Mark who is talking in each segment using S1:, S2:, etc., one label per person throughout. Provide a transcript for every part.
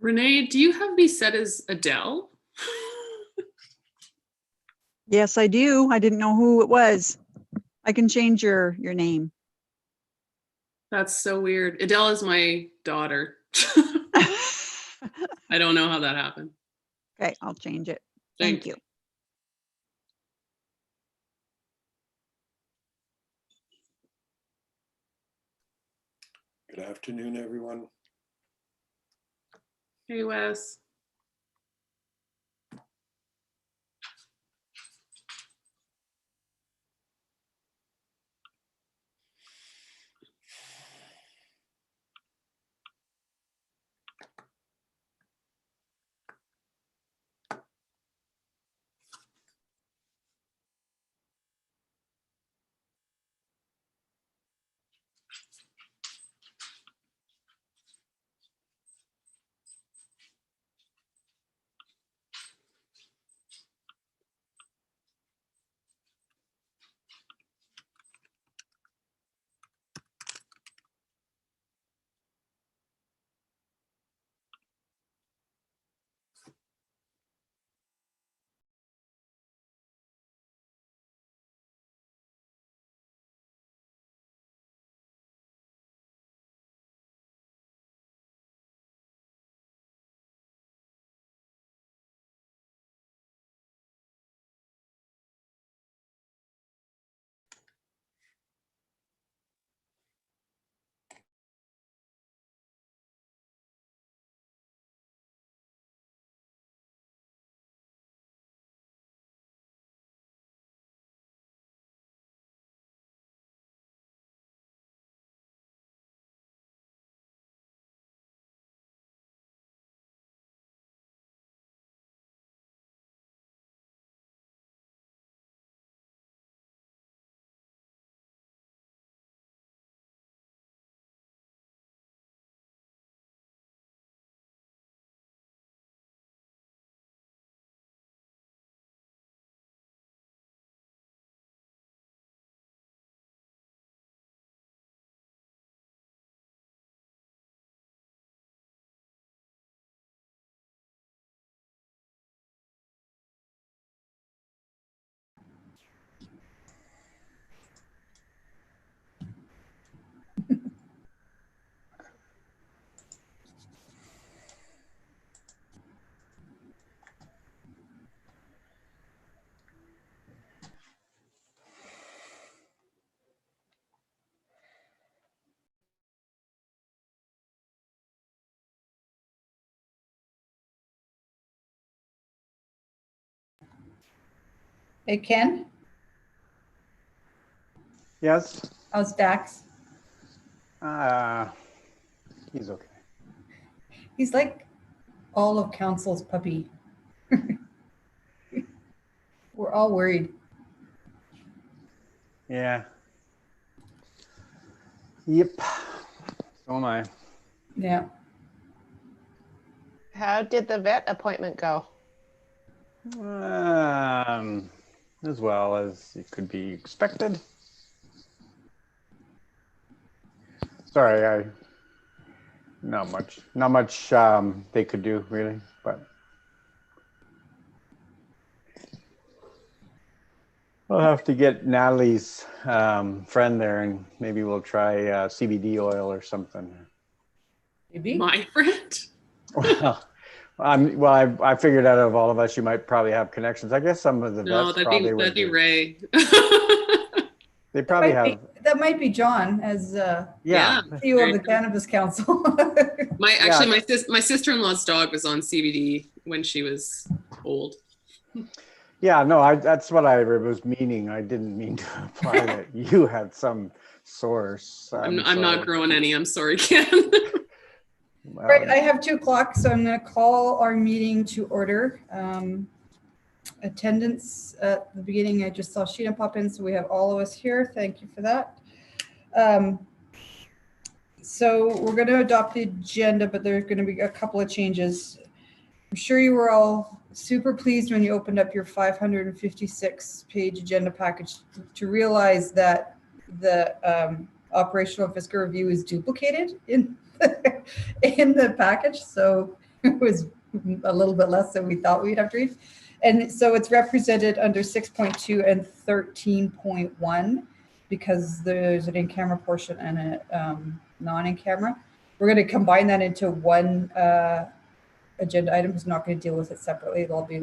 S1: Renee, do you have me set as Adele?
S2: Yes, I do. I didn't know who it was. I can change your name.
S1: That's so weird. Adele is my daughter. I don't know how that happened.
S2: Okay, I'll change it.
S1: Thanks.
S2: Thank you.
S3: Good afternoon, everyone.
S1: Hey, Wes.
S4: Hey, Ken,
S5: Yes,
S4: how's Dax?
S5: he's okay.
S4: He's like all of council's puppy. We're all worried.
S5: Yeah. Yep. So am I.
S4: Yeah.
S6: How did the vet appointment go?
S5: As well as it could be expected. Sorry, not much they could do really, but I'll have to get Natalie's friend there, and maybe we'll try CBD oil or something.
S4: Maybe.
S1: My friend?
S5: Well, I figured out of all of us, you might probably have connections. I guess some of the
S1: No,
S5: vets
S1: that'd
S5: probably
S1: be, that'd be
S5: would.
S1: Ray.
S5: They probably have.
S4: That might be John as
S5: Yeah.
S4: CEO of the Cannabis Council.
S1: My sister-in-law's dog was on CBD when she was old.
S5: Yeah, no, that's what I was meaning. I didn't mean to imply that you had some source.
S1: I'm not growing any. I'm sorry, Ken.
S4: Right, I have 2 o'clock, so I'm going to call our meeting to order. Attendance at the beginning, I just saw Sheena pop in, so we have all of us here. Thank you for that. So we're going to adopt the agenda, but there's going to be a couple of changes. I'm sure you were all super pleased when you opened up your 556-page agenda package to realize that the operational fiscal review is duplicated in the package. So It was a little bit less than we thought we'd have to read. And so it's represented under 6.2 and 13.1 because there's an in-camera portion and a non-in-camera. We're going to combine that into one agenda item. It's not going to deal with it separately. They'll be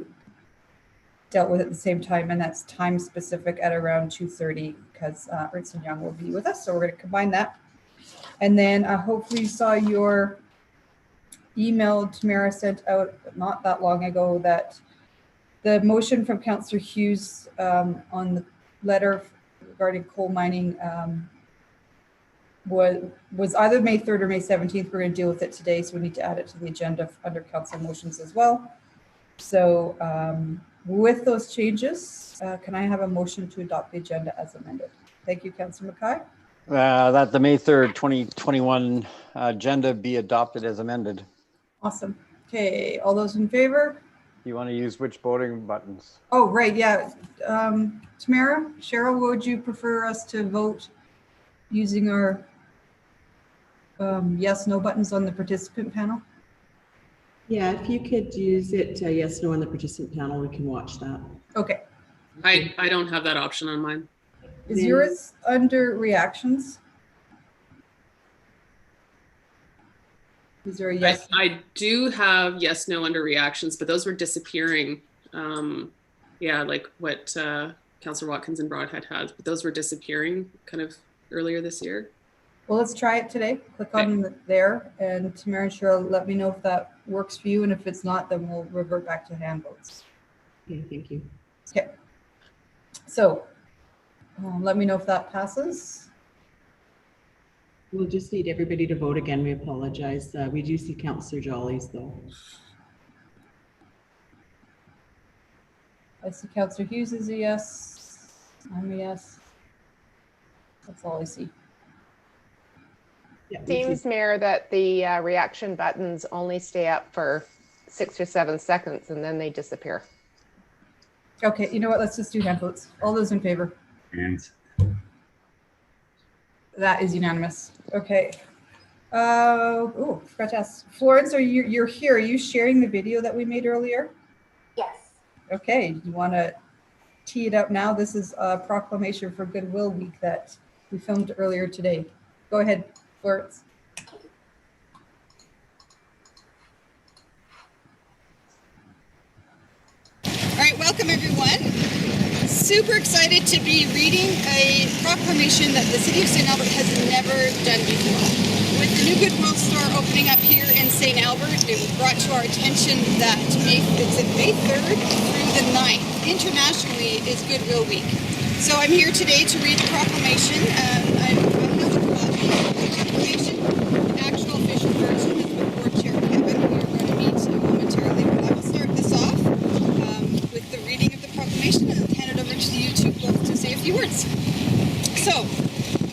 S4: dealt with at the same time, and that's time specific at around 2:30 because Ernst & Young will be with us. So we're going to combine that. And then hopefully you saw your email Tamara sent out not that long ago that the motion from Councillor Hughes on the letter regarding coal mining was either May 3rd or May 17th. We're going to deal with it today, so we need to add it to the agenda under council motions as well. So with those changes, can I have a motion to adopt the agenda as amended? Thank you, Councillor Mackay.
S5: That the May 3rd, 2021 agenda be adopted as amended.
S4: Awesome. Okay, all those in favor?
S5: You want to use which voting buttons?
S4: Oh, right, yeah. Tamara, Cheryl, would you prefer us to vote using our yes, no buttons on the participant panel?
S7: Yeah, if you could use it, yes, no, on the participant panel, we can watch that.
S4: Okay.
S1: I don't have that option on mine.
S4: Is yours under reactions? Is there a yes?
S1: I do have yes, no under reactions, but those were disappearing. Yeah, like what Councillor Watkins and Broadhead has, but those were disappearing kind of earlier this year.
S4: Well, let's try it today. Click on there, and Tamara and Cheryl, let me know if that works for you, and if it's not, then we'll revert back to hand votes.
S7: Okay, thank you.
S4: Okay. So let me know if that passes.
S7: We'll just need everybody to vote again. We apologize. We do see Councillor Jolly's though.
S4: I see Councillor Hughes is a yes. I'm a yes. That's all I see.
S7: Yeah, we
S6: Seems,
S7: see-
S6: Mayor, that the reaction buttons only stay up for 6 or 7 seconds and then they disappear.
S4: Okay, you know what? Let's just do hand votes. All those in favor?
S8: Hands.
S4: That is unanimous. Okay. Oh, forgot to ask. Florence, you're here? Are you sharing the video that we made earlier?
S9: Yes.
S4: Okay. You want to tee it up now? This is a proclamation for Goodwill Week that we filmed earlier today. Go ahead, Florence.
S10: All right, welcome everyone. Super excited to be reading a proclamation that the City of St. Albert has never done before. With the new Goodwill store opening up here in St. Albert, it was brought to our attention that it's May 3rd through the 9th. Internationally is Goodwill Week. So I'm here today to read the proclamation. I have a copy of the proclamation. The actual official version is with Board Chair Kevin. We are going to meet momentarily, but I will start this off with the reading of the proclamation and hand it over to the YouTube folks to say a few words. So,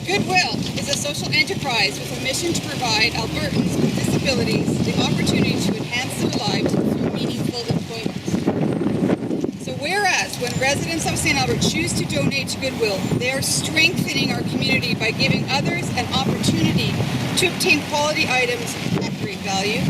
S10: Goodwill is a social enterprise with a mission to provide Albertans with disabilities the opportunity to enhance their lives through meaningful employment. So whereas when residents of St. Albert choose to donate to Goodwill, they are strengthening our community by giving others an opportunity to obtain quality items at great value.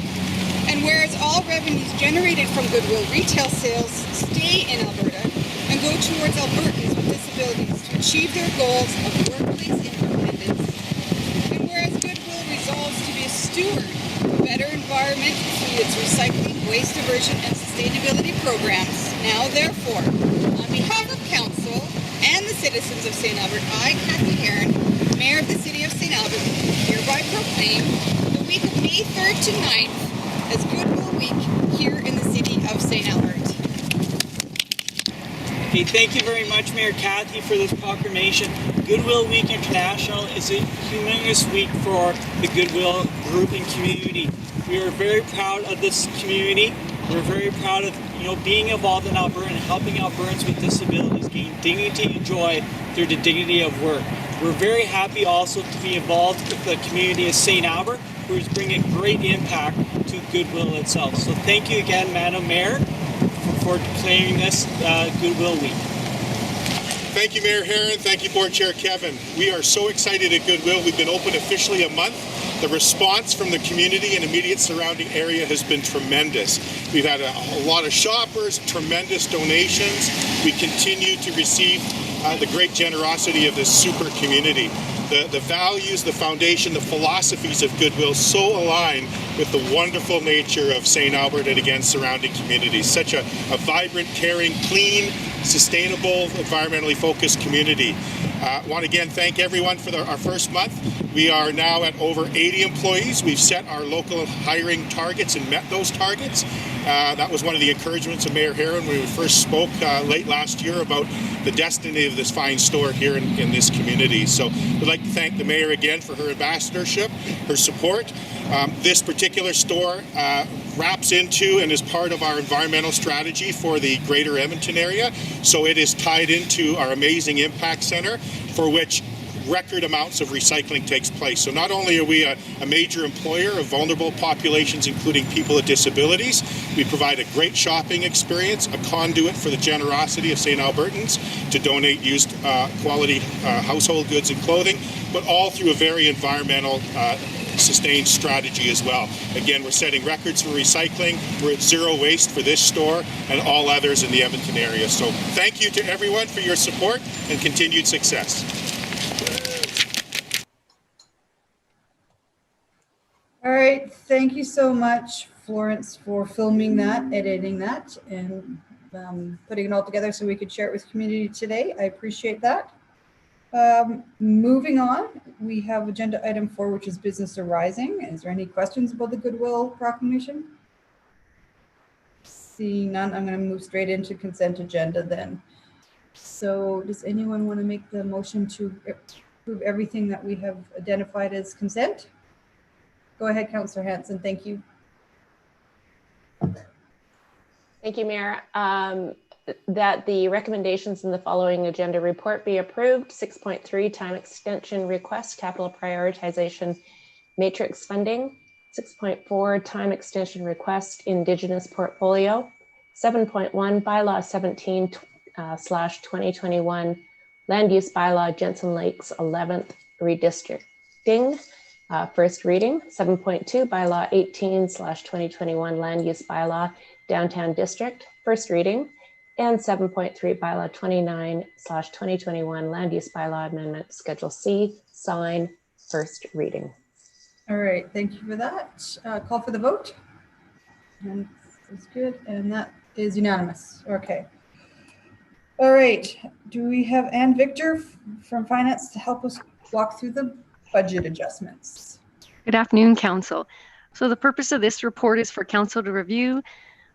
S10: And whereas all revenues generated from Goodwill retail sales stay in Alberta and go towards Albertans with disabilities to achieve their goals of workplace independence. And whereas Goodwill resolves to be a steward of a better environment through its recycling, waste diversion, and sustainability programs, now therefore, on behalf of Council and the citizens of St. Albert, I, Kathy Heron, Mayor of the City of St. Albert, hereby proclaim the week of May 3rd to 9th as Goodwill Week here in the City of St. Albert.
S11: Okay, thank you very much, Mayor Kathy, for this proclamation. Goodwill Week International is a humongous week for the Goodwill group and community. We are very proud of this community. We're very proud of being involved in Alberta and helping Albertans with disabilities gain dignity and joy through the dignity of work. We're very happy also to be involved with the community of St. Albert, who is bringing great impact to Goodwill itself. So thank you again, Madam Mayor, for declaring this Goodwill Week.
S12: Thank you, Mayor Heron. Thank you, Board Chair Kevin. We are so excited at Goodwill. We've been open officially a month, The response from the community and immediate surrounding area has been tremendous. We've had a lot of shoppers, tremendous donations. We continue to receive the great generosity of this super community. The values, the foundation, the philosophies of Goodwill so align with the wonderful nature of St. Albert and again surrounding communities. Such a vibrant, caring, clean, sustainable, environmentally focused community. I want to again thank everyone for our first month. We are now at over 80 employees. We've set our local hiring targets and met those targets. That was one of the encouragements of Mayor Herron when we first spoke late last year about the destiny of this fine store here in this community. So we'd like to thank the Mayor again for her ambassadorship, her support. This particular store wraps into and is part of our environmental strategy for the greater Edmonton area. So it is tied into our amazing impact center, for which record amounts of recycling takes place. So not only are we a major employer of vulnerable populations, including people with disabilities, we provide a great shopping experience, a conduit for the generosity of St. Albertans to donate used quality household goods and clothing, but all through a very environmental sustained strategy as well. Again, we're setting records for recycling. We're at zero waste for this store and all others in the Edmonton area. So thank you to everyone for your support and continued success.
S4: All right, thank you so much, Florence, for filming that, editing that, and putting it all together so we could share it with community today. I appreciate that. Moving on, we have agenda item 4, which is business arising. Is there any questions about the Goodwill proclamation? Seeing none, I'm going to move straight into consent agenda then. So does anyone want to make the motion to approve everything that we have identified as consent? Go ahead, Councillor Hanson. Thank you.
S6: Thank you, Mayor. That the recommendations in the following agenda report be approved. 6.3 time extension request, capital prioritization matrix funding. 6.4 time extension request, Indigenous portfolio. 7.1 bylaw 17/2021 land use bylaw Jensen Lakes 11th redistricting. First reading. 7.2 bylaw 18/2021 land use bylaw downtown district. First reading. And 7.3 bylaw 29/2021 land use bylaw amendment schedule C, sign, first reading.
S4: All right, thank you for that. Call for the vote. And that's good, and that is unanimous. Okay. All right, do we have Ann Victor from Finance to help us walk through the budget adjustments?
S8: Good afternoon, Council. So the purpose of this report is for Council to review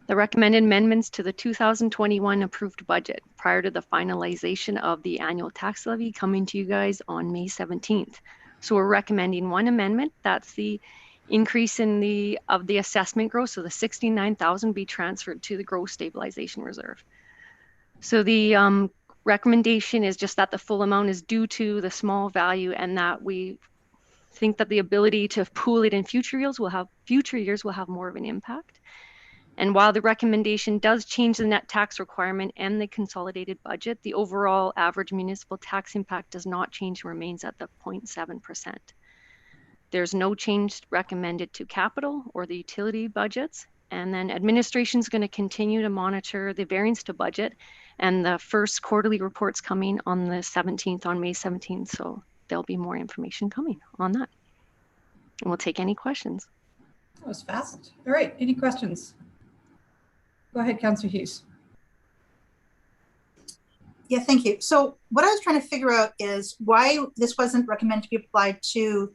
S8: the recommended amendments to the 2021 approved budget prior to the finalization of the annual tax levy coming to you guys on May 17th. So we're recommending one amendment. That's the increase in the assessment growth. So the 69,000 be transferred to the growth stabilization reserve. So the recommendation is just that the full amount is due to the small value, and that we think that the ability to pool it in future years will have more of an impact. And while the recommendation does change the net tax requirement and the consolidated budget, the overall average municipal tax impact does not change and remains at the 0.7%. There's no change recommended to capital or the utility budgets. And then administration is going to continue to monitor the variance to budget, and the first quarterly report's coming on the 17th, on May 17th. So there'll be more information coming on that. And we'll take any questions.
S4: That was fast. All right, any questions? Go ahead, Councillor Hughes.
S9: Yeah, thank you. So what I was trying to figure out is why this wasn't recommended to be applied to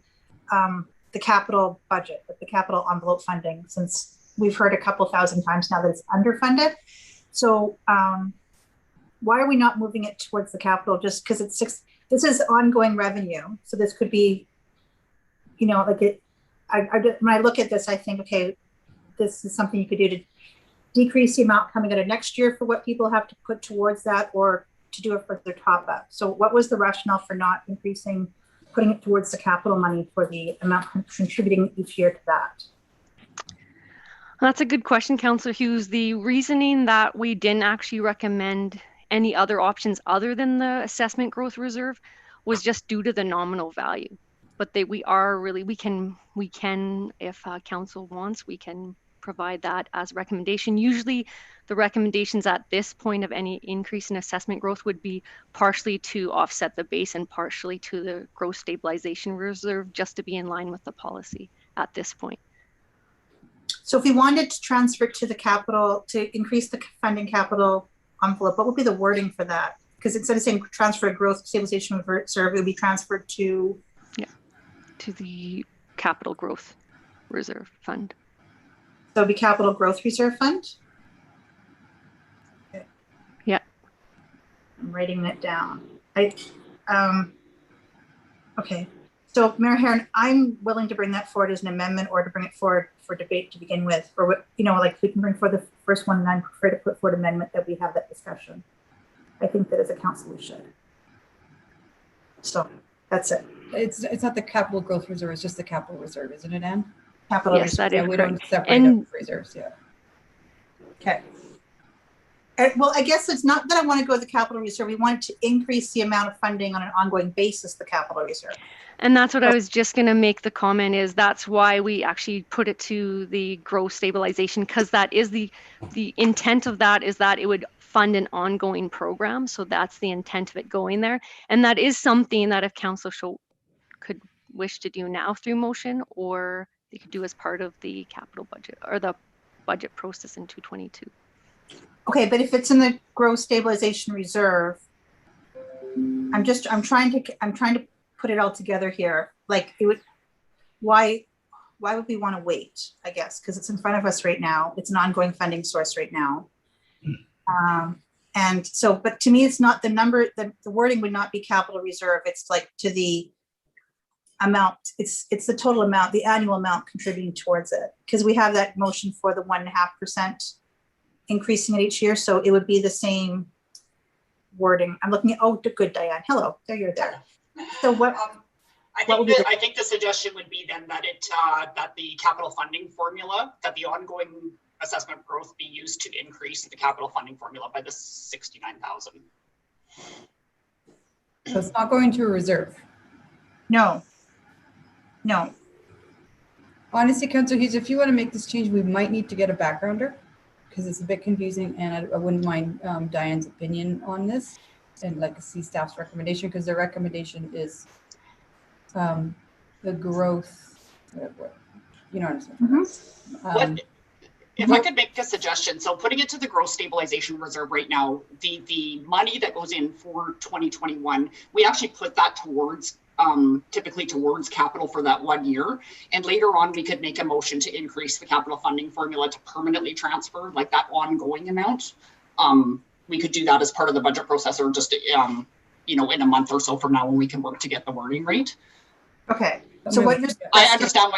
S9: the capital budget, but the capital envelope funding, since we've heard a couple thousand times now that it's underfunded. So why are we not moving it towards the capital? Just because this is ongoing revenue. So this could be, you know, like when I look at this, I think, okay, this is something you could do to decrease the amount coming out of next year for what people have to put towards that, or to do a further top up. So what was the rationale for not increasing, putting it towards the capital money for the amount contributing each year to that?
S8: That's a good question, Councillor Hughes. The reasoning that we didn't actually recommend any other options other than the assessment growth reserve was just due to the nominal value. but we can, if council wants, we can provide that as a recommendation. Usually the recommendations at this point of any increase in assessment growth would be partially to offset the base and partially to the growth stabilization reserve, just to be in line with the policy at this point.
S9: So if we wanted to transfer to the capital, to increase the funding capital envelope, what would be the wording for that? Because instead of saying transfer growth stabilization reserve, it would be transferred to?
S8: Yeah, to the capital growth reserve fund.
S9: So it'd be capital growth reserve fund? Okay.
S8: Yeah.
S9: I'm writing that down. Okay. So Mayor Herron, I'm willing to bring that forward as an amendment or to bring it forward for debate to begin with, or what, you know, like we can bring forward the first one and I prefer to put forward amendment that we have that discussion. I think that as a council we should. So that's it.
S4: It's not the capital growth reserve, it's just the capital reserve, isn't it, Anne?
S9: Capital
S8: yes,
S9: reserve.
S8: that is
S4: Yeah, we
S8: correct.
S4: don't separate
S8: And
S4: up reserves, yeah.
S9: Okay. Well, I guess it's not that I want to go to the capital reserve. We want to increase the amount of funding on an ongoing basis, the capital reserve.
S8: And that's what I was just going to make the comment is that's why we actually put it to the growth stabilization, because that is the intent of that is that it would fund an ongoing program. So that's the intent of it going there. And that is something that if council could wish to do now through motion, or they could do as part of the capital budget or the budget process in 2022.
S9: Okay, but if it's in the growth stabilization reserve, I'm trying to put it all together here. Like it would, why would we want to wait? I guess because it's in front of us right now. It's an ongoing funding source right now. And so, but to me, it's not the number. The wording would not be capital reserve. It's like to the amount. It's the total amount, the annual amount contributing towards it. Because we have that motion for the 1.5% increasing it each year. So it would be the same wording. I'm looking at, oh, good, Diane. Hello, there you're there. So what?
S13: I think the suggestion would be then that that the capital funding formula, that the ongoing assessment growth be used to increase the capital funding formula by the 69,000.
S4: So it's not going to a reserve?
S9: No.
S4: Honestly, Councillor Hughes, if you want to make this change, we might need to get a backgrounder because it's a bit confusing, and I wouldn't mind Diane's opinion on this and like see staff's recommendation, because their recommendation is the growth, you know what I'm saying?
S13: If I could make a suggestion, so putting it to the growth stabilization reserve right now, the money that goes in for 2021, we actually put that towards typically towards capital for that 1 year. And later on, we could make a motion to increase the capital funding formula to permanently transfer like that ongoing amount. We could do that as part of the budget process, or just, you know, in a month or so from now when we can work to get the wording right.
S9: Okay. So what you're,
S13: I understand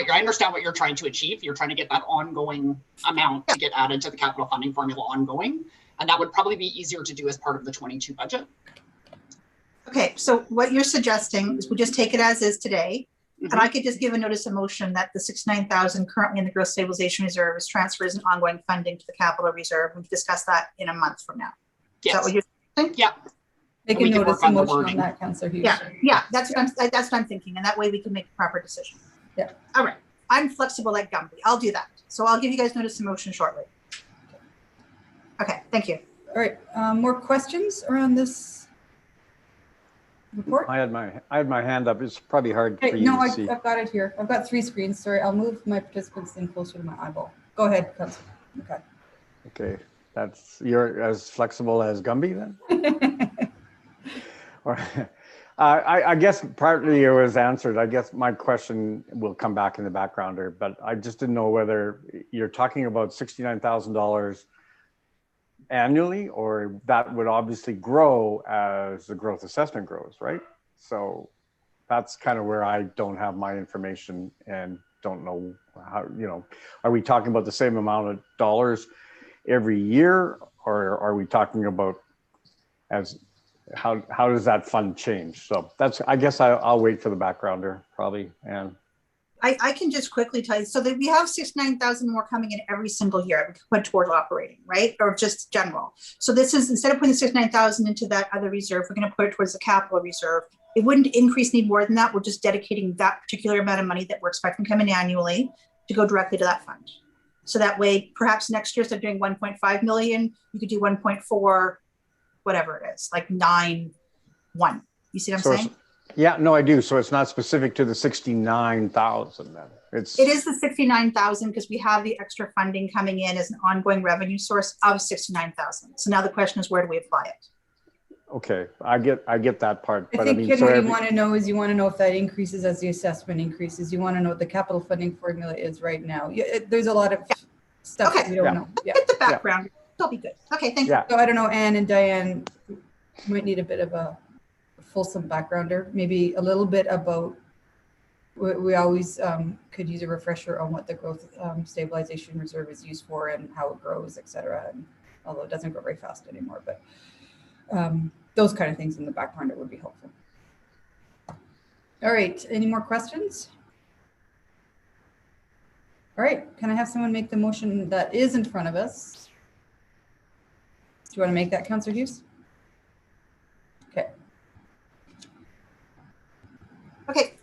S13: what you're trying to achieve. You're trying to get that ongoing amount to get added to the capital funding formula ongoing. And that would probably be easier to do as part of the 22 budget.
S9: okay. So what you're suggesting is we just take it as is today. And I could just give a notice of motion that the 69,000 currently in the growth stabilization reserve is transferred as an ongoing funding to the capital reserve. We can discuss that in a month from now.
S13: Yes.
S9: Is that what you're saying?
S13: Yeah.
S4: Make a notice of motion on that, Councillor Hughes.
S9: Yeah, that's what I'm thinking, and that way we can make a proper decision.
S4: Yeah.
S9: All right, I'm flexible like Gumby. I'll do that. So I'll give you guys notice of motion shortly. Okay, thank you.
S4: All right, more questions around this report?
S5: I had my hand up. It's probably hard for you to see.
S4: I've got it here. I've got 3 screens. Sorry, I'll move my participants in closer to my eyeball. Go ahead, Councillor. Okay.
S5: Okay, you're as flexible as Gumby then? Or, I guess partly it was answered. I guess my question will come back in the backgrounder, but I just didn't know whether you're talking about $69,000 annually, or that would obviously grow as the growth assessment grows, right? So that's kind of where I don't have my information and don't know how, you know, are we talking about the same amount of dollars every year, or are we talking about as how does that fund change? So that's, I guess I'll wait for the backgrounder probably. And
S9: I can just quickly tell you, so that we have 69,000 more coming in every single year we put toward operating, right? Or just general. So this is, instead of putting 69,000 into that other reserve, we're going to put it towards the capital reserve. It wouldn't increase any more than that. We're just dedicating that particular amount of money that we're expecting to come in annually to go directly to that fund. So that way, perhaps next year, instead of doing 1.5 million, you could do 1.4, whatever it is, like 9.1. You see what I'm saying?
S5: Yeah, no, I do. So it's not specific to the 69,000 then. It
S9: is the 69,000 because we have the extra funding coming in as an ongoing revenue source of 69,000. So now the question is, where do we apply it?
S5: Okay, I get that part.
S4: I think what you want to know is you want to know if that increases as the assessment increases. You want to know what the capital funding formula is right now. There's a lot of stuff that we don't know. Yeah.
S9: Get the background. It'll be good. Okay, thank you.
S4: So I don't know, Anne and Diane might need a bit of a fulsome backgrounder, maybe a little bit about, we always could use a refresher on what the growth stabilization reserve is used for and how it grows, et cetera. And although it doesn't grow very fast anymore, but those kind of things in the background would be helpful. All right, any more questions? All right, can I have someone make the motion that is in front of us? Do you want to make that, Councillor Hughes? Okay.
S9: Okay,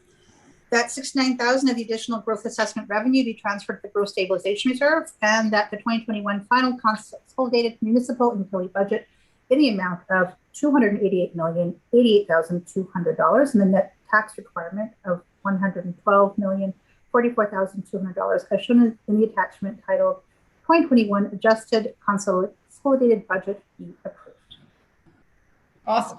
S9: that 69,000 of the additional growth assessment revenue be transferred to the growth stabilization reserve, and that the 2021 final consolidated municipal and utility budget in the amount of $288,088,200 and the net tax requirement of $112,044,200 as shown in the attachment titled 2021 Adjusted Consolidated Budget be approved.
S4: Awesome.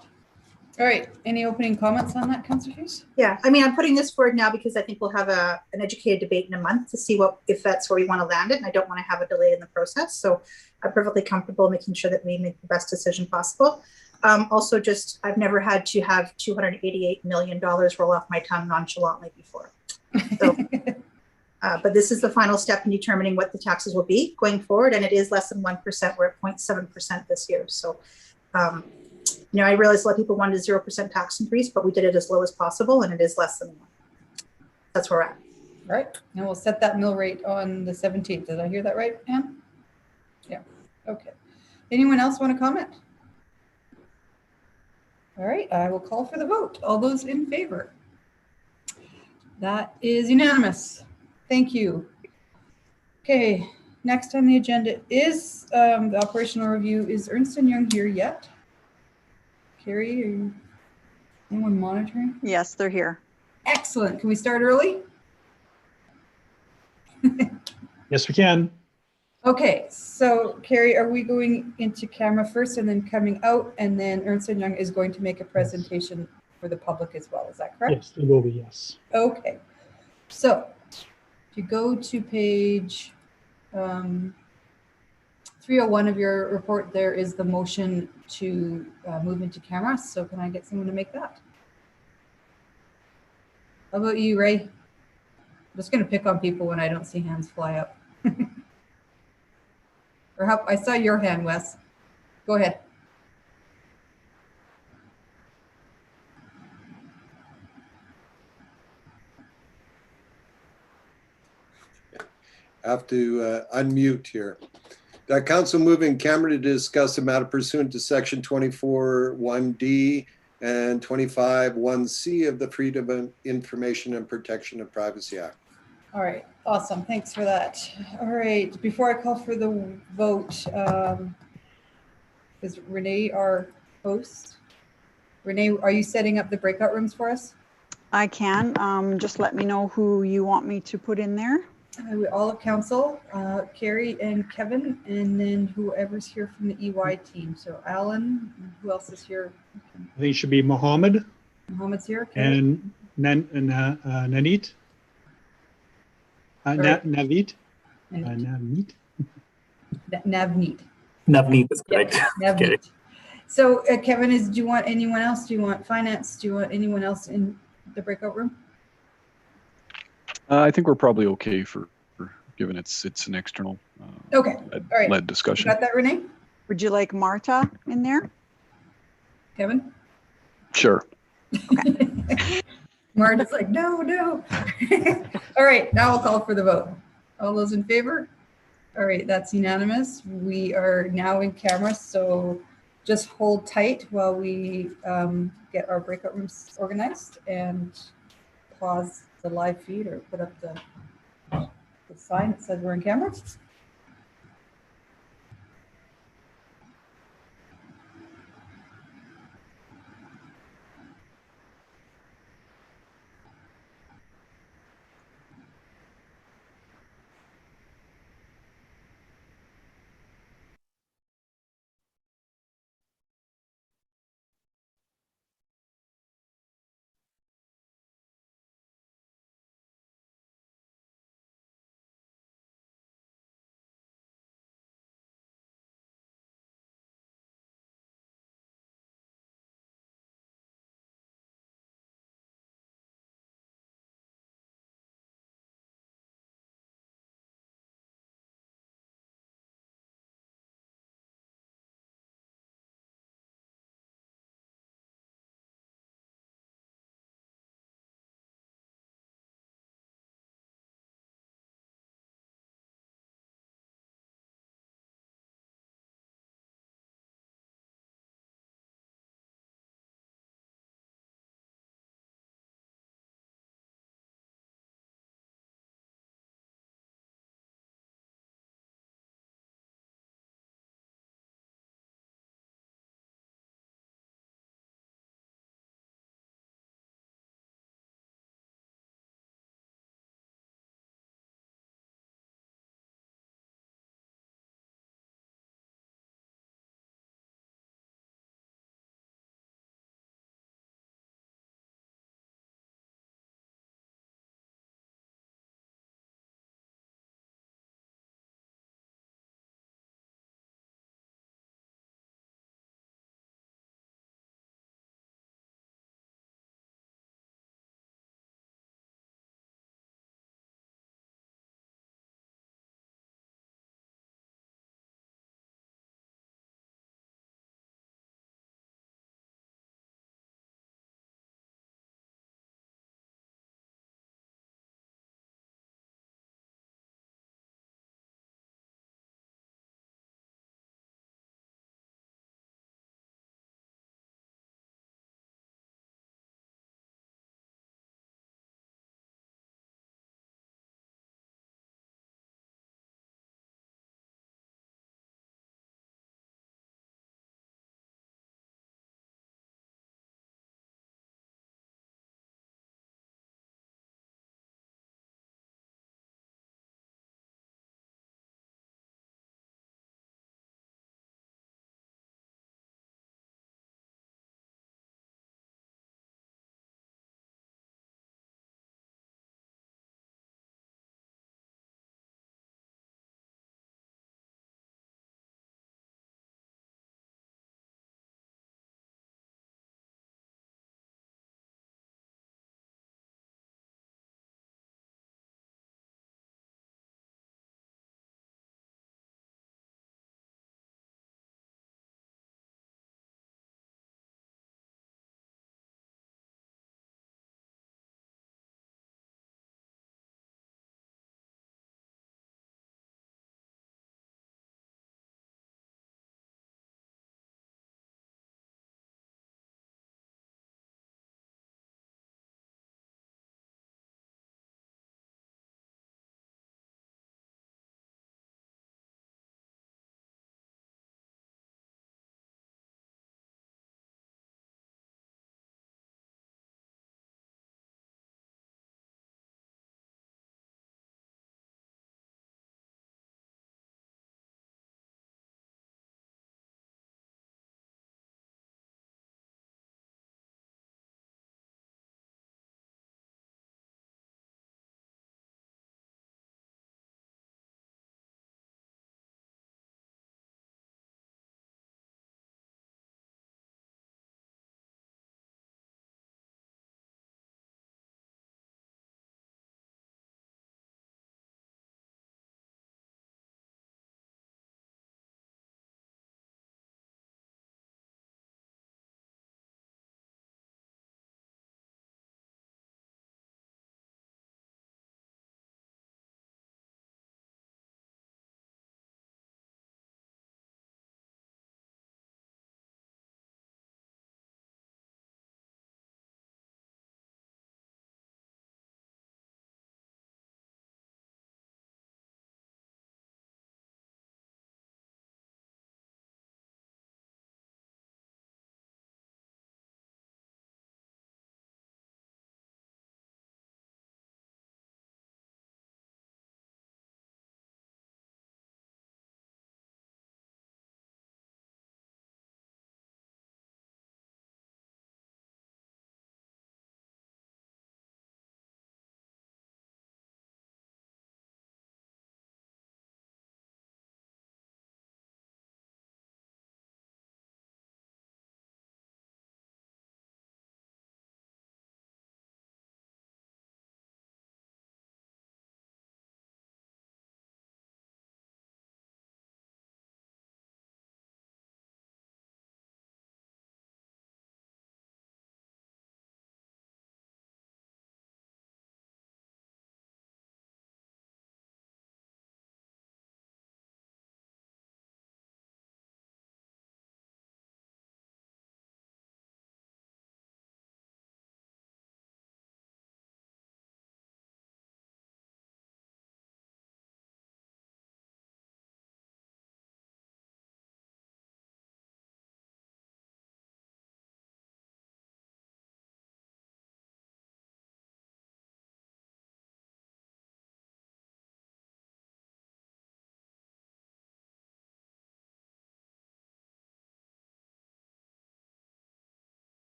S4: All right, any opening comments on that, Councillor Hughes?
S9: Yeah, I mean, I'm putting this forward now because I think we'll have an educated debate in a month to see if that's where we want to land it, and I don't want to have a delay in the process. So I'm perfectly comfortable making sure that we make the best decision possible. Also, I've never had to have $288 million roll off my tongue nonchalantly before. So, but this is the final step in determining what the taxes will be going forward, and it is less than 1%. We're at 0.7% this year. So, I realize a lot of people wanted a 0% tax increase, but we did it as low as possible, and it is less than 1. That's where we're at.
S4: All right, and we'll set that mill rate on the 17th. Did I hear that right, Anne? Yeah, okay. Anyone else want to comment? All right, I will call for the vote. All those in favor? That is unanimous. Thank you. Okay, next on the agenda is the operational review. Is Ernst & Young here yet? Carrie, anyone monitoring?
S2: Yes, they're here.
S4: Excellent. Can we start early?
S14: Yes, we can.
S4: Okay, so Carrie, are we going into camera first and then coming out, and then Ernst & Young is going to make a presentation for the public as well? Is that correct?
S14: Yes, they will be, yes.
S4: Okay, so if you go to page 301 of your report, there is the motion to move into camera. So can I get someone to make that? How about you, Ray? I'm just going to pick on people when I don't see hands fly up. Or I saw your hand, Wes. Go ahead.
S3: I have to unmute here. That council move in camera to discuss the matter pursuant to section 24(1)D and 25(1)C of the Freedom of Information and Protection of Privacy Act.
S4: All right, awesome. Thanks for that. All right, before I call for the vote, is Renee our host? Renee, are you setting up the breakout rooms for us?
S2: I can. Just let me know who you want me to put in there.
S4: All of council, Carrie and Kevin, and then whoever's here from the EY team. So Alan, who else is here?
S14: I think it should be Mohammed.
S4: Mohammed's here. Okay.
S14: And Nanit. Navneet.
S4: Navneet. Navneet.
S15: Navneet is correct.
S4: Yeah, Navneet. So Kevin, do you want anyone else? Do you want finance? Do you want anyone else in the breakout room?
S16: I think we're probably okay for given it's an external
S4: okay. All right.
S16: led discussion.
S4: You got that, Renee?
S2: Would you like Marta in there?
S4: Kevin?
S16: Sure.
S2: Okay.
S4: Marta's like, no. All right, now I'll call for the vote. All those in favor? All right, that's unanimous. We are now in camera, so just hold tight while we get our breakout rooms organized and pause the live feed or put up the sign that says we're in camera.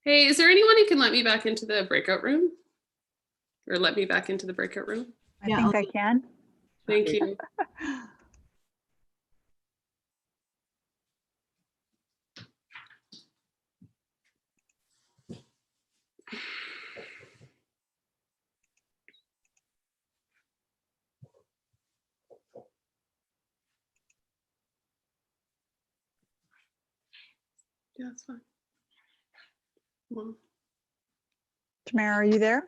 S1: Hey, is there anyone who can let me back into the breakout room? Or let me back into the breakout room?
S2: I think I can.
S1: Thank you. Yeah, that's fine. Well,
S2: Tamara, are you there?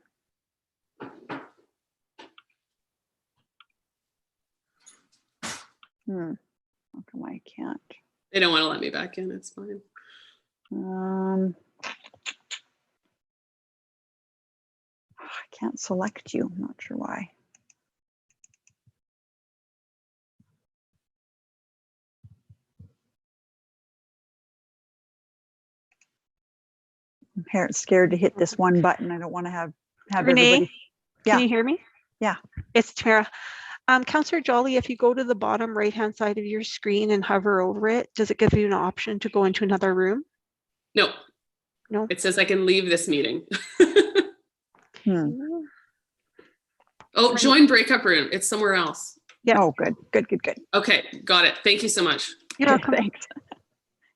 S2: How come I can't?
S1: they don't want to let me back in. It's fine.
S2: I can't select you. I'm not sure why. I'm scared to hit this one button. I don't want to have
S15: Renee,
S2: everybody. Yeah.
S15: can you hear me?
S2: Yeah.
S15: It's Tamara. Councillor Jolly, if you go to the bottom right-hand side of your screen and hover over it, does it give you an option to go into another room?
S1: No.
S15: No.
S1: It says I can leave this meeting.
S2: Hmm.
S1: Oh, join breakup room. It's somewhere else.
S15: Yeah.
S2: Oh, good. Good, good, good.
S1: Okay, got it. Thank you so much.
S15: You're welcome.
S2: Thanks.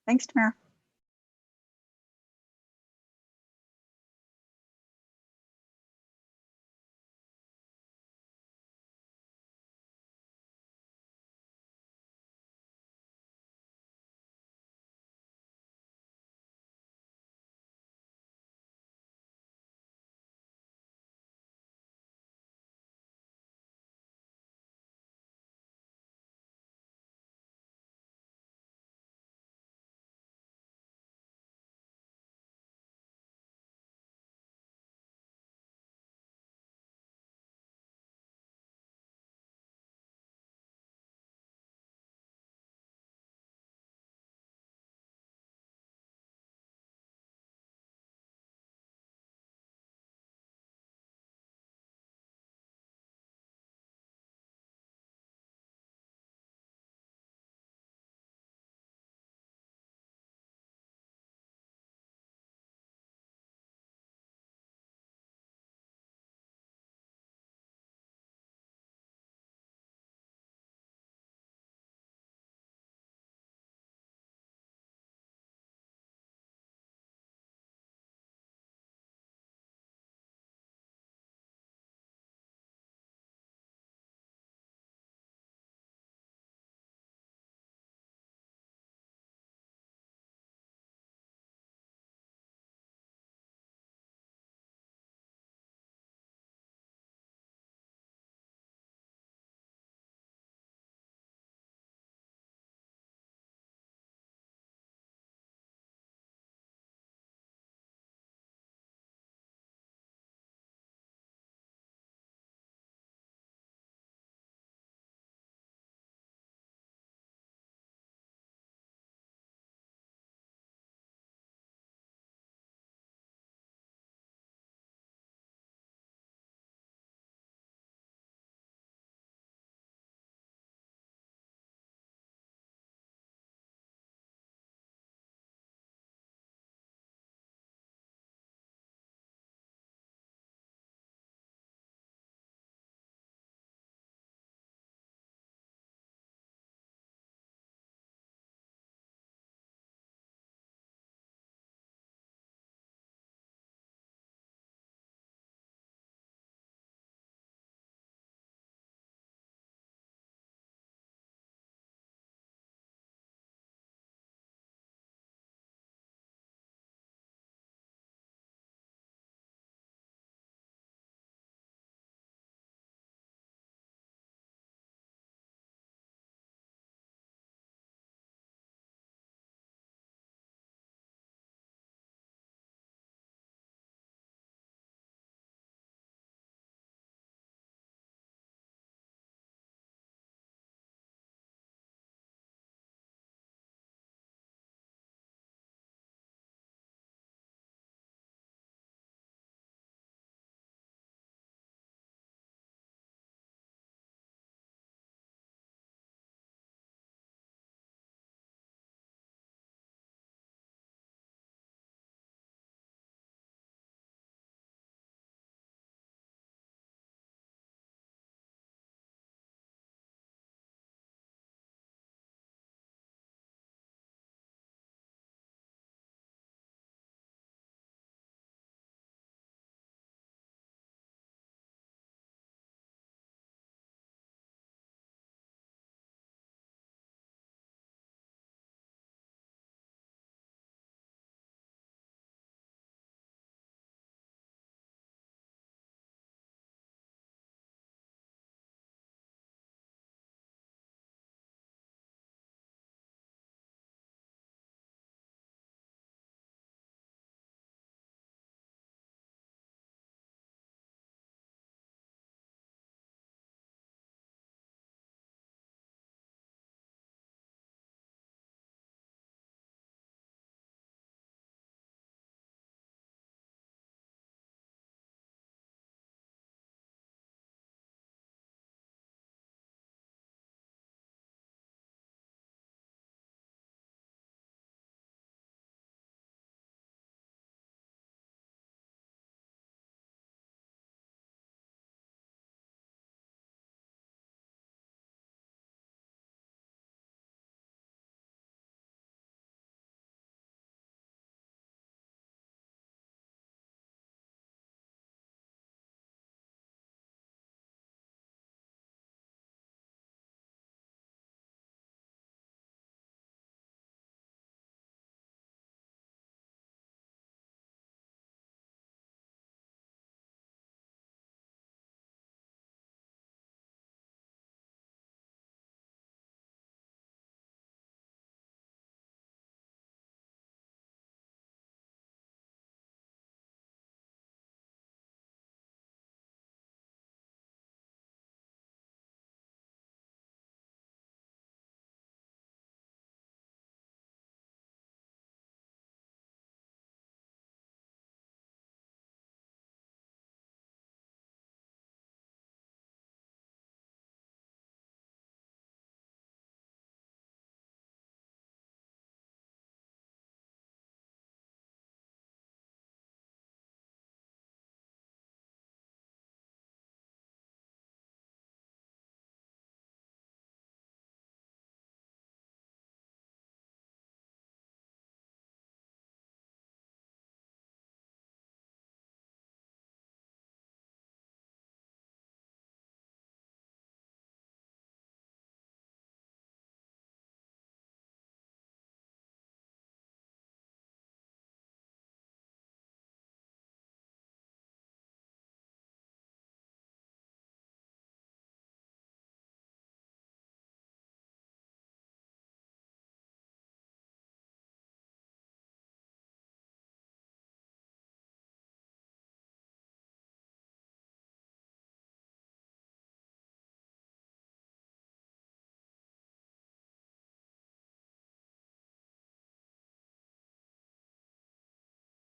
S2: Thanks, Tamara.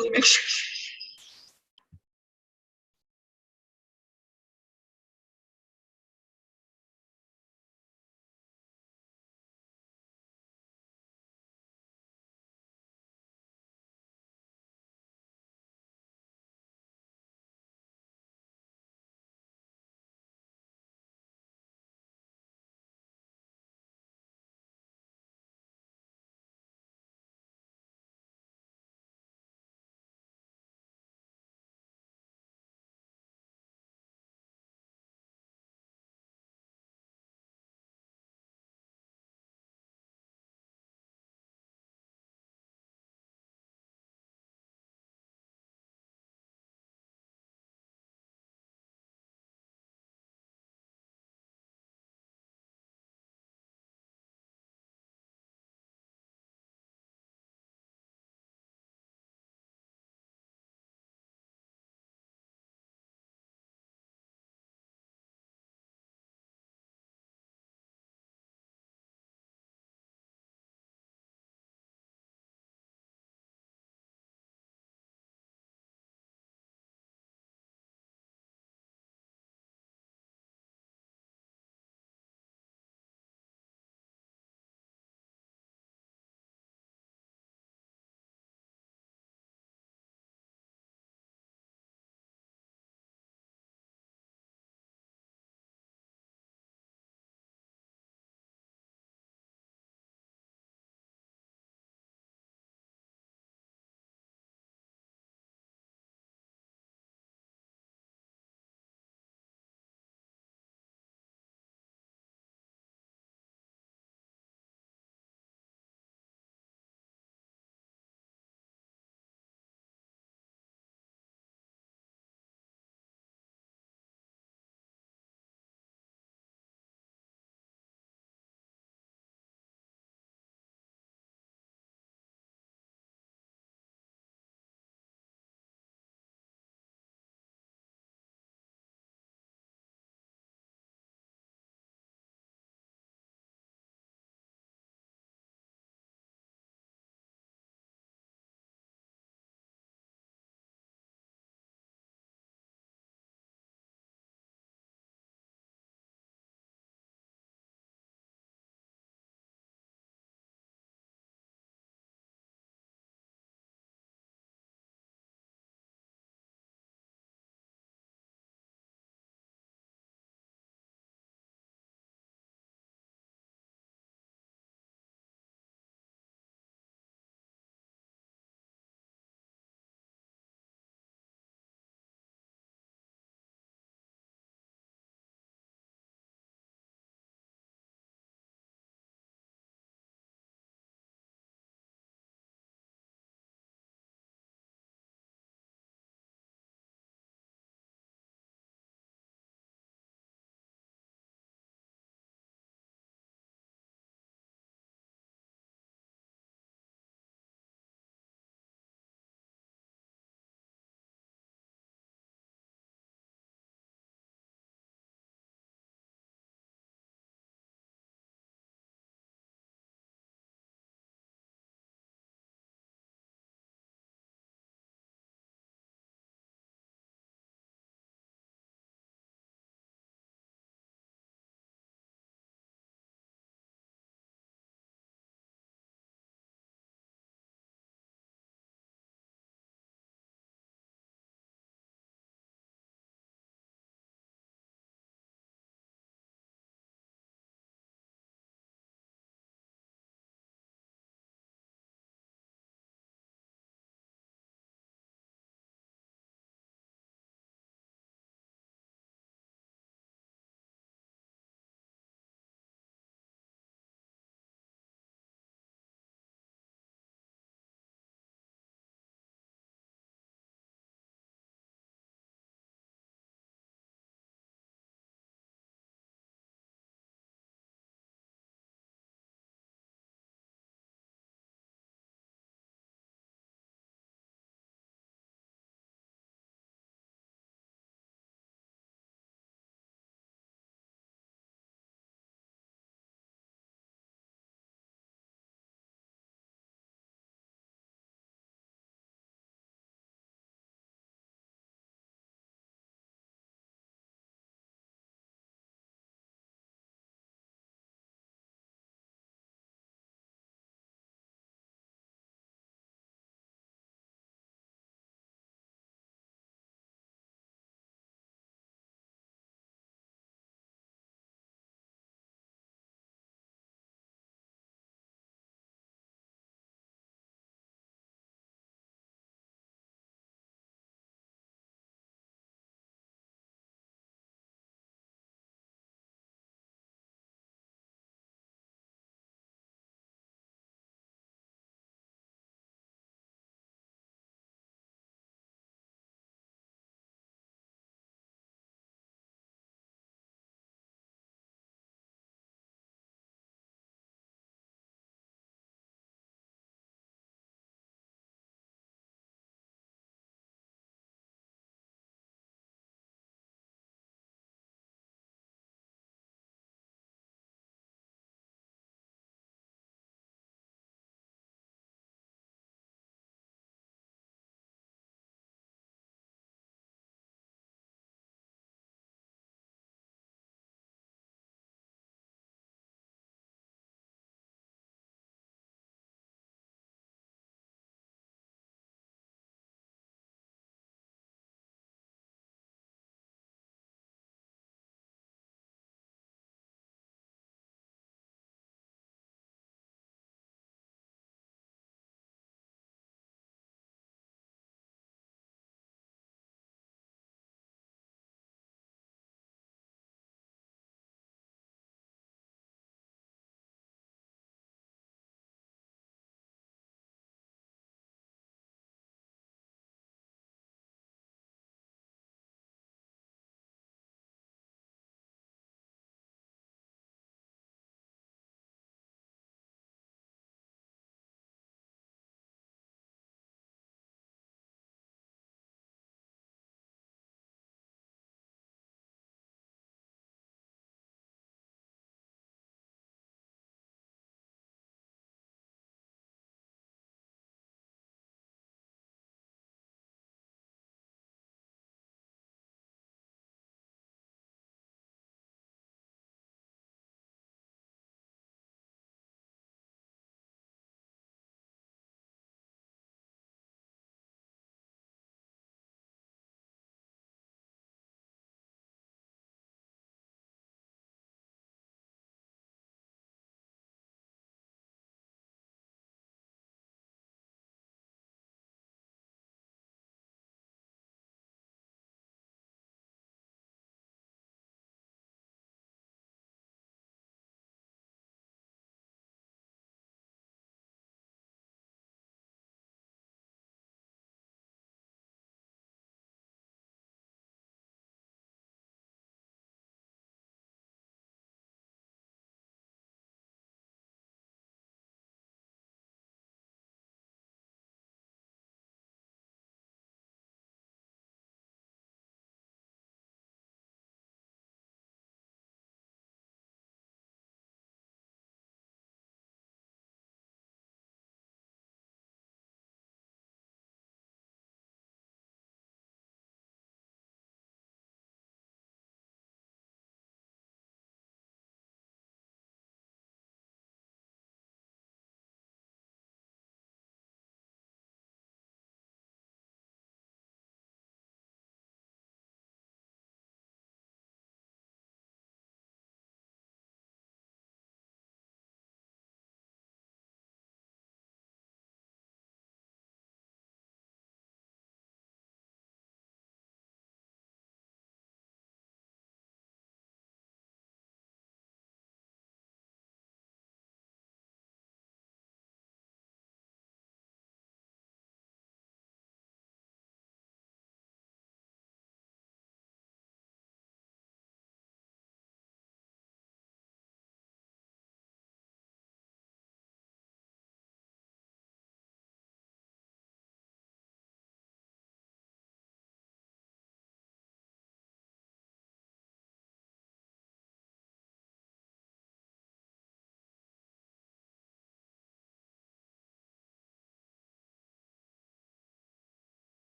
S10: Make sure.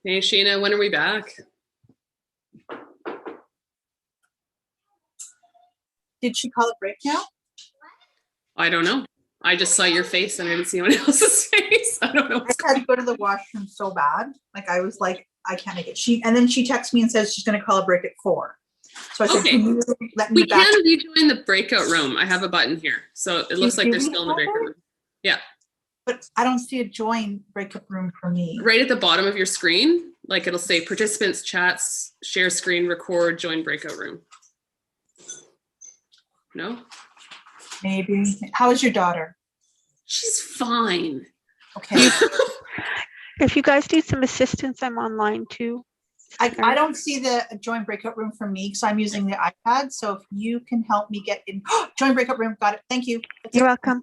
S1: Hey, Sheena, when are we back?
S9: Did she call it break now?
S1: I don't know. I just saw your face and I didn't see anyone else's face. I don't know.
S9: I had to go to the washroom so bad. Like I was like, I can't make it. And then she texts me and says she's going to call a break at 4. So I said,
S1: Okay.
S9: can you let me
S1: We
S9: back?
S1: can rejoin the breakout room. I have a button here. So it looks like
S9: do
S1: they're
S9: we
S1: still in the
S9: have
S1: breakout
S9: it?
S1: room. Yeah.
S9: But I don't see a join breakup room for me.
S1: Right at the bottom of your screen, like it'll say participants, chats, share screen, record, join breakout room. No?
S9: Maybe. How is your daughter?
S1: She's fine.
S9: Okay.
S15: If you guys need some assistance, I'm online too.
S9: I don't see the join breakout room for me because I'm using the iPad. So if you can help me get in, join breakout room. Got it. Thank you.
S15: You're welcome.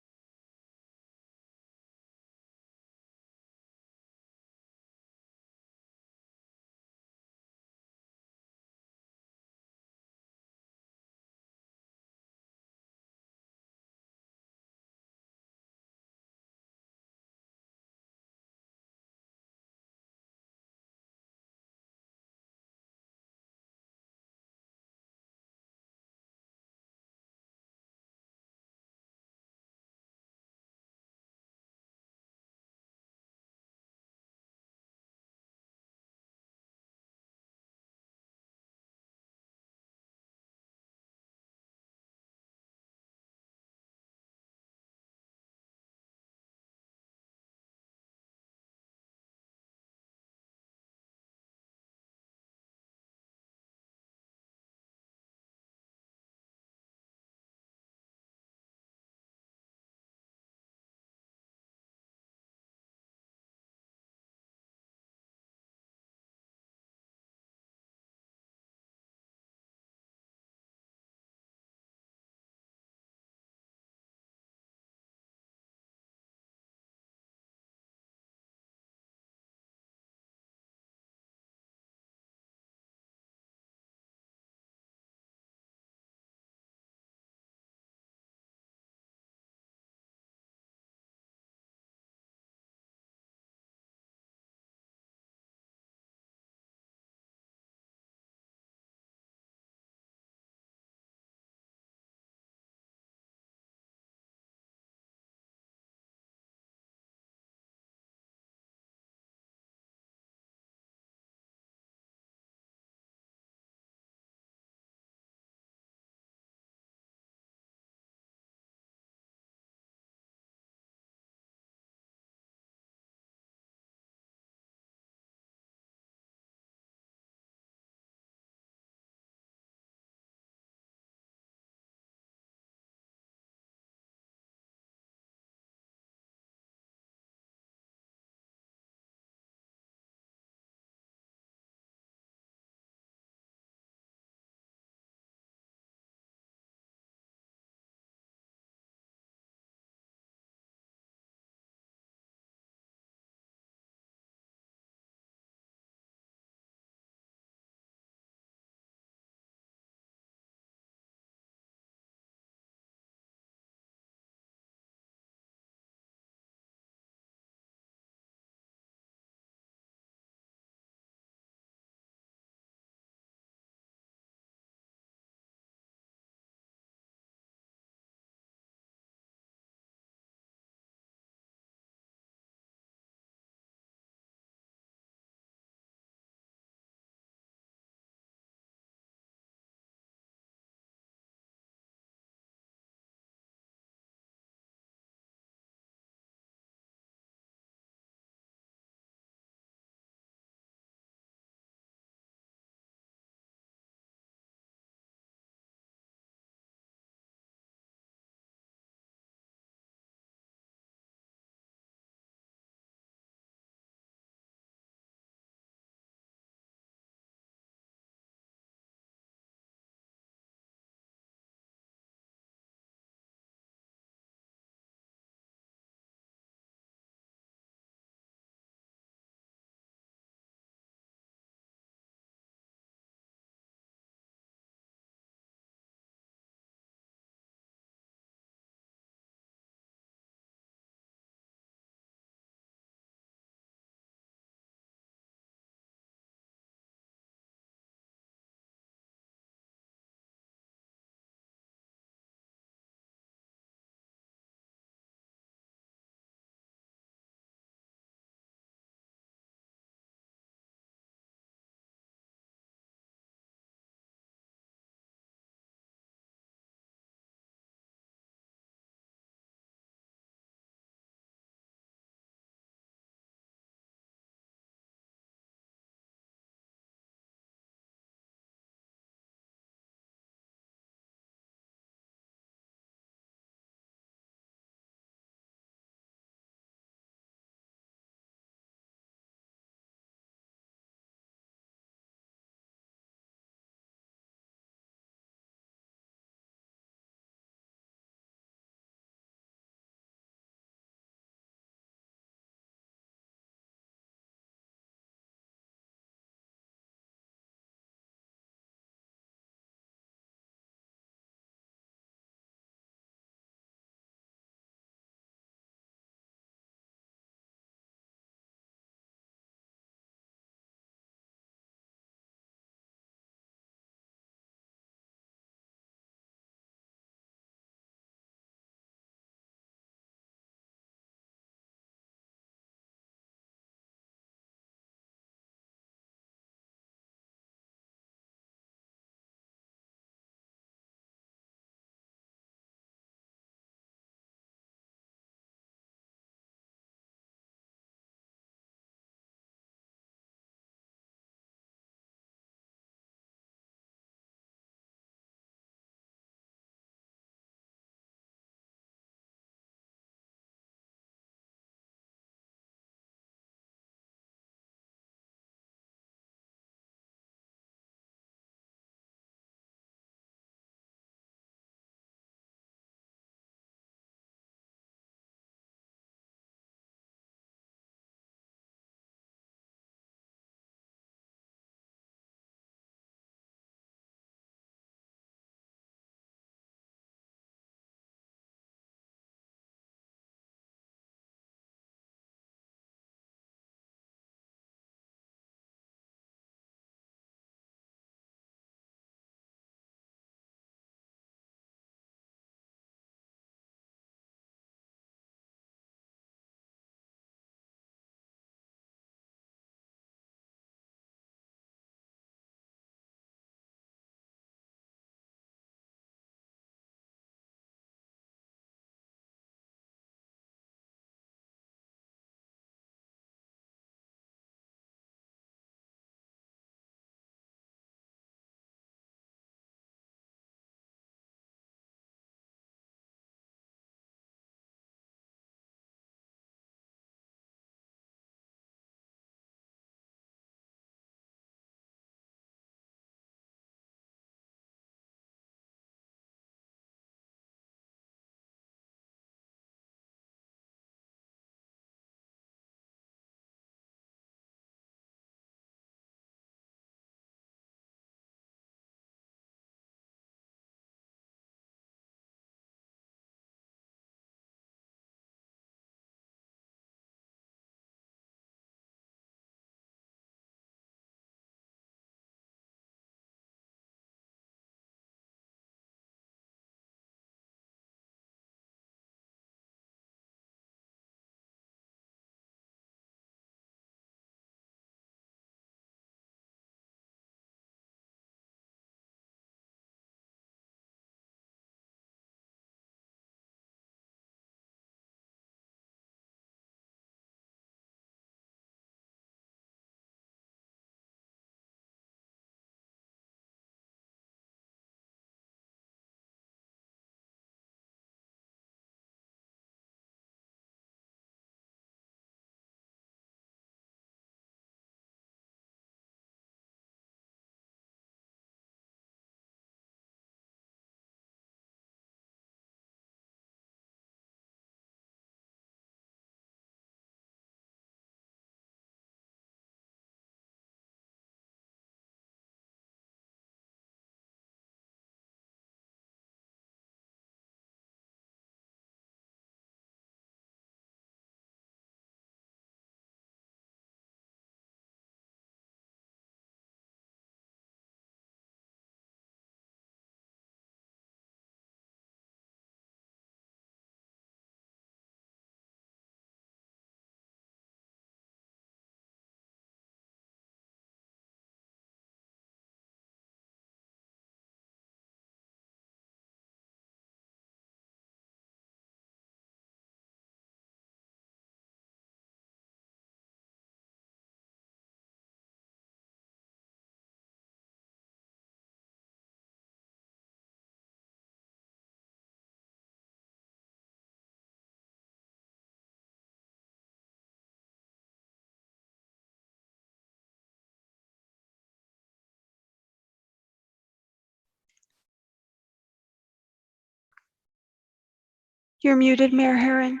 S15: You're muted, Mayor Herron.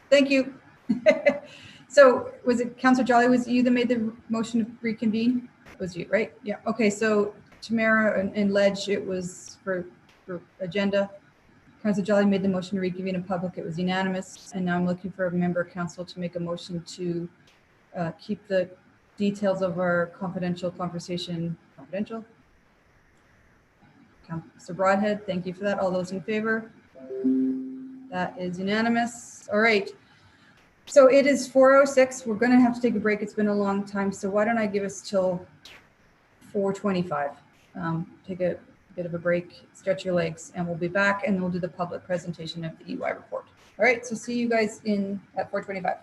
S4: Thank you. So was it Councillor Jolly, was it you that made the motion to reconvene? It was you, right? Yeah, okay, so Tamara and Ledge, it was for agenda. Councillor Jolly made the motion to reconvene in public, it was unanimous. And now I'm looking for a member of council to make a motion to keep the details of our confidential conversation confidential. Councillor Broadhead, thank you for that. All those in favor? That is unanimous. All right. So it is 4:06. We're going to have to take a break. It's been a long time. So why don't I give us till 4:25? Take a bit of a break, stretch your legs, and we'll be back and we'll do the public presentation of the EY report. All right. So see you guys at 4:25.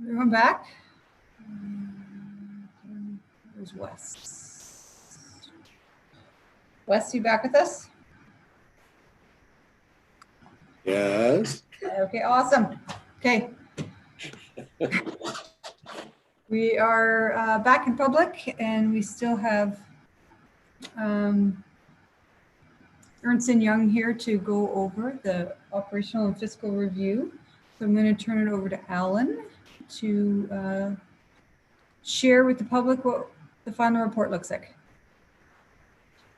S4: Everyone back? Where's Wes? Wes, you back with us?
S3: Yes.
S4: Okay, awesome. Okay. We are back in public and we still have Ernst & Young here to go over the operational and fiscal review. So I'm going to turn it over to Alan to share with the public what the final report looks like.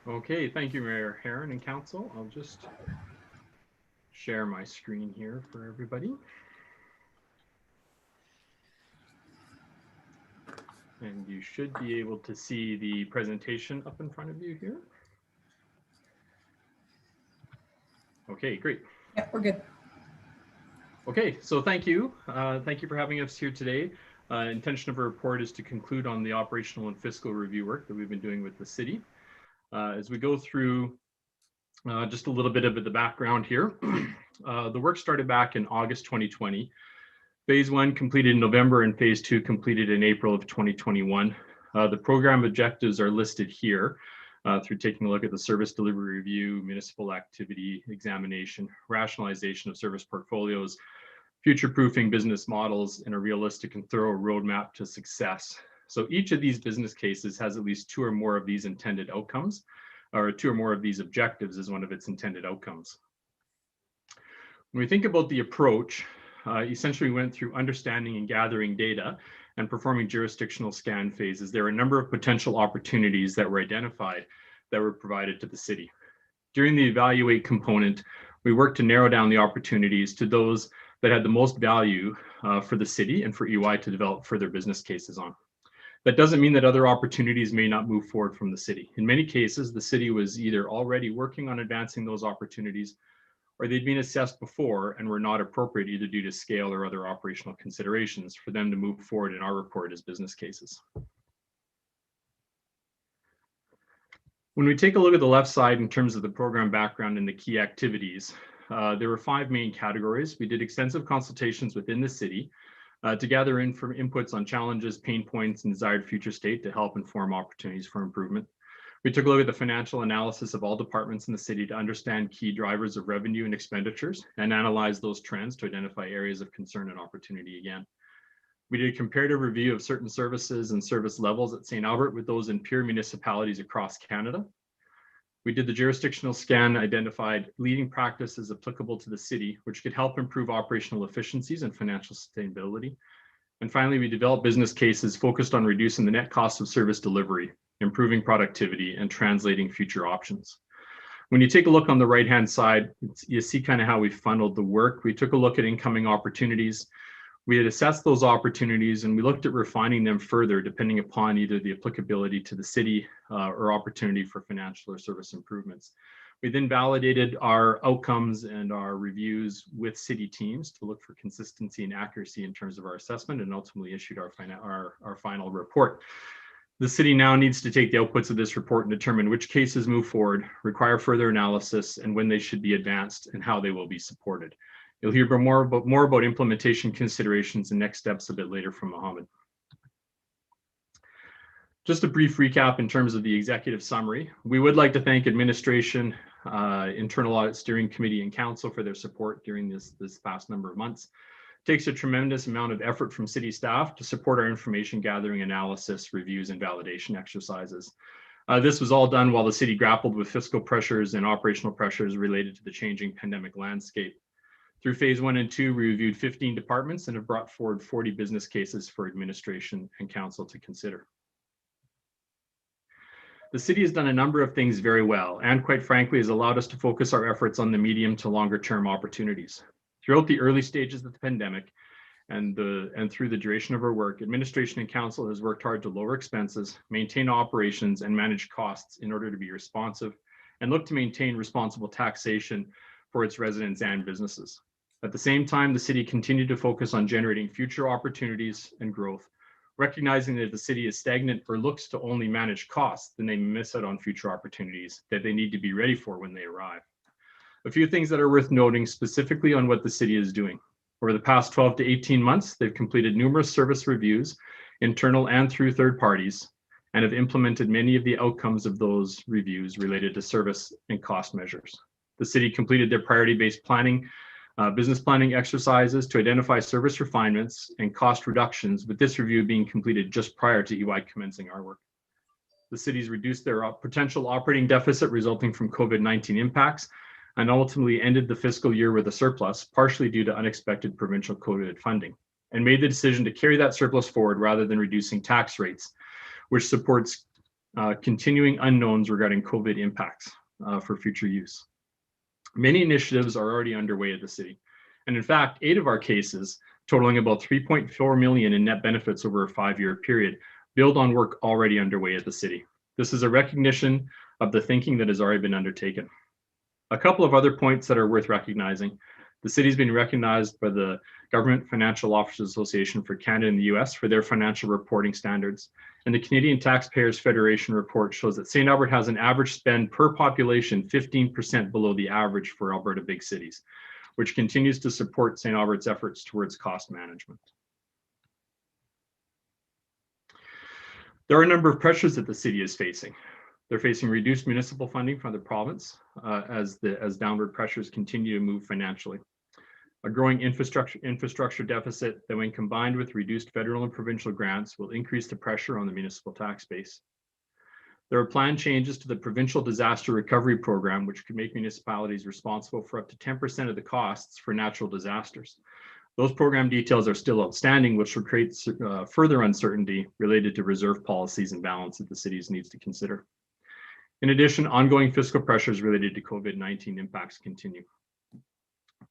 S17: Okay, thank you, Mayor Herron and Council. I'll just share my screen here for everybody. And you should be able to see the presentation up in front of you here. Okay, great.
S4: Yeah, we're good.
S17: Okay, so thank you. Thank you for having us here today. Intention of our report is to conclude on the operational and fiscal review work that we've been doing with the city. As we go through just a little bit of the background here, the work started back in August 2020. Phase 1 completed in November and Phase 2 completed in April of 2021. The program objectives are listed here through taking a look at the service delivery review, municipal activity examination, rationalization of service portfolios, future-proofing business models, and a realistic and thorough roadmap to success. So each of these business cases has at least 2 or more of these intended outcomes, or 2 or more of these objectives as one of its intended outcomes. When we think about the approach, essentially we went through understanding and gathering data and performing jurisdictional scan phases. There were a number of potential opportunities that were identified that were provided to the city. During the evaluate component, we worked to narrow down the opportunities to those that had the most value for the city and for EY to develop further business cases on. That doesn't mean that other opportunities may not move forward from the city. In many cases, the city was either already working on advancing those opportunities or they'd been assessed before and were not appropriate either due to scale or other operational considerations for them to move forward in our report as business cases. When we take a look at the left side in terms of the program background and the key activities, there were 5 main categories. We did extensive consultations within the city to gather inputs on challenges, pain points, and desired future state to help inform opportunities for improvement. We took a look at the financial analysis of all departments in the city to understand key drivers of revenue and expenditures and analyze those trends to identify areas of concern and opportunity again. We did a comparative review of certain services and service levels at St. Albert with those in peer municipalities across Canada. We did the jurisdictional scan, identified leading practices applicable to the city, which could help improve operational efficiencies and financial sustainability. And finally, we developed business cases focused on reducing the net cost of service delivery, improving productivity, and translating future options. When you take a look on the right-hand side, you see kind of how we funneled the work. We took a look at incoming opportunities. We had assessed those opportunities and we looked at refining them further depending upon either the applicability to the city or opportunity for financial or service improvements. We then validated our outcomes and our reviews with city teams to look for consistency and accuracy in terms of our assessment and ultimately issued our final report. The city now needs to take the outputs of this report and determine which cases move forward, require further analysis, and when they should be advanced and how they will be supported. You'll hear more about implementation considerations and next steps a bit later from Mohammed. Just a brief recap in terms of the executive summary. We would like to thank administration, internal audit steering committee and council for their support during this past number of months. It takes a tremendous amount of effort from city staff to support our information gathering, analysis, reviews, and validation exercises. This was all done while the city grappled with fiscal pressures and operational pressures related to the changing pandemic landscape. Through phase 1 and 2, we reviewed 15 departments and have brought forward 40 business cases for administration and council to consider. The city has done a number of things very well, and quite frankly, has allowed us to focus our efforts on the medium to longer term opportunities. Throughout the early stages of the pandemic and through the duration of our work, administration and council has worked hard to lower expenses, maintain operations, and manage costs in order to be responsive and look to maintain responsible taxation for its residents and businesses. At the same time, the city continued to focus on generating future opportunities and growth, recognizing that if the city is stagnant or looks to only manage costs, then they miss out on future opportunities that they need to be ready for when they arrive. A few things that are worth noting specifically on what the city is doing. Over the past 12 to 18 months, they've completed numerous service reviews, internal and through third parties, and have implemented many of the outcomes of those reviews related to service and cost measures. The city completed their priority-based planning, business planning exercises to identify service refinements and cost reductions, with this review being completed just prior to EY commencing our work. The cities reduced their potential operating deficit resulting from COVID-19 impacts and ultimately ended the fiscal year with a surplus, partially due to unexpected provincial COVID funding, and made the decision to carry that surplus forward rather than reducing tax rates, which supports continuing unknowns regarding COVID impacts for future use. Many initiatives are already underway at the city. And in fact, 8 of our cases, totaling about 3.4 million in net benefits over a 5-year period, build on work already underway at the city. This is a recognition of the thinking that has already been undertaken. A couple of other points that are worth recognizing. The city's been recognized by the Government Financial Officers Association for Canada and the US for their financial reporting standards. And the Canadian Taxpayers Federation report shows that St. Albert has an average spend per population 15% below the average for Alberta big cities, which continues to support St. Albert's efforts towards cost management. There are a number of pressures that the city is facing. They're facing reduced municipal funding from the province as downward pressures continue to move financially. A growing infrastructure deficit that, when combined with reduced federal and provincial grants, will increase the pressure on the municipal tax base. There are planned changes to the provincial disaster recovery program, which could make municipalities responsible for up to 10% of the costs for natural disasters. Those program details are still outstanding, which will create further uncertainty related to reserve policies and balance that the cities needs to consider. In addition, ongoing fiscal pressures related to COVID-19 impacts continue.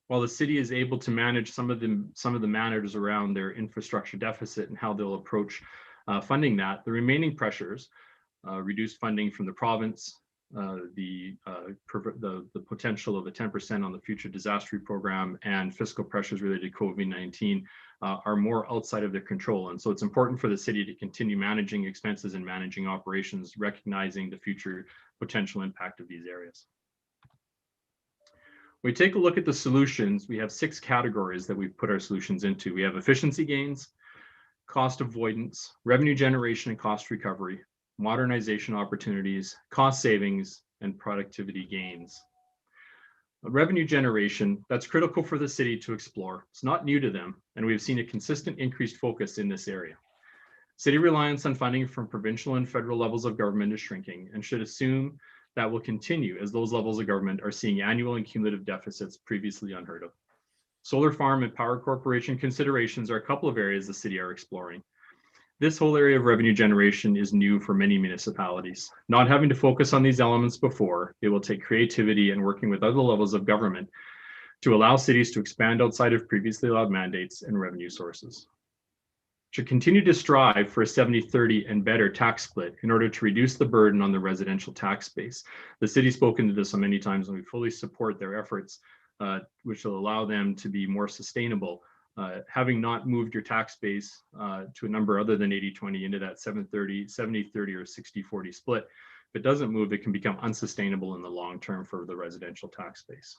S17: While the city is able to manage some of the matters around their infrastructure deficit and how they'll approach funding that, the remaining pressures, reduced funding from the province, the potential of a 10% on the future disaster program, and fiscal pressures related to COVID-19 are more outside of their control. And so it's important for the city to continue managing expenses and managing operations, recognizing the future potential impact of these areas. When we take a look at the solutions, we have 6 categories that we've put our solutions into. We have efficiency gains, cost avoidance, revenue generation and cost recovery, modernization opportunities, cost savings, and productivity gains. Revenue generation, that's critical for the city to explore. It's not new to them, and we've seen a consistent increased focus in this area. City reliance on funding from provincial and federal levels of government is shrinking, and should assume that will continue as those levels of government are seeing annual and cumulative deficits previously unheard of. Solar farm and power corporation considerations are a couple of areas the city are exploring. This whole area of revenue generation is new for many municipalities. Not having to focus on these elements before, it will take creativity and working with other levels of government to allow cities to expand outside of previously allowed mandates and revenue sources. Should continue to strive for a 70-30 and better tax split in order to reduce the burden on the residential tax base. The city's spoken to this many times, and we fully support their efforts, which will allow them to be more sustainable. Having not moved your tax base to a number other than 80-20 into that 70-30 or 60-40 split, if it doesn't move, it can become unsustainable in the long term for the residential tax base.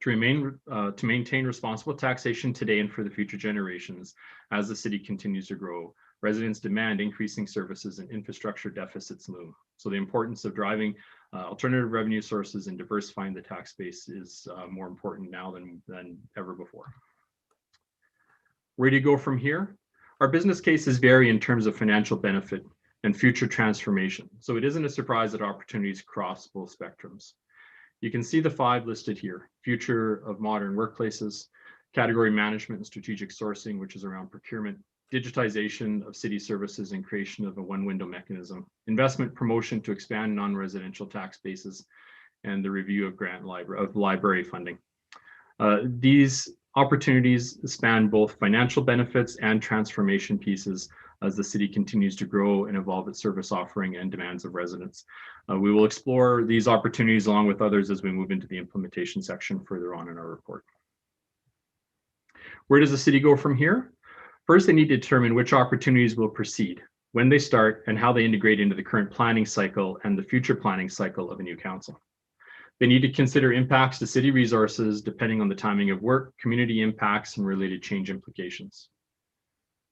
S17: To maintain responsible taxation today and for the future generations, as the city continues to grow, residents demand increasing services and infrastructure deficits loom. So the importance of driving alternative revenue sources and diversifying the tax base is more important now than ever before. Where do you go from here? Our business cases vary in terms of financial benefit and future transformation. So it isn't a surprise that opportunities cross both spectrums. You can see the 5 listed here: future of modern workplaces, category management and strategic sourcing, which is around procurement, digitization of city services and creation of a one-window mechanism, investment promotion to expand non-residential tax bases, and the review of library funding. These opportunities span both financial benefits and transformation pieces as the city continues to grow and evolve its service offering and demands of residents. We will explore these opportunities along with others as we move into the implementation section further on in our report. Where does the city go from here? First, they need to determine which opportunities will proceed, when they start, and how they integrate into the current planning cycle and the future planning cycle of a new council. They need to consider impacts to city resources depending on the timing of work, community impacts, and related change implications.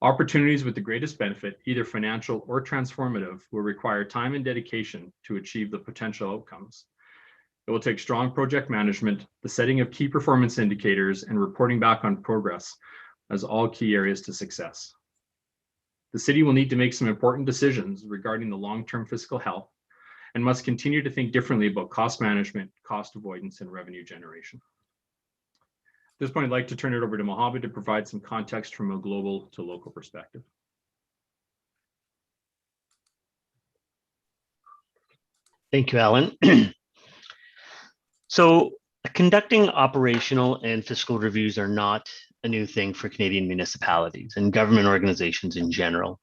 S17: Opportunities with the greatest benefit, either financial or transformative, will require time and dedication to achieve the potential outcomes. It will take strong project management, the setting of key performance indicators, and reporting back on progress as all key areas to success. The city will need to make some important decisions regarding the long-term fiscal health and must continue to think differently about cost management, cost avoidance, and revenue generation. At this point, I'd like to turn it over to Mohammed to provide some context from a global to local perspective.
S18: Thank you, Alan. So conducting operational and fiscal reviews are not a new thing for Canadian municipalities and government organizations in general,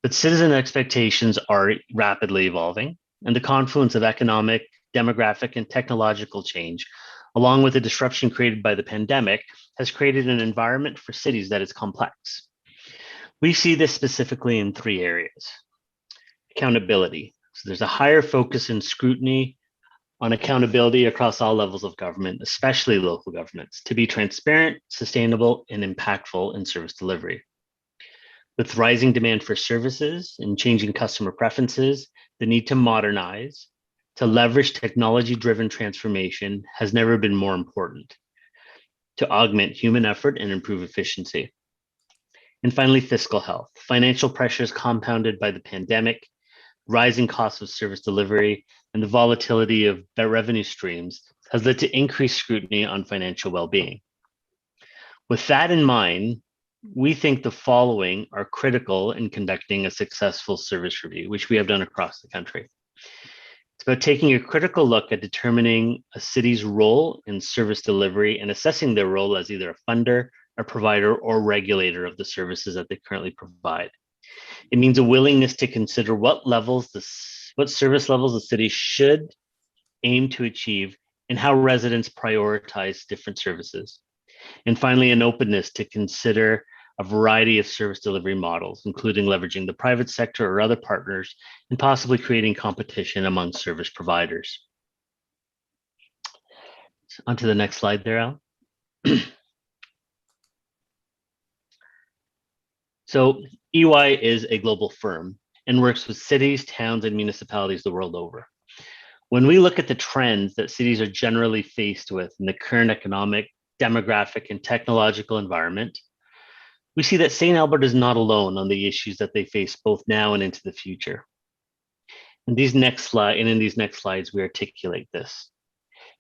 S18: but citizen expectations are rapidly evolving, and the confluence of economic, demographic, and technological change, along with the disruption created by the pandemic, has created an environment for cities that is complex. We see this specifically in 3 areas. Accountability. So there's a higher focus and scrutiny on accountability across all levels of government, especially local governments, to be transparent, sustainable, and impactful in service delivery. With rising demand for services and changing customer preferences, the need to modernize, to leverage technology-driven transformation has never been more important, to augment human effort and improve efficiency. And finally, fiscal health. Financial pressures compounded by the pandemic, rising costs of service delivery, and the volatility of revenue streams has led to increased scrutiny on financial well-being. With that in mind, we think the following are critical in conducting a successful service review, which we have done across the country. It's about taking a critical look at determining a city's role in service delivery and assessing their role as either a funder, a provider, or regulator of the services that they currently provide. It means a willingness to consider what service levels the city should aim to achieve and how residents prioritize different services. And finally, an openness to consider a variety of service delivery models, including leveraging the private sector or other partners, and possibly creating competition among service providers. On to the next slide there, Al. So EY is a global firm and works with cities, towns, and municipalities the world over. When we look at the trends that cities are generally faced with in the current economic, demographic, and technological environment, we see that St. Albert is not alone on the issues that they face both now and into the future. In these next slides, we articulate this.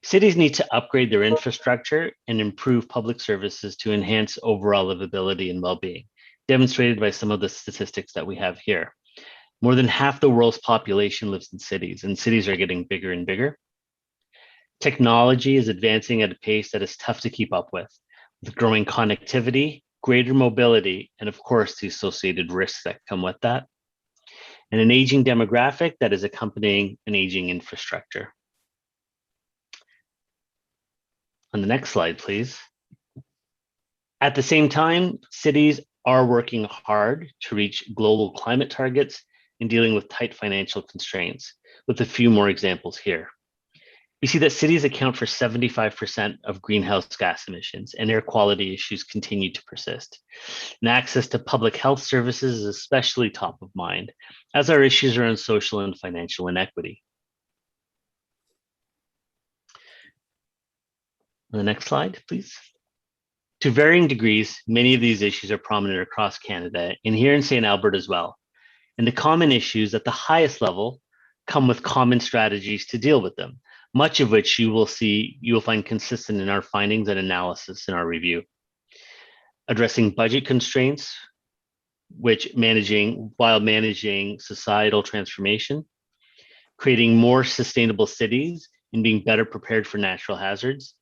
S18: Cities need to upgrade their infrastructure and improve public services to enhance overall livability and well-being, demonstrated by some of the statistics that we have here. More than half the world's population lives in cities, and cities are getting bigger and bigger. Technology is advancing at a pace that is tough to keep up with growing connectivity, greater mobility, and of course, the associated risks that come with that, and an aging demographic that is accompanying an aging infrastructure. On the next slide, please. At the same time, cities are working hard to reach global climate targets and dealing with tight financial constraints, with a few more examples here. We see that cities account for 75% of greenhouse gas emissions, and air quality issues continue to persist. And access to public health services is especially top of mind, as are issues around social and financial inequity. On the next slide, please. To varying degrees, many of these issues are prominent across Canada and here in St. Albert as well. And the common issues at the highest level come with common strategies to deal with them, much of which you will find consistent in our findings and analysis in our review. Addressing budget constraints, while managing societal transformation, creating more sustainable cities and being better prepared for natural hazards,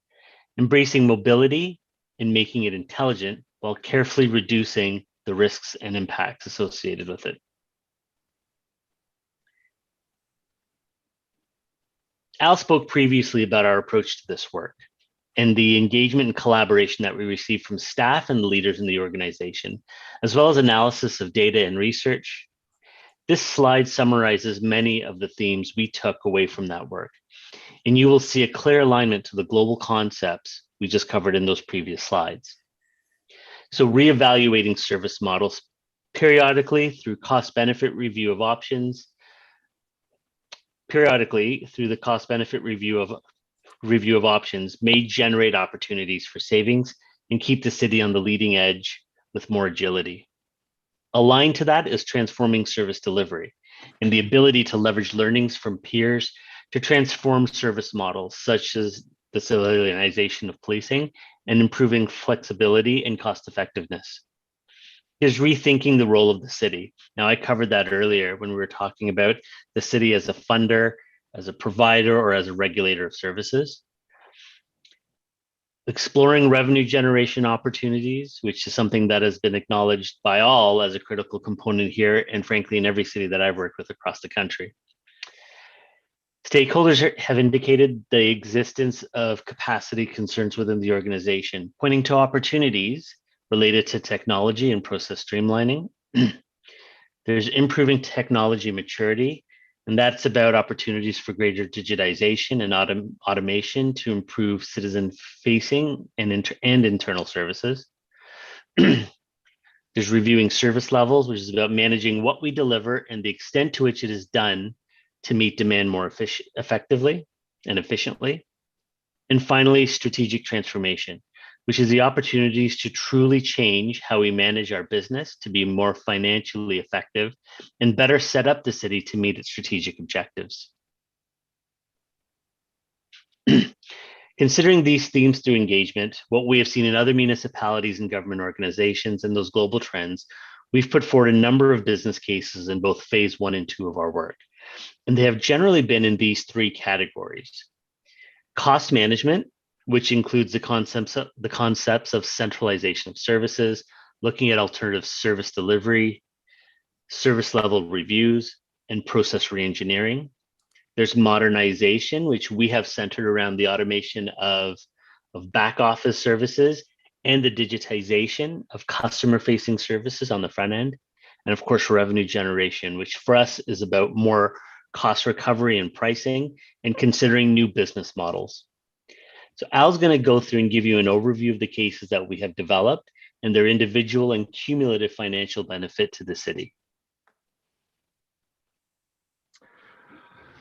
S18: embracing mobility and making it intelligent while carefully reducing the risks and impacts associated with it. Al spoke previously about our approach to this work and the engagement and collaboration that we receive from staff and leaders in the organization, as well as analysis of data and research. This slide summarizes many of the themes we took away from that work, and you will see a clear alignment to the global concepts we just covered in those previous slides. So reevaluating service models periodically through cost-benefit review of options, review of options may generate opportunities for savings and keep the city on the leading edge with more agility. Aligned to that is transforming service delivery and the ability to leverage learnings from peers to transform service models, such as the civilianization of policing and improving flexibility and cost effectiveness. Here's rethinking the role of the city. Now, I covered that earlier when we were talking about the city as a funder, as a provider, or as a regulator of services. Exploring revenue generation opportunities, which is something that has been acknowledged by all as a critical component here, and frankly, in every city that I've worked with across the country. Stakeholders have indicated the existence of capacity concerns within the organization, pointing to opportunities related to technology and process streamlining. There's improving technology maturity, and that's about opportunities for greater digitization and automation to improve citizen-facing and internal services. There's reviewing service levels, which is about managing what we deliver and the extent to which it is done to meet demand more effectively and efficiently. And finally, strategic transformation, which is the opportunities to truly change how we manage our business to be more financially effective and better set up the city to meet its strategic objectives. Considering these themes through engagement, what we have seen in other municipalities and government organizations and those global trends, we've put forward a number of business cases in both phase 1 and 2 of our work. And they have generally been in these 3 categories: cost management, which includes the concepts of centralization of services, looking at alternative service delivery, service level reviews, and process reengineering. There's modernization, which we have centered around the automation of back office services and the digitization of customer-facing services on the front end. And of course, revenue generation, which for us is about more cost recovery and pricing and considering new business models. So Al's going to go through and give you an overview of the cases that we have developed and their individual and cumulative financial benefit to the city.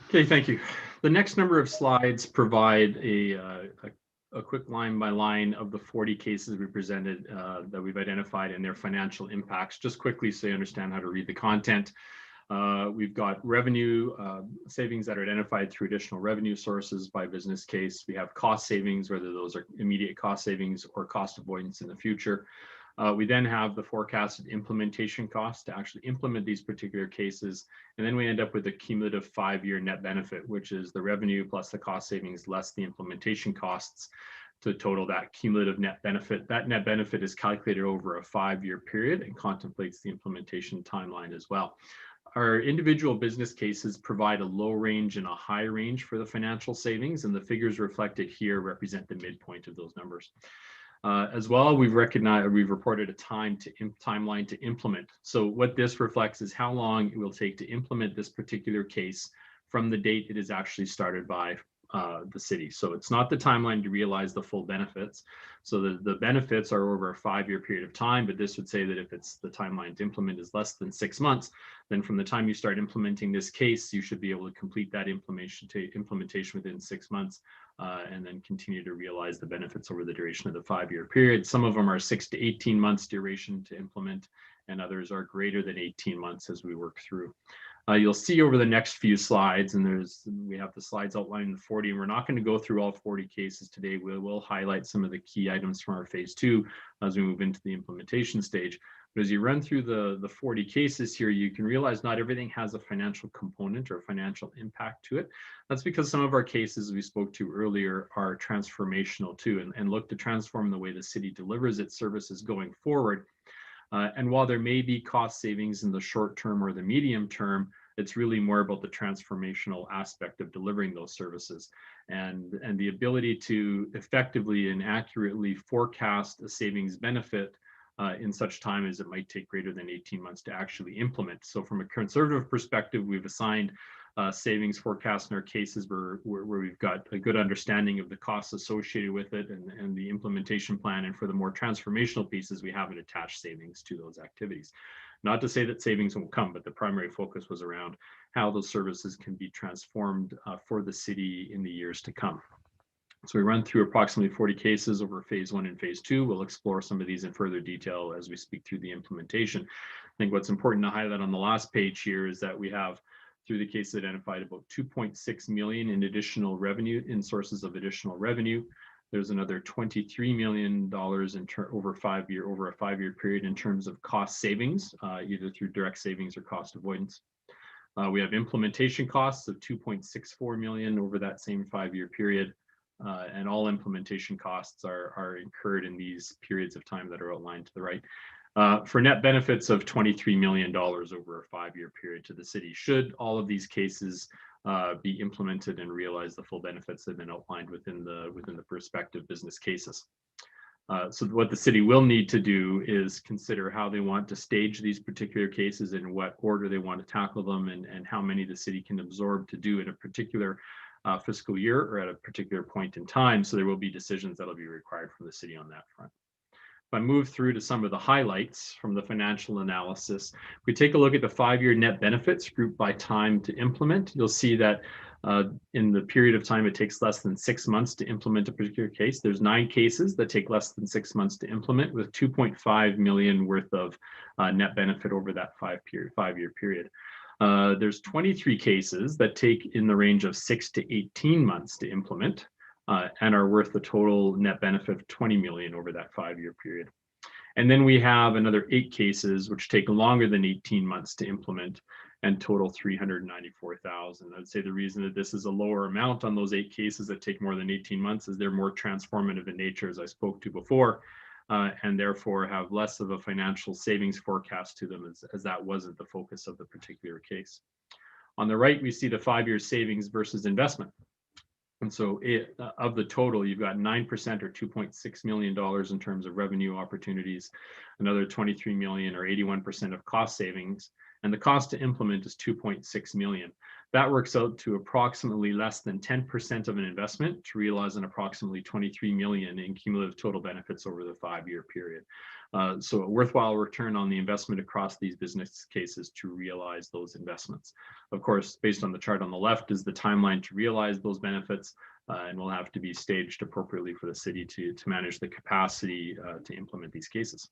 S17: Okay, thank you. The next number of slides provide a quick line by line of the 40 cases we presented that we've identified and their financial impacts, just quickly so you understand how to read the content. We've got revenue savings that are identified through additional revenue sources by business case. We have cost savings, whether those are immediate cost savings or cost avoidance in the future. We then have the forecasted implementation costs to actually implement these particular cases. And then we end up with a cumulative 5-year net benefit, which is the revenue plus the cost savings less the implementation costs to total that cumulative net benefit. That net benefit is calculated over a 5-year period and contemplates the implementation timeline as well. Our individual business cases provide a low range and a high range for the financial savings, and the figures reflected here represent the midpoint of those numbers. As well, we've reported a timeline to implement. So what this reflects is how long it will take to implement this particular case from the date it is actually started by the city. So it's not the timeline to realize the full benefits. So the benefits are over a 5-year period of time, but this would say that if it's the timeline to implement is less than 6 months, then from the time you start implementing this case, you should be able to complete that implementation within 6 months and then continue to realize the benefits over the duration of the 5-year period. Some of them are 6 to 18 months duration to implement, and others are greater than 18 months as we work through. You'll see over the next few slides, and we have the slides outlining the 40, and we're not going to go through all 40 cases today. We will highlight some of the key items from our phase 2 as we move into the implementation stage. But as you run through the 40 cases here, you can realize not everything has a financial component or financial impact to it. That's because some of our cases we spoke to earlier are transformational too, and look to transform the way the city delivers its services going forward. And while there may be cost savings in the short term or the medium term, it's really more about the transformational aspect of delivering those services and the ability to effectively and accurately forecast a savings benefit in such time as it might take greater than 18 months to actually implement. So from a conservative perspective, we've assigned savings forecast in our cases where we've got a good understanding of the costs associated with it and the implementation plan. And for the more transformational pieces, we haven't attached savings to those activities. Not to say that savings won't come, but the primary focus was around how those services can be transformed for the city in the years to come. So we run through approximately 40 cases over phase 1 and phase 2. We'll explore some of these in further detail as we speak through the implementation. I think what's important to highlight on the last page here is that we have, through the case, identified about 2.6 million in additional revenue, in sources of additional revenue. There's another $23 million over a 5-year period in terms of cost savings, either through direct savings or cost avoidance. We have implementation costs of 2.64 million over that same 5-year period. And all implementation costs are incurred in these periods of time that are outlined to the right. For net benefits of $23 million over a 5-year period to the city, should all of these cases be implemented and realize the full benefits that have been outlined within the prospective business cases. So what the city will need to do is consider how they want to stage these particular cases, in what order they want to tackle them, and how many the city can absorb to do in a particular fiscal year or at a particular point in time. So there will be decisions that will be required from the city on that front. If I move through to some of the highlights from the financial analysis, if we take a look at the 5-year net benefits grouped by time to implement, you'll see that in the period of time it takes less than 6 months to implement a particular case. There's 9 cases that take less than 6 months to implement, with 2.5 million worth of net benefit over that 5-year period. There's 23 cases that take in the range of 6 to 18 months to implement, and are worth a total net benefit of 20 million over that 5-year period. And then we have another 8 cases which take longer than 18 months to implement and total 394,000. I'd say the reason that this is a lower amount on those 8 cases that take more than 18 months is they're more transformative in nature, as I spoke to before, and therefore have less of a financial savings forecast to them, as that wasn't the focus of the particular case. On the right, we see the 5-year savings versus investment. And so of the total, you've got 9% or $2.6 million in terms of revenue opportunities, another 23 million or 81% of cost savings, and the cost to implement is 2.6 million. That works out to approximately less than 10% of an investment to realize an approximately 23 million in cumulative total benefits over the 5-year period. So a worthwhile return on the investment across these business cases to realize those investments. Of course, based on the chart on the left is the timeline to realize those benefits, and will have to be staged appropriately for the city to manage the capacity to implement these cases.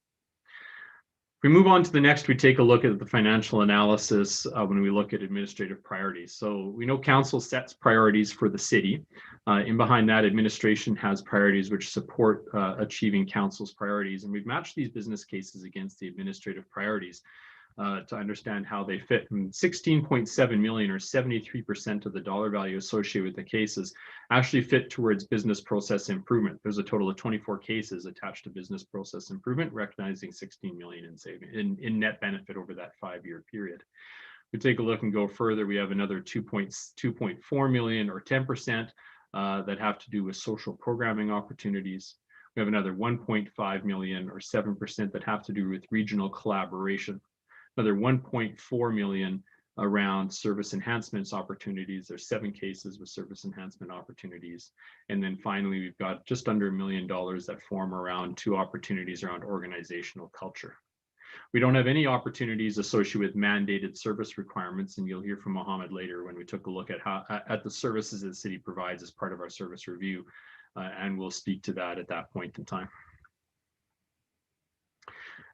S17: If we move on to the next, we take a look at the financial analysis when we look at administrative priorities. So we know council sets priorities for the city. In behind that, administration has priorities which support achieving council's priorities. And we've matched these business cases against the administrative priorities to understand how they fit. And 16.7 million or 73% of the dollar value associated with the cases actually fit towards business process improvement. There's a total of 24 cases attached to business process improvement, recognizing 16 million in saving in net benefit over that 5-year period. We take a look and go further. We have another 2.4 million or 10% that have to do with social programming opportunities. We have another 1.5 million or 7% that have to do with regional collaboration. Another 1.4 million around service enhancements opportunities. There's 7 cases with service enhancement opportunities. And then finally, we've got just under $1 million that form around 2 opportunities around organizational culture. We don't have any opportunities associated with mandated service requirements, and you'll hear from Mohammed later when we took a look at the services that the city provides as part of our service review, and we'll speak to that at that point in time.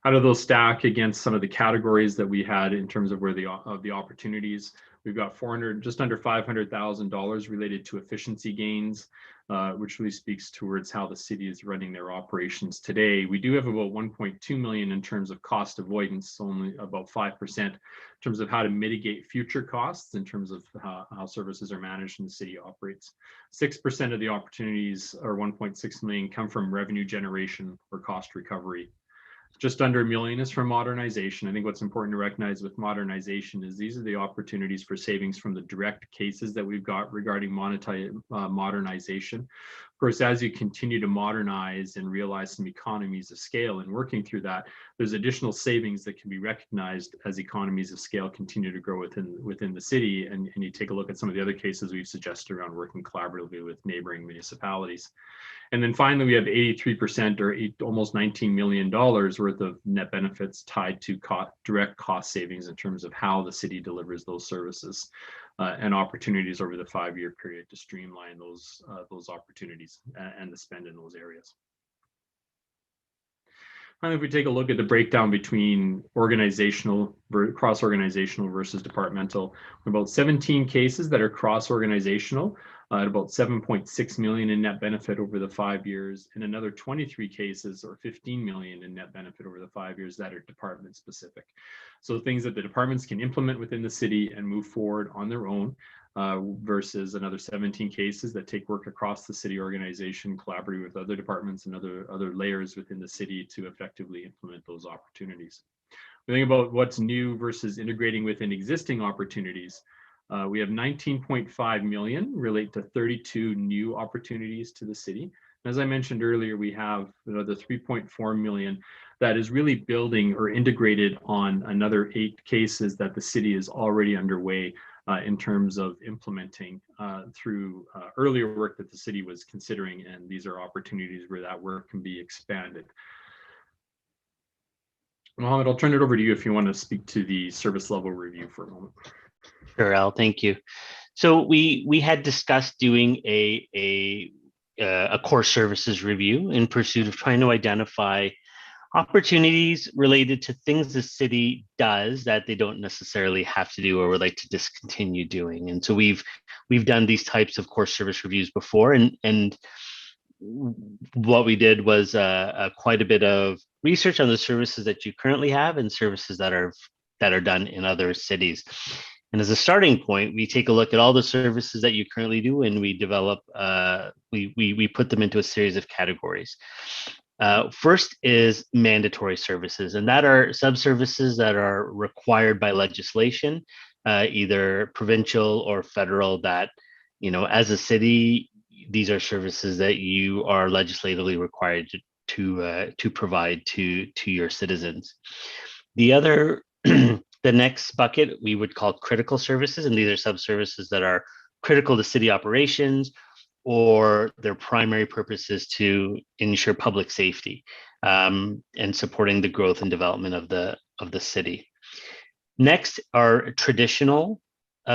S17: How do those stack against some of the categories that we had in terms of where the opportunities? We've got just under $500,000 related to efficiency gains, which really speaks towards how the city is running their operations today. We do have about 1.2 million in terms of cost avoidance, only about 5% in terms of how to mitigate future costs in terms of how services are managed and the city operates. 6% of the opportunities, or 1.6 million, come from revenue generation or cost recovery. Just under $1 million is from modernization. I think what's important to recognize with modernization is these are the opportunities for savings from the direct cases that we've got regarding modernization. Of course, as you continue to modernize and realize some economies of scale and working through that, there's additional savings that can be recognized as economies of scale continue to grow within the city. And you take a look at some of the other cases we've suggested around working collaboratively with neighboring municipalities. And then finally, we have 83% or almost $19 million worth of net benefits tied to direct cost savings in terms of how the city delivers those services and opportunities over the 5-year period to streamline those opportunities and the spend in those areas. And if we take a look at the breakdown between cross-organizational versus departmental, about 17 cases that are cross-organizational, at about 7.6 million in net benefit over the 5 years, and another 23 cases or 15 million in net benefit over the 5 years that are department specific. So things that the departments can implement within the city and move forward on their own, versus another 17 cases that take work across the city organization, collaborating with other departments and other layers within the city to effectively implement those opportunities. We think about what's new versus integrating within existing opportunities. We have 19.5 million relate to 32 new opportunities to the city. As I mentioned earlier, we have another 3.4 million that is really building or integrated on another 8 cases that the city is already underway in terms of implementing through earlier work that the city was considering, and these are opportunities where that work can be expanded. Mohammed, I'll turn it over to you if you want to speak to the service level review for a moment.
S18: Sure, Al, thank you. So we had discussed doing a core services review in pursuit of trying to identify opportunities related to things the city does that they don't necessarily have to do or would like to discontinue doing. And so we've done these types of core service reviews before, and what we did was quite a bit of research on the services that you currently have and services that are done in other cities. And as a starting point, we take a look at all the services that you currently do, and we develop, we put them into a series of categories. First is mandatory services, and that are sub-services that are required by legislation, either provincial or federal, that, you know, as a city, these are services that you are legislatively required to provide to your citizens. The other, the next bucket we would call critical services, and these are sub-services that are critical to city operations, or their primary purpose is to ensure public safety and supporting the growth and development of the city. Next are traditional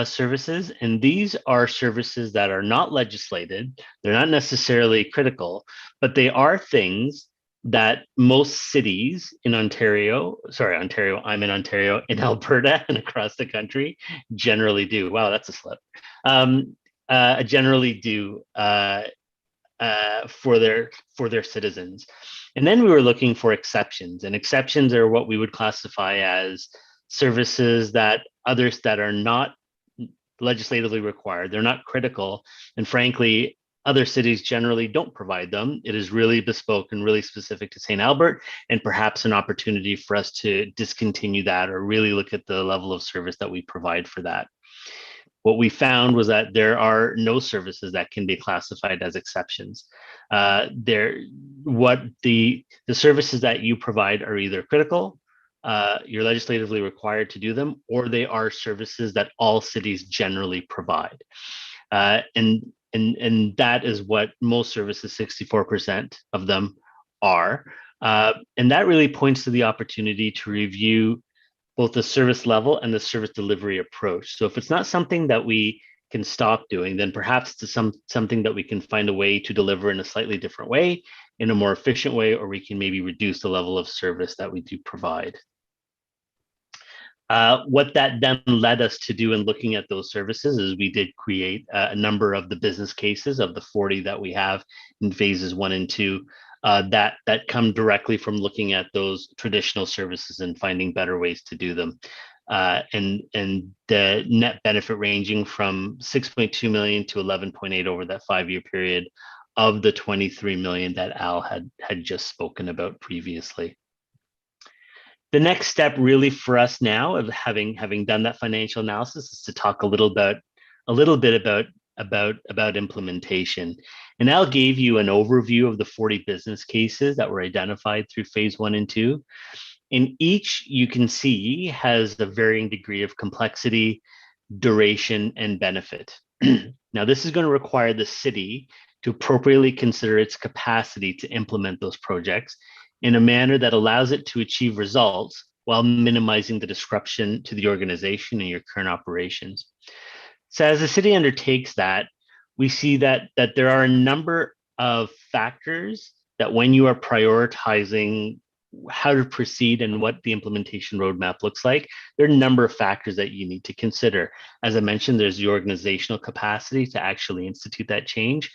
S18: services, and these are services that are not legislated. They're not necessarily critical, but they are things that most cities in Ontario, I'm in Ontario, in Alberta and across the country generally do. Wow, that's a slip. Generally do for their citizens. And then we were looking for exceptions, and exceptions are what we would classify as services that others that are not legislatively required. They're not critical, and frankly, other cities generally don't provide them. It is really bespoke and really specific to St. Albert, and perhaps an opportunity for us to discontinue that or really look at the level of service that we provide for that. What we found was that there are no services that can be classified as exceptions. The services that you provide are either critical, you're legislatively required to do them, or they are services that all cities generally provide. And that is what most services, 64% of them are. And that really points to the opportunity to review both the service level and the service delivery approach. So if it's not something that we can stop doing, then perhaps it's something that we can find a way to deliver in a slightly different way, in a more efficient way, or we can maybe reduce the level of service that we do provide. What that then led us to do in looking at those services is we did create a number of the business cases of the 40 that we have in phases 1 and 2 that come directly from looking at those traditional services and finding better ways to do them. And the net benefit ranging from 6.2 million to 11.8 over that 5-year period of the 23 million that Al had just spoken about previously. The next step really for us now of having done that financial analysis is to talk a little bit about about implementation. And Al gave you an overview of the 40 business cases that were identified through phase 1 and 2. And each, you can see, has a varying degree of complexity, duration, and benefit. Now, this is going to require the city to appropriately consider its capacity to implement those projects in a manner that allows it to achieve results while minimizing the disruption to the organization and your current operations. So as the city undertakes that, we see that there are a number of factors that when you are prioritizing how to proceed and what the implementation roadmap looks like, there are a number of factors that you need to consider. As I mentioned, there's the organizational capacity to actually institute that change.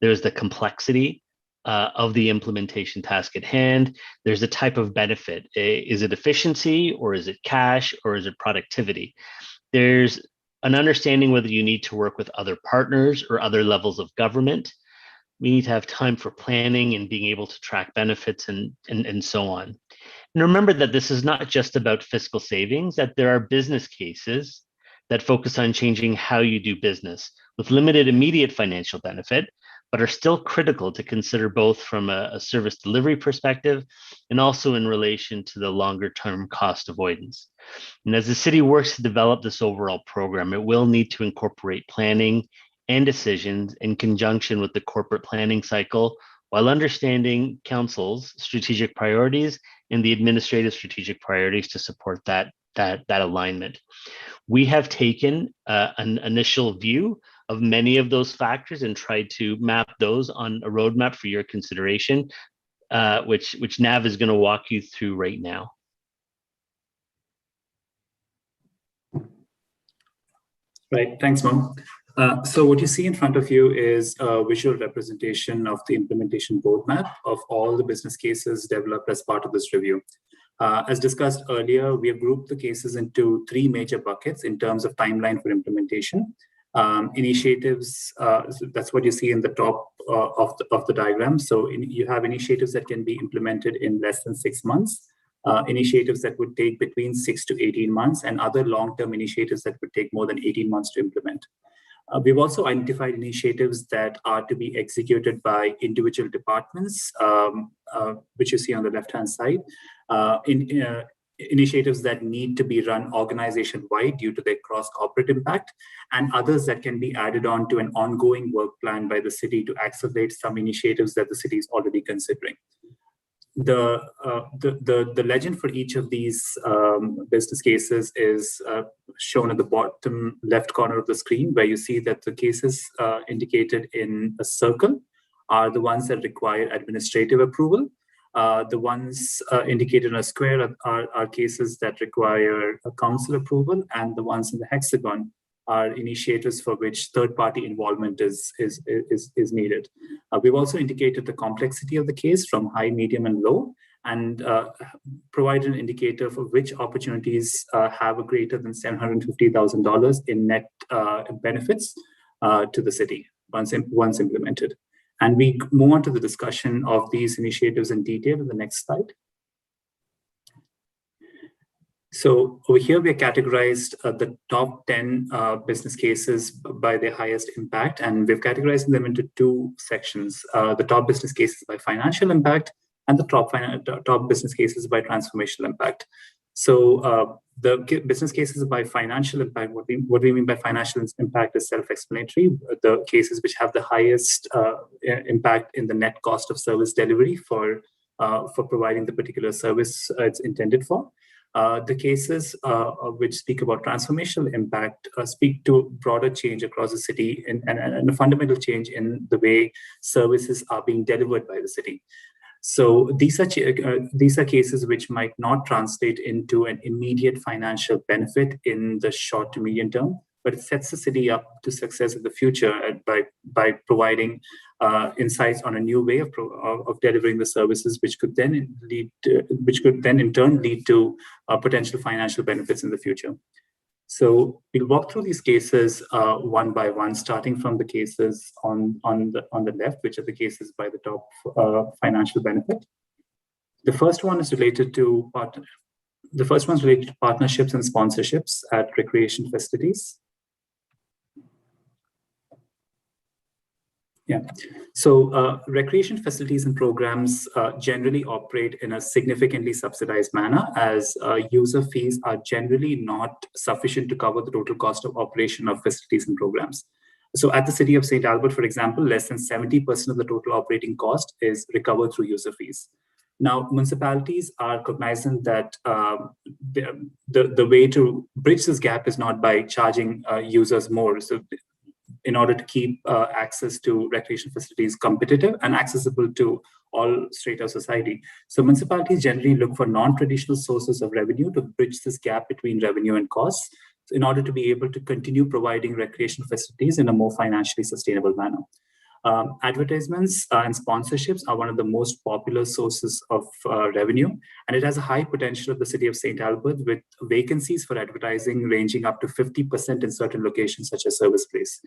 S18: There's the complexity of the implementation task at hand. There's a type of benefit. Is it efficiency, or is it cash, or is it productivity? There's an understanding whether you need to work with other partners or other levels of government. We need to have time for planning and being able to track benefits and so on. And remember that this is not just about fiscal savings, that there are business cases that focus on changing how you do business with limited immediate financial benefit, but are still critical to consider both from a service delivery perspective and also in relation to the longer term cost avoidance. And as the city works to develop this overall program, it will need to incorporate planning and decisions in conjunction with the corporate planning cycle, while understanding council's strategic priorities and the administrative strategic priorities to support that alignment. We have taken an initial view of many of those factors and tried to map those on a roadmap for your consideration, which Nav is going to walk you through right now.
S19: Right, thanks, Mo. So what you see in front of you is a visual representation of the implementation roadmap of all the business cases developed as part of this review. As discussed earlier, we have grouped the cases into 3 major buckets in terms of timeline for implementation. Initiatives, so that's what you see in the top of the diagram. So you have initiatives that can be implemented in less than 6 months, initiatives that would take between 6 to 18 months, and other long-term initiatives that would take more than 18 months to implement. We've also identified initiatives that are to be executed by individual departments, which you see on the left-hand side. Initiatives that need to be run organization-wide due to their cross-corporate impact, and others that can be added on to an ongoing work plan by the city to accelerate some initiatives that the city is already considering. The legend for each of these business cases is shown at the bottom left corner of the screen, where you see that the cases indicated in a circle are the ones that require administrative approval. The ones indicated in a square are cases that require a council approval, and the ones in the hexagon are initiatives for which third-party involvement is needed. We've also indicated the complexity of the case from high, medium, and low, and provided an indicator for which opportunities have a greater than $750,000 in net benefits to the city once implemented. And we move on to the discussion of these initiatives in detail in the next slide. So over here, we have categorized the top 10 business cases by their highest impact, and we've categorized them into 2 sections, the top business cases by financial impact and the top business cases by transformational impact. So the business cases by financial impact, what we mean by financial impact is self-explanatory. The cases which have the highest impact in the net cost of service delivery for providing the particular service it's intended for. The cases which speak about transformational impact speak to broader change across the city and a fundamental change in the way services are being delivered by the city. So these are cases which might not translate into an immediate financial benefit in the short to medium term, but it sets the city up to success in the future by providing insights on a new way of delivering the services, which could then in turn lead to potential financial benefits in the future. So we'll walk through these cases one by one, starting from the cases on the left, which are the cases by the top financial benefit. The first one is related to partnerships and sponsorships at recreation facilities. Yeah. So recreation facilities and programs generally operate in a significantly subsidized manner, as user fees are generally not sufficient to cover the total cost of operation of facilities and programs. So at the City of St. Albert, for example, less than 70% of the total operating cost is recovered through user fees. Now, municipalities are cognizant that the way to bridge this gap is not by charging users more. So in order to keep access to recreation facilities competitive and accessible to all strata of society. So municipalities generally look for non-traditional sources of revenue to bridge this gap between revenue and costs in order to be able to continue providing recreation facilities in a more financially sustainable manner. Advertisements and sponsorships are one of the most popular sources of revenue, and it has a high potential of the City of St. Albert, with vacancies for advertising ranging up to 50% in certain locations such as Service Place.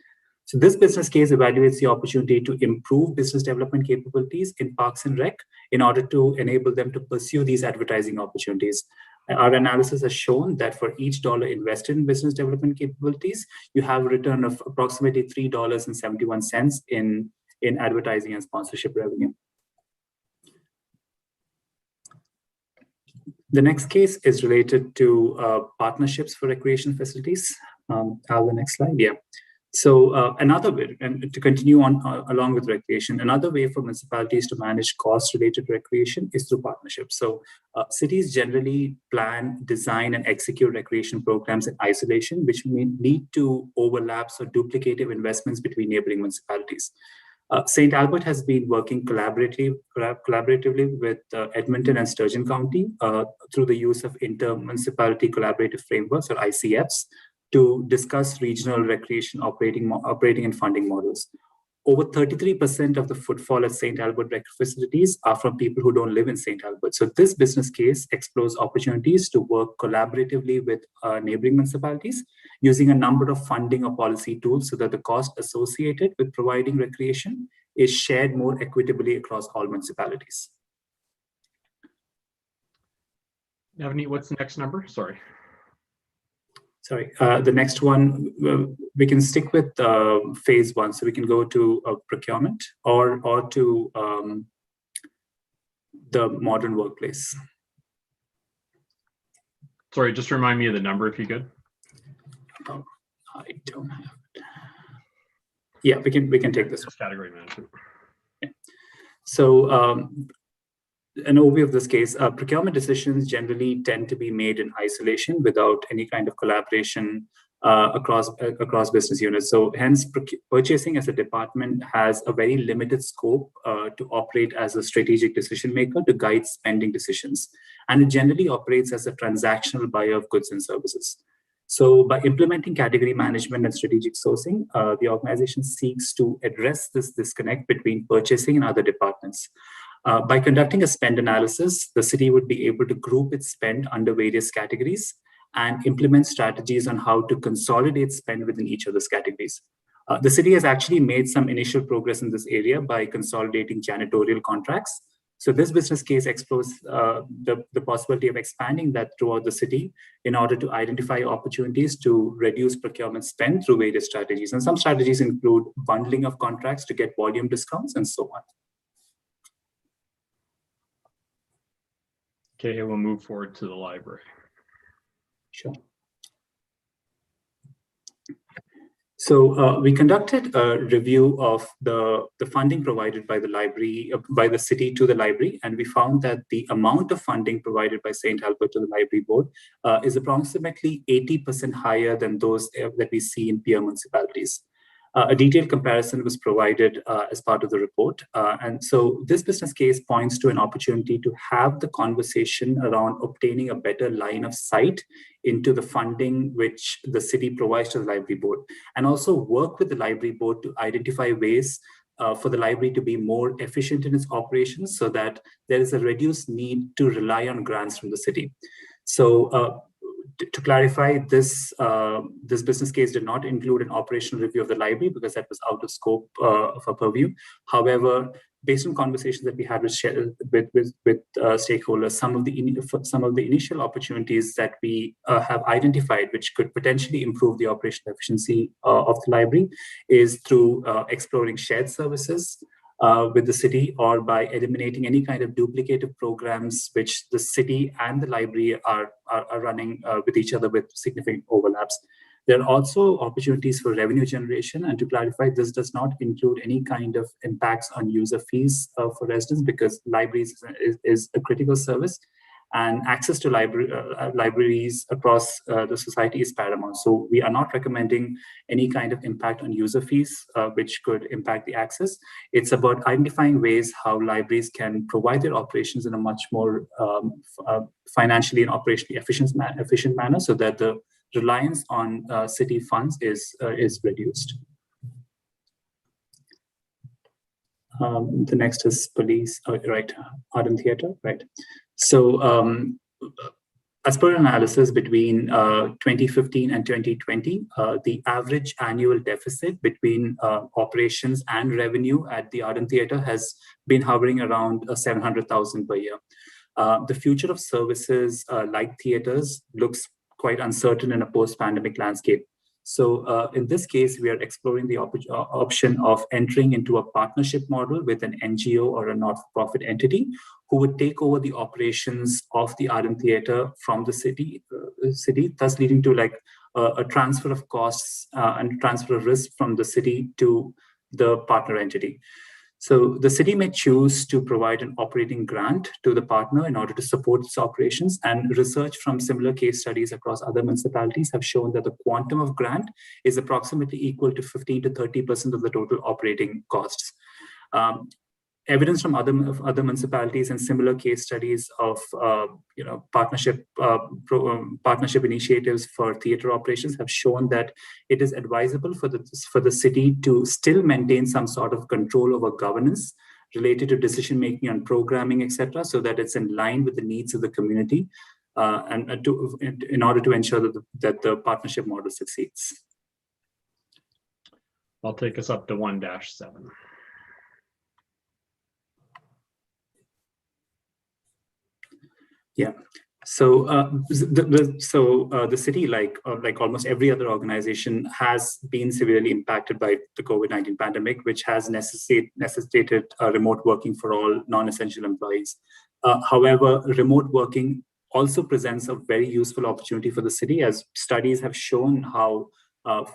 S19: So this business case evaluates the opportunity to improve business development capabilities in Parks and Rec in order to enable them to pursue these advertising opportunities. Our analysis has shown that for each dollar invested in business development capabilities, you have a return of approximately $3.71 in advertising and sponsorship revenue. The next case is related to partnerships for recreation facilities. The next slide, yeah. So another way, and to continue on along with recreation, another way for municipalities to manage costs related to recreation is through partnerships. So cities generally plan, design, and execute recreation programs in isolation, which may lead to overlaps or duplicative investments between neighboring municipalities. St. Albert has been working collaboratively with Edmonton and Sturgeon County through the use of inter-municipality collaborative frameworks, or ICFs, to discuss regional recreation operating and funding models. Over 33% of the footfall at St. Albert rec facilities are from people who don't live in St. Albert. So this business case explores opportunities to work collaboratively with neighboring municipalities using a number of funding or policy tools so that the cost associated with providing recreation is shared more equitably across all municipalities.
S17: Navneet, what's the next number? Sorry.
S19: Sorry, the next one, we can stick with phase one. So we can go to procurement or to the modern workplace.
S17: Sorry, just remind me of the number if you could.
S19: Oh, I don't have it. Yeah, we can take this one.
S17: Category management.
S19: Yeah. So an overview of this case, procurement decisions generally tend to be made in isolation without any kind of collaboration across business units. So hence, purchasing as a department has a very limited scope to operate as a strategic decision maker to guide spending decisions. And it generally operates as a transactional buyer of goods and services. So by implementing category management and strategic sourcing, the organization seeks to address this disconnect between purchasing and other departments. By conducting a spend analysis, the city would be able to group its spend under various categories and implement strategies on how to consolidate spend within each of those categories. The city has actually made some initial progress in this area by consolidating janitorial contracts. So this business case explores the possibility of expanding that throughout the city in order to identify opportunities to reduce procurement spend through various strategies. And some strategies include bundling of contracts to get volume discounts and so on.
S17: Okay, we'll move forward to the library.
S19: Sure. So we conducted a review of the funding provided by the library, by the city to the library, and we found that the amount of funding provided by St. Albert to the library board is approximately 80% higher than those that we see in peer municipalities. A detailed comparison was provided as part of the report. And so this business case points to an opportunity to have the conversation around obtaining a better line of sight into the funding which the city provides to the library board, and also work with the library board to identify ways for the library to be more efficient in its operations so that there is a reduced need to rely on grants from the city. So to clarify, this business case did not include an operational review of the library because that was out of scope of our purview. However, based on conversations that we had with stakeholders, some of the initial opportunities that we have identified, which could potentially improve the operational efficiency of the library, is through exploring shared services with the city, or by eliminating any kind of duplicative programs which the city and the library are running with each other with significant overlaps. There are also opportunities for revenue generation, and to clarify, this does not include any kind of impacts on user fees for residents, because libraries is a critical service, and access to libraries across the society is paramount. So we are not recommending any kind of impact on user fees, which could impact the access. It's about identifying ways how libraries can provide their operations in a much more financially and operationally efficient manner, so that the reliance on city funds is reduced. The next is police, right, art and theatre, right. So as per analysis between 2015 and 2020, the average annual deficit between operations and revenue at the art and theatre has been hovering around 700,000 per year. The future of services like theatres looks quite uncertain in a post-pandemic landscape. So in this case, we are exploring the option of entering into a partnership model with an NGO or a not-for-profit entity who would take over the operations of the art and theatre from the city, thus leading to like a transfer of costs and transfer of risk from the city to the partner entity. So the city may choose to provide an operating grant to the partner in order to support its operations, and research from similar case studies across other municipalities have shown that the quantum of grant is approximately equal to 15 to 30% of the total operating costs. Evidence from other municipalities and similar case studies of partnership initiatives for theatre operations have shown that it is advisable for the city to still maintain some sort of control over governance related to decision making on programming, etc., so that it's in line with the needs of the community, in order to ensure that the partnership model succeeds.
S17: I'll take us up to 1-7.
S19: Yeah, so the city, like almost every other organization, has been severely impacted by the COVID-19 pandemic, which has necessitated remote working for all non-essential employees. However, remote working also presents a very useful opportunity for the city, as studies have shown how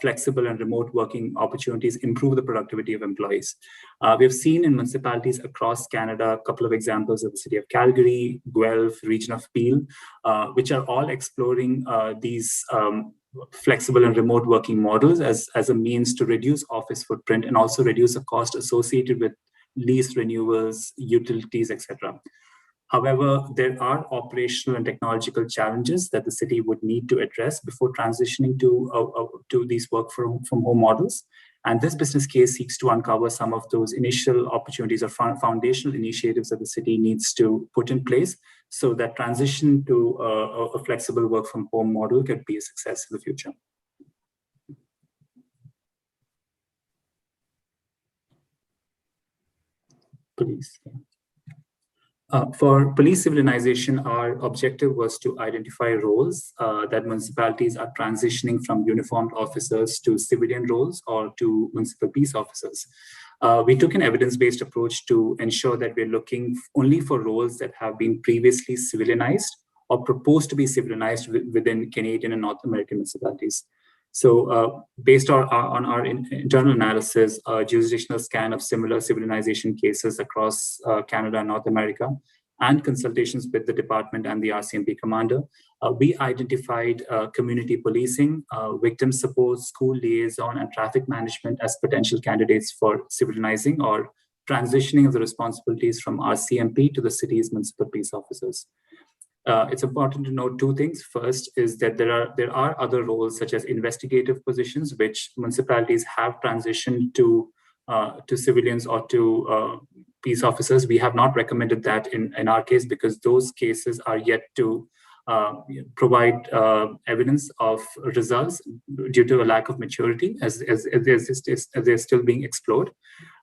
S19: flexible and remote working opportunities improve the productivity of employees. We have seen in municipalities across Canada a couple of examples of the city of Calgary, Guelph, region of Peel, which are all exploring these flexible and remote working models as a means to reduce office footprint and also reduce the cost associated with lease renewals, utilities, etc. However, there are operational and technological challenges that the city would need to address before transitioning to these work from home models. And this business case seeks to uncover some of those initial opportunities or foundational initiatives that the city needs to put in place, so that transition to a flexible work from home model could be a success in the future. Police. For police civilization, our objective was to identify roles that municipalities are transitioning from uniformed officers to civilian roles or to municipal peace officers. We took an evidence-based approach to ensure that we're looking only for roles that have been previously civilianized or proposed to be civilianized within Canadian and North American municipalities. So based on our internal analysis, a jurisdictional scan of similar civilization cases across Canada and North America, and consultations with the department and the RCMP commander, we identified community policing, victim support, school liaison, and traffic management as potential candidates for civilizing or transitioning of the responsibilities from RCMP to the city's municipal peace officers. It's important to note two things. First is that there are other roles such as investigative positions, which municipalities have transitioned to civilians or to peace officers. We have not recommended that in our case, because those cases are yet to provide evidence of results due to a lack of maturity as they're still being explored.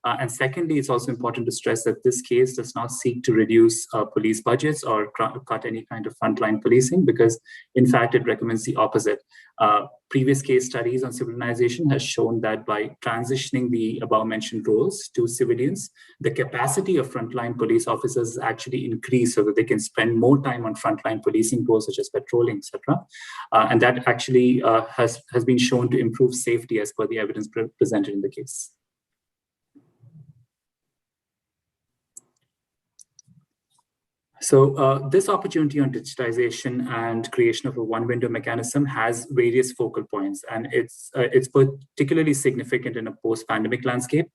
S19: And secondly, it's also important to stress that this case does not seek to reduce police budgets or cut any kind of frontline policing, because in fact, it recommends the opposite. Previous case studies on civilization has shown that by transitioning the above mentioned roles to civilians, the capacity of frontline police officers actually increase so that they can spend more time on frontline policing roles such as patrolling, etc. And that actually has been shown to improve safety as per the evidence presented in the case. So this opportunity on digitization and creation of a one-window mechanism has various focal points, and it's particularly significant in a post-pandemic landscape.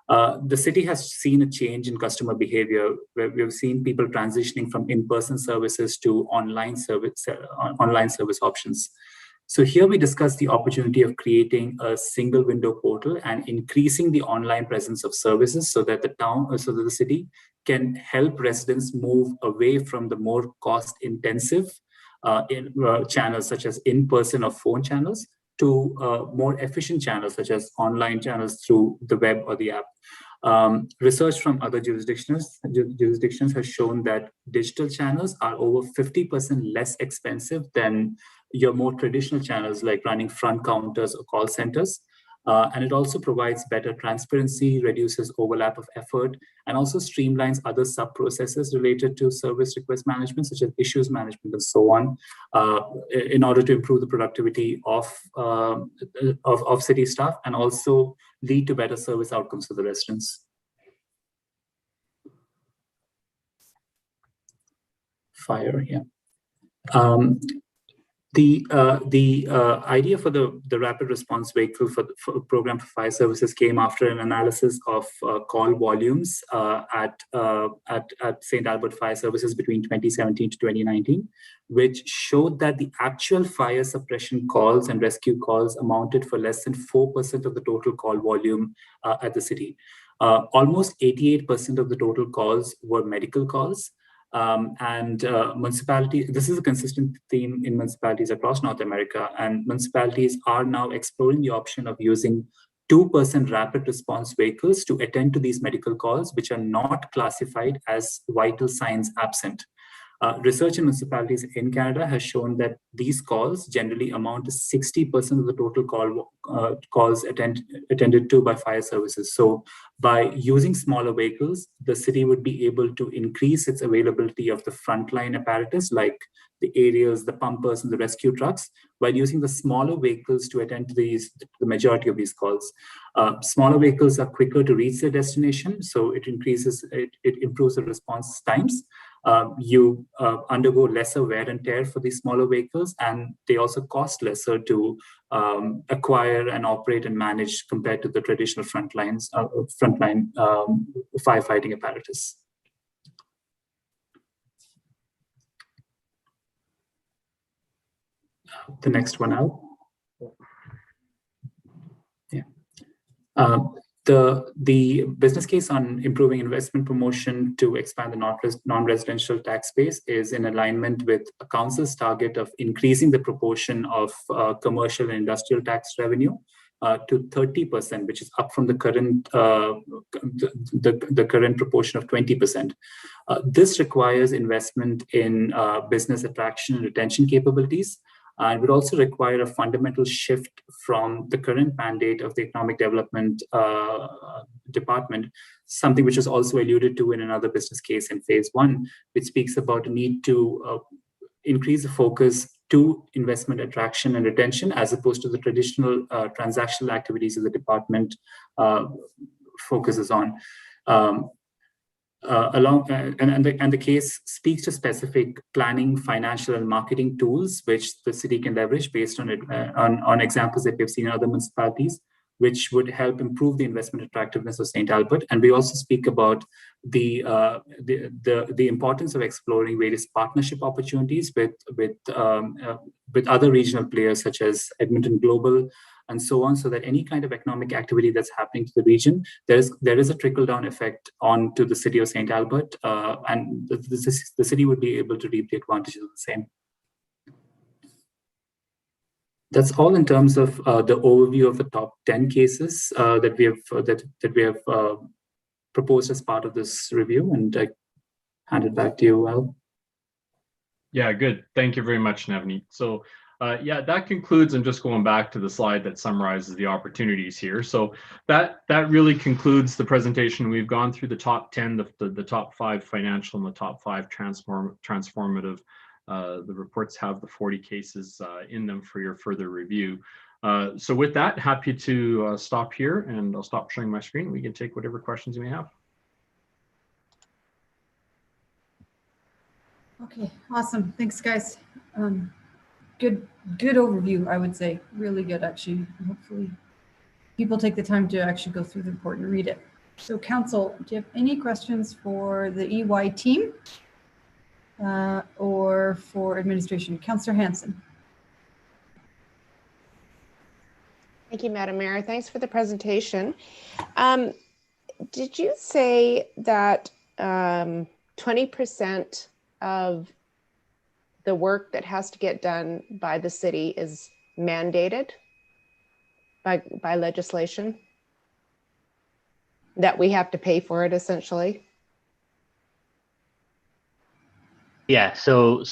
S19: The city has seen a change in customer behavior, where we've seen people transitioning from in-person services to online service options. So here we discuss the opportunity of creating a single window portal and increasing the online presence of services so that the city can help residents move away from the more cost-intensive channels such as in-person or phone channels to more efficient channels such as online channels through the web or the app. Research from other jurisdictions has shown that digital channels are over 50% less expensive than your more traditional channels like running front counters or call centers. And it also provides better transparency, reduces overlap of effort, and also streamlines other sub-processes related to service request management, such as issues management and so on, in order to improve the productivity of city staff and also lead to better service outcomes for the residents. Fire, yeah. The idea for the rapid response vehicle for a program for fire services came after an analysis of call volumes at St. Albert Fire Services between 2017 to 2019, which showed that the actual fire suppression calls and rescue calls amounted for less than 4% of the total call volume at the city. Almost 88% of the total calls were medical calls. Municipalities, this is a consistent theme in municipalities across North America, and municipalities are now exploring the option of using 2% rapid response vehicles to attend to these medical calls, which are not classified as vital signs absent. Research in municipalities in Canada has shown that these calls generally amount to 60% of the total calls attended to by fire services. So by using smaller vehicles, the city would be able to increase its availability of the frontline apparatus like the aerials, the pumpers, and the rescue trucks, while using the smaller vehicles to attend to the majority of these calls. Smaller vehicles are quicker to reach their destination, so it improves the response times. You undergo lesser wear and tear for these smaller vehicles, and they also cost lesser to acquire and operate and manage compared to the traditional frontline firefighting apparatus. The next one out. Yeah. The business case on improving investment promotion to expand the non-residential tax base is in alignment with a council's target of increasing the proportion of commercial and industrial tax revenue to 30%, which is up from the current the current proportion of 20%. This requires investment in business attraction and retention capabilities, and would also require a fundamental shift from the current mandate of the Economic Development Department, something which was also alluded to in another business case in phase 1, which speaks about a need to increase the focus to investment attraction and retention as opposed to the traditional transactional activities that the department focuses on. The case speaks to specific planning, financial, and marketing tools which the city can leverage based on on examples that we've seen in other municipalities, which would help improve the investment attractiveness of St. Albert. And we also speak about the importance of exploring various partnership opportunities with other regional players such as Edmonton Global and so on, so that any kind of economic activity that's happening to the region, there is a trickle-down effect onto the city of St. Albert, and the city would be able to reap the advantages of the same. That's all in terms of the overview of the top 10 cases that we have proposed as part of this review, and I hand it back to you, Al.
S17: Yeah, good. Thank you very much, Navneet. So yeah, that concludes. I'm just going back to the slide that summarizes the opportunities here. So that really concludes the presentation. We've gone through the top 10, the top 5 financial and the top 5 transformative. The reports have the 40 cases in them for your further review. So with that, happy to stop here, and I'll stop sharing my screen. We can take whatever questions you may have.
S4: Okay, awesome. Thanks, guys. Good overview, I would say. Really good, actually. Hopefully people take the time to actually go through the report and read it. So council, do you have any questions for the EY team or for administration? Councillor Hanson.
S6: Thank you, Madam Mayor. Thanks for the presentation. Did you say that 20% of the work that has to get done by the city is mandated by legislation? That we have to pay for it, essentially?
S18: Yeah, so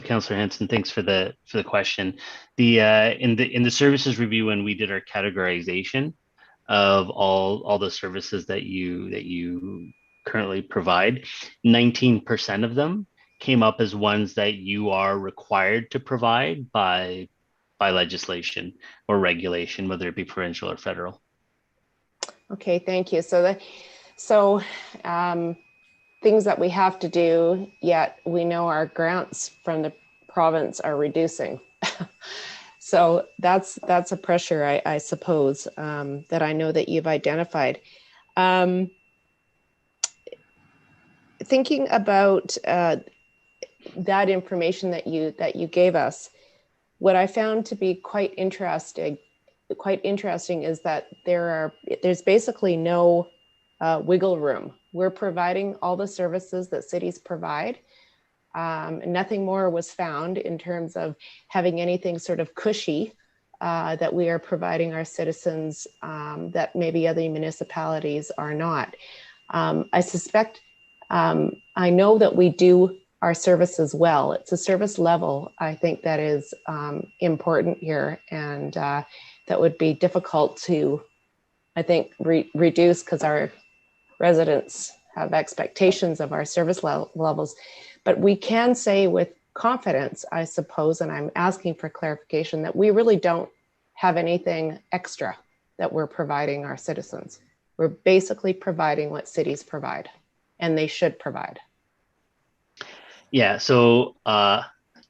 S18: Councillor Hanson, thanks for the question. In the services review, when we did our categorization of all the services that you currently provide, 19% of them came up as ones that you are required to provide by legislation or regulation, whether it be provincial or federal.
S6: Okay, thank you. So things that we have to do, yet we know our grants from the province are reducing. So that's a pressure, I suppose, that I know that you've identified. Thinking about that information that you gave us, what I found to be quite interesting is that there's basically no wiggle room. We're providing all the services that cities provide. Nothing more was found in terms of having anything sort of cushy that we are providing our citizens that maybe other municipalities are not. I suspect, I know that we do our services well. It's a service level, I think, that is important here, and that would be difficult to, I think, reduce, because our residents have expectations of our service levels. But we can say with confidence, I suppose, and I'm asking for clarification, that we really don't have anything extra that we're providing our citizens. We're basically providing what cities provide, and they should provide.
S18: Yeah, so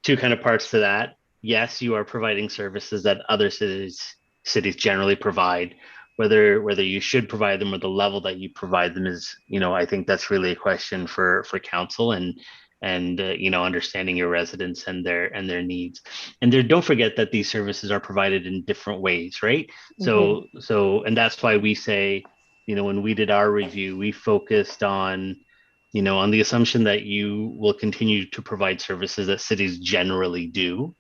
S18: 2 kind of parts to that. Yes, you are providing services that other cities generally provide. Whether you should provide them or the level that you provide them is, I think that's really a question for council and understanding your residents and their needs. And don't forget that these services are provided in different ways, right? Mm-hmm. So and that's why we say, when we did our review, we focused on the assumption that you will continue to provide services that cities generally do.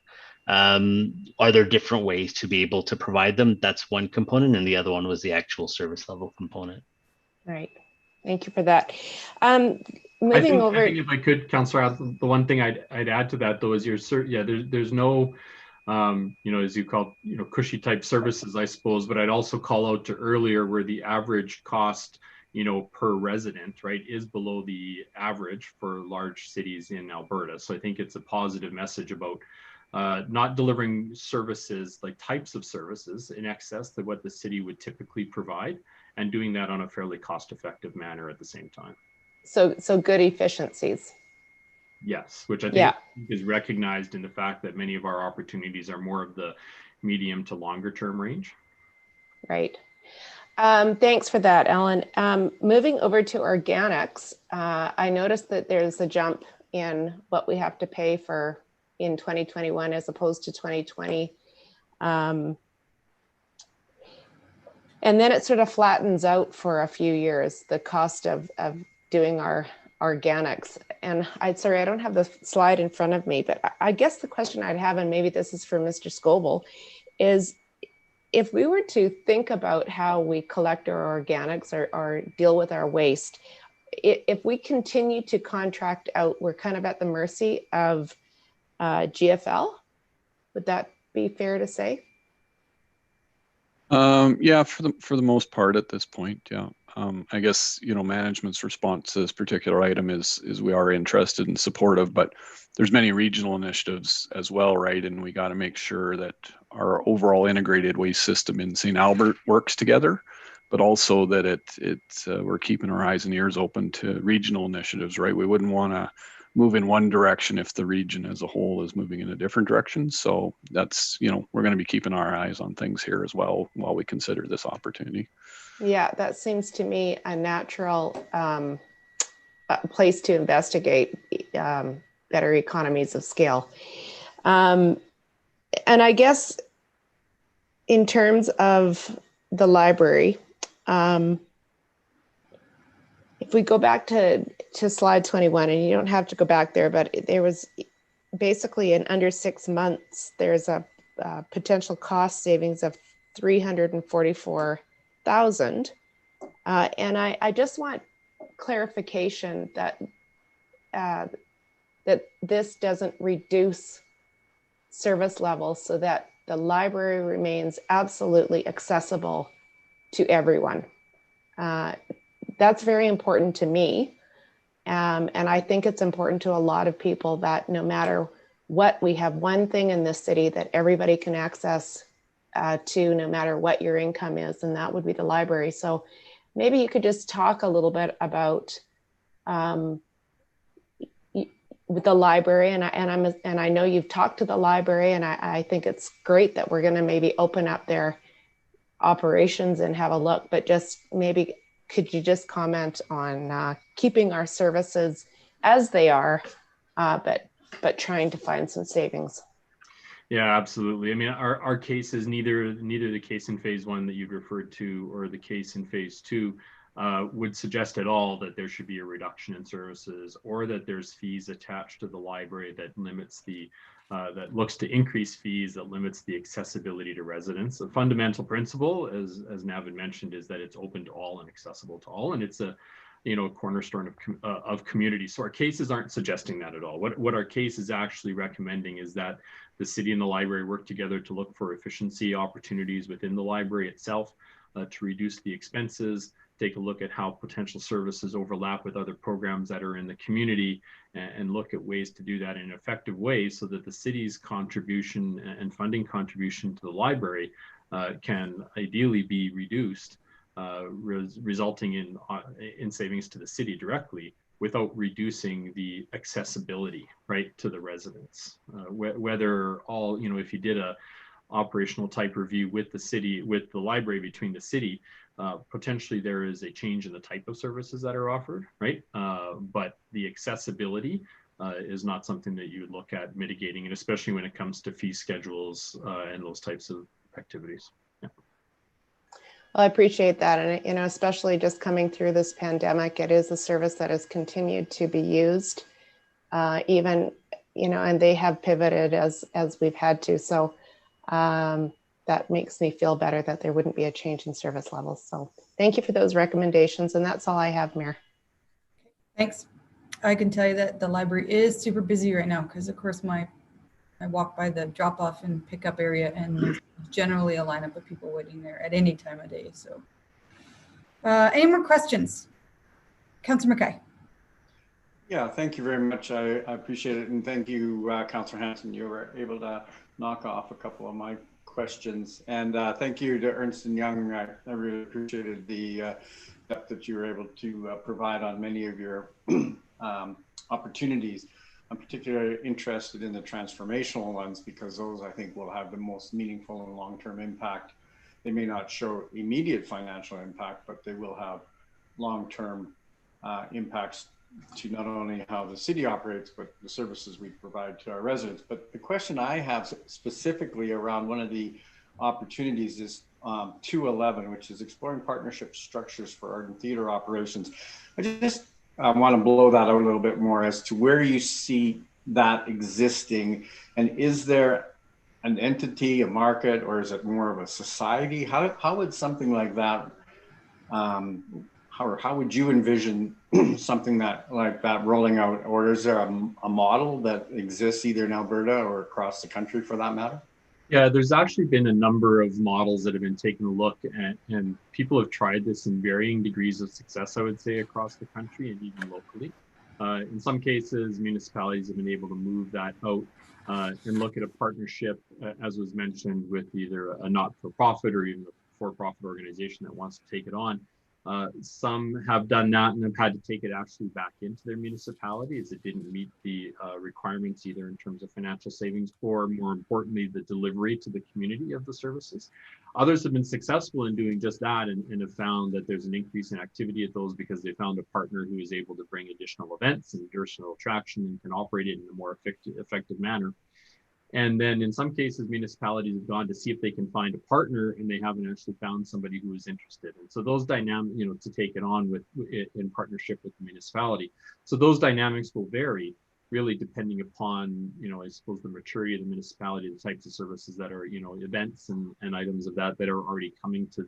S18: Are there different ways to be able to provide them? That's one component, and the other one was the actual service level component.
S6: Right. Thank you for that.
S17: I think if I could, Councillor, the one thing I'd add to that, though, is there's no, as you call, cushy type services, I suppose, but I'd also call out to earlier where the average cost, per resident, right, is below the average for large cities in Alberta. So I think it's a positive message about not delivering services, like types of services, in excess of what the city would typically provide, and doing that on a fairly cost-effective manner at the same time.
S6: So good efficiencies.
S17: Yes, which I think is recognized in the fact that many of our opportunities are more of the medium to longer term range.
S6: Right. Thanks for that, Ellen. Moving over to organics, I noticed that there's a jump in what we have to pay for in 2021 as opposed to 2020. And then it sort of flattens out for a few years, the cost of doing our organics. And sorry, I don't have the slide in front of me, but I guess the question I'd have, and maybe this is for Mr. Scoville, is if we were to think about how we collect our organics or deal with our waste, if we continue to contract out, we're kind of at the mercy of GFL. Would that be fair to say?
S16: Yeah, for the most part at this point, yeah. I guess, you know, management's response to this particular item is we are interested and supportive, but there's many regional initiatives as well, right? And we got to make sure that our overall integrated waste system in St. Albert works together, but also that we're keeping our eyes and ears open to regional initiatives, right? We wouldn't want to move in one direction if the region as a whole is moving in a different direction. So that's, you know, we're going to be keeping our eyes on things here as well while we consider this opportunity.
S6: Yeah, that seems to me a natural place to investigate better economies of scale. And I guess in terms of the library, if we go back to slide 21, and you don't have to go back there, but there was basically in under 6 months, there's a potential cost savings of $344,000. And I just want clarification that that this doesn't reduce service levels so that the library remains absolutely accessible to everyone. That's very important to me. And I think it's important to a lot of people that no matter what, we have one thing in this city that everybody can access to, no matter what your income is, and that would be the library. So maybe you could just talk a little bit about with the library, and I know you've talked to the library, and I think it's great that we're going to maybe open up their operations and have a look, but just maybe could you just comment on keeping our services as they are, but trying to find some savings?
S17: Yeah, absolutely. I mean, our case is neither the case in phase 1 that you've referred to or the case in phase 2 would suggest at all that there should be a reduction in services or that there's fees attached to the library that limits that looks to increase fees that limits the accessibility to residents. A fundamental principle, as Navin mentioned, is that it's open to all and accessible to all, and it's a cornerstone of community. So our cases aren't suggesting that at all. What our case is actually recommending is that the city and the library work together to look for efficiency opportunities within the library itself, to reduce the expenses, take a look at how potential services overlap with other programs that are in the community, and look at ways to do that in an effective way so that the city's contribution and funding contribution to the library can ideally be reduced, resulting in savings to the city directly without reducing the accessibility, right, to the residents. Whether all, if you did a operational type review with the city, with the library between the city, potentially there is a change in the type of services that are offered, right? But the accessibility is not something that you would look at mitigating, and especially when it comes to fee schedules and those types of activities. Yeah.
S6: Well, I appreciate that. And, especially just coming through this pandemic, it is a service that has continued to be used, even, and they have pivoted as we've had to. So that makes me feel better that there wouldn't be a change in service levels. So thank you for those recommendations. And that's all I have, Mayor.
S4: Thanks. I can tell you that the library is super busy right now because, of course, I walk by the drop-off and pickup area, and there's generally a lineup of people waiting there at any time of day. So any more questions? Councillor McKay.
S5: Yeah, thank you very much. I appreciate it. And thank you, Councillor Hanson. You were able to knock off a couple of my questions. And thank you to Ernst & Young. I really appreciated the depth that you were able to provide on many of your opportunities. I'm particularly interested in the transformational ones because those, I think, will have the most meaningful and long-term impact. They may not show immediate financial impact, but they will have long-term impacts to not only how the city operates, but the services we provide to our residents. But the question I have specifically around one of the opportunities is 211, which is exploring partnership structures for art and theater operations. I just want to blow that out a little bit more as to where you see that existing, and is there
S20: an entity, a market, or is it more of a society? How would something like that, how would you envision something like that rolling out? Or is there a model that exists either in Alberta or across the country for that matter?
S17: Yeah, there's actually been a number of models that have been taken a look at, and people have tried this in varying degrees of success, I would say, across the country and even locally. In some cases, municipalities have been able to move that out and look at a partnership, as was mentioned, with either a not-for-profit or even a for-profit organization that wants to take it on. Some have done that and have had to take it actually back into their municipality as it didn't meet the requirements either in terms of financial savings or, more importantly, the delivery to the community of the services. Others have been successful in doing just that and have found that there's an increase in activity at those because they found a partner who is able to bring additional events and additional attraction and can operate it in a more effective manner. And then in some cases, municipalities have gone to see if they can find a partner and they haven't actually found somebody who is interested. And so those dynamics, to take it on in partnership with the municipality. So those dynamics will vary really depending upon, I suppose the maturity of the municipality, the types of services that are, events and items of that are already coming to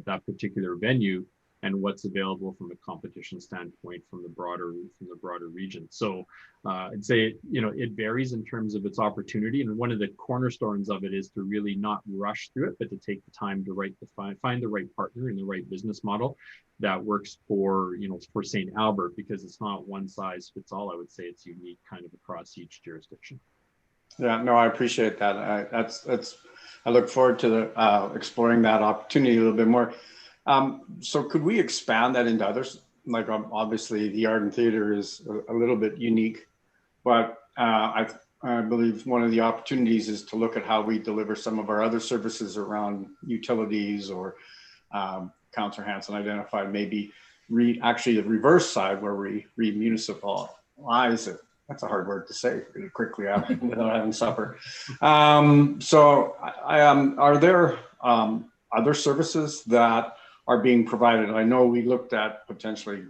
S17: that particular venue, and what's available from a competition standpoint from the broader region. So I'd say it varies in terms of its opportunity, and one of the cornerstones of it is to really not rush through it, but to take the time to find the right partner and the right business model that works for for St. Albert, because it's not one size fits all. I would say it's unique kind of across each jurisdiction.
S20: Yeah, no, I appreciate that. I look forward to exploring that opportunity a little bit more. So could we expand that into others? Like obviously the Art and Theater is a little bit unique, but I believe one of the opportunities is to look at how we deliver some of our other services around utilities, or Councillor Hanson identified maybe actually the reverse side where we remunicipalize it. That's a hard word to say really quickly without having supper. So are there other services that are being provided? I know we looked at potentially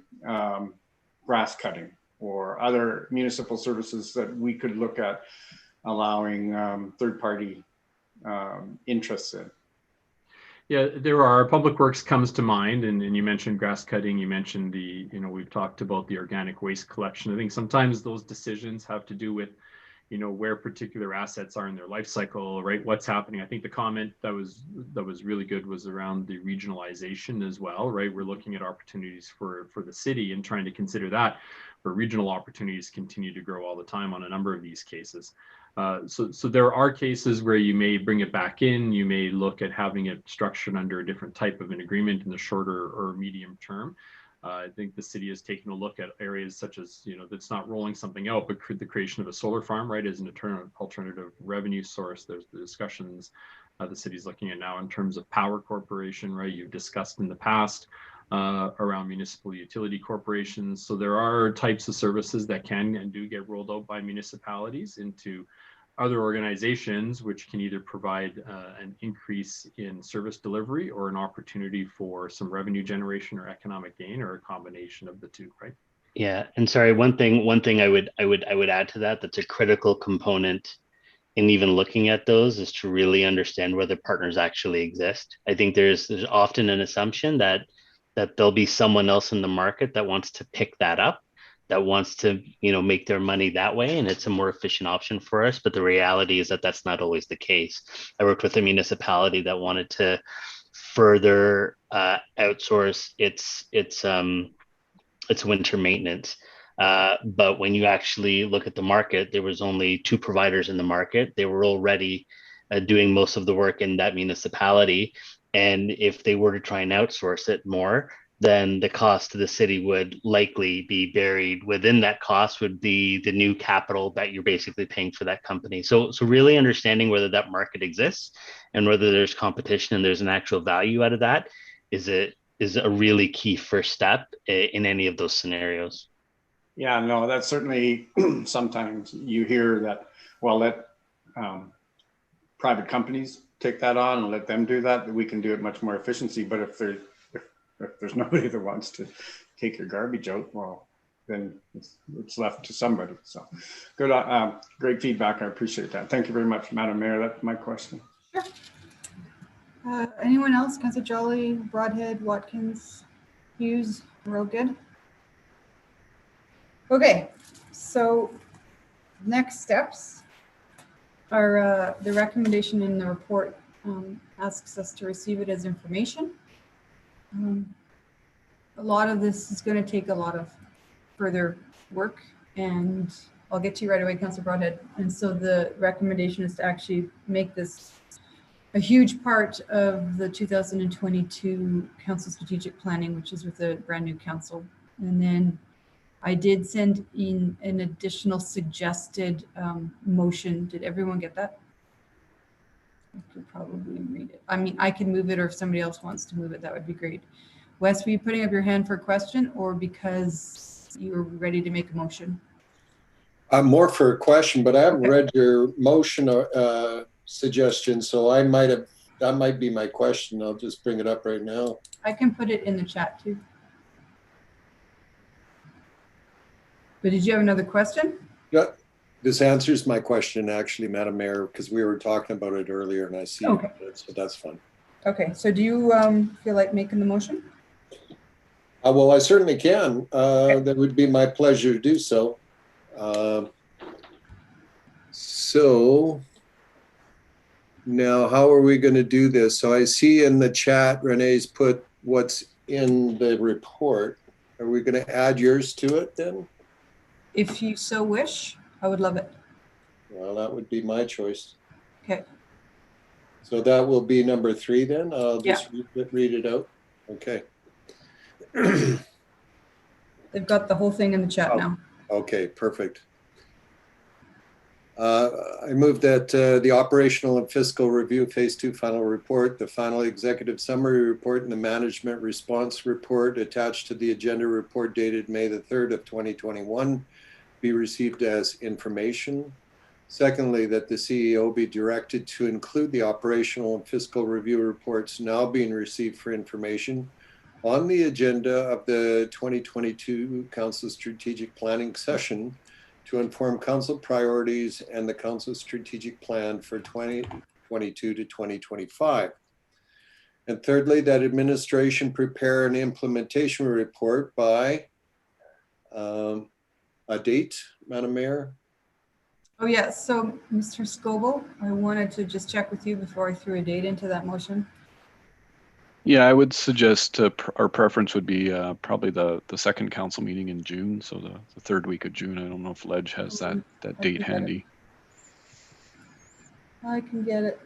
S20: grass cutting or other municipal services that we could look at allowing third-party interests in.
S17: Yeah, there are. Public Works comes to mind, and you mentioned grass cutting, you mentioned we've talked about the organic waste collection. I think sometimes those decisions have to do with where particular assets are in their life cycle, right? What's happening. I think the comment that was really good was around the regionalization as well, right? We're looking at opportunities for the city and trying to consider that, where regional opportunities continue to grow all the time on a number of these cases. So there are cases where you may bring it back in, you may look at having it structured under a different type of an agreement in the shorter or medium term. I think the city has taken a look at areas such as, that's not rolling something out, but the creation of a solar farm, right, as an alternative revenue source. There's the discussions the city's looking at now in terms of power corporation, right? You've discussed in the past around municipal utility corporations. So there are types of services that can and do get rolled out by municipalities into other organizations, which can either provide an increase in service delivery or an opportunity for some revenue generation or economic gain, or a combination of the two, right?
S18: Yeah, and sorry, one thing I would add to that's a critical component in even looking at those is to really understand whether partners actually exist. I think there's often an assumption that there'll be someone else in the market that wants to pick that up, that wants to make their money that way, and it's a more efficient option for us. But the reality is that that's not always the case. I worked with a municipality that wanted to further outsource its winter maintenance. But when you actually look at the market, there was only 2 providers in the market. They were already doing most of the work in that municipality. And if they were to try and outsource it more, then the cost to the city would likely be buried within that cost would be the new capital that you're basically paying for that company. So really understanding whether that market exists and whether there's competition and there's an actual value out of that is a really key first step in any of those scenarios.
S20: Yeah, no, that's certainly sometimes you hear that, well, let private companies take that on and let them do that, we can do it much more efficiency. But if there's nobody that wants to take your garbage out, well, then it's left to somebody. So good, great feedback. I appreciate that. Thank you very much, Madam Mayor. That's my question.
S4: Anyone else? Councillor Jolly, Broadhead, Watkins, Hughes, we're all good? Okay, so next steps are the recommendation in the report asks us to receive it as information. A lot of this is going to take a lot of further work, and I'll get to you right away, Councillor Broadhead. And so the recommendation is to actually make this a huge part of the 2022 council strategic planning, which is with a brand new council. And then I did send in an additional suggested motion. Did everyone get that? I could probably read it. I mean, I can move it, or if somebody else wants to move it, that would be great. Wes, were you putting up your hand for a question, or because you were ready to make a motion?
S3: I'm more for a question, but I haven't read your motion suggestion, so that might be my question. I'll just bring it up right now.
S4: I can put it in the chat too. But did you have another question?
S3: Yeah, this answers my question actually, Madam Mayor, because we were talking about it earlier and I see it, so that's fine.
S4: Okay, so do you feel like making the motion?
S3: Well, I certainly can. That would be my pleasure to do so. So now how are we going to do this? So I see in the chat, Renee's put what's in the report. Are we going to add yours to it then?
S4: If you so wish, I would love it.
S3: Well, that would be my choice.
S4: Okay.
S3: So that will be number 3 then? I'll just read it out. Okay.
S4: They've got the whole thing in the chat now.
S3: Okay, perfect. I move that the operational and fiscal review phase 2 final report, the final executive summary report, and the management response report attached to the agenda report dated May the 3rd of 2021 be received as information. Secondly, that the CEO be directed to include the operational and fiscal review reports now being received for information on the agenda of the 2022 Council Strategic Planning session to inform Council priorities and the Council Strategic Plan for 2022 to 2025. And thirdly, that administration prepare an implementation report by a date, Madam Mayor?
S4: Oh, yes. So, Mr. Scoble, I wanted to just check with you before I threw a date into that motion.
S16: Yeah, I would suggest our preference would be probably the second council meeting in June, so the 3rd week of June. I don't know if Ledge has that date handy.
S4: I can get it.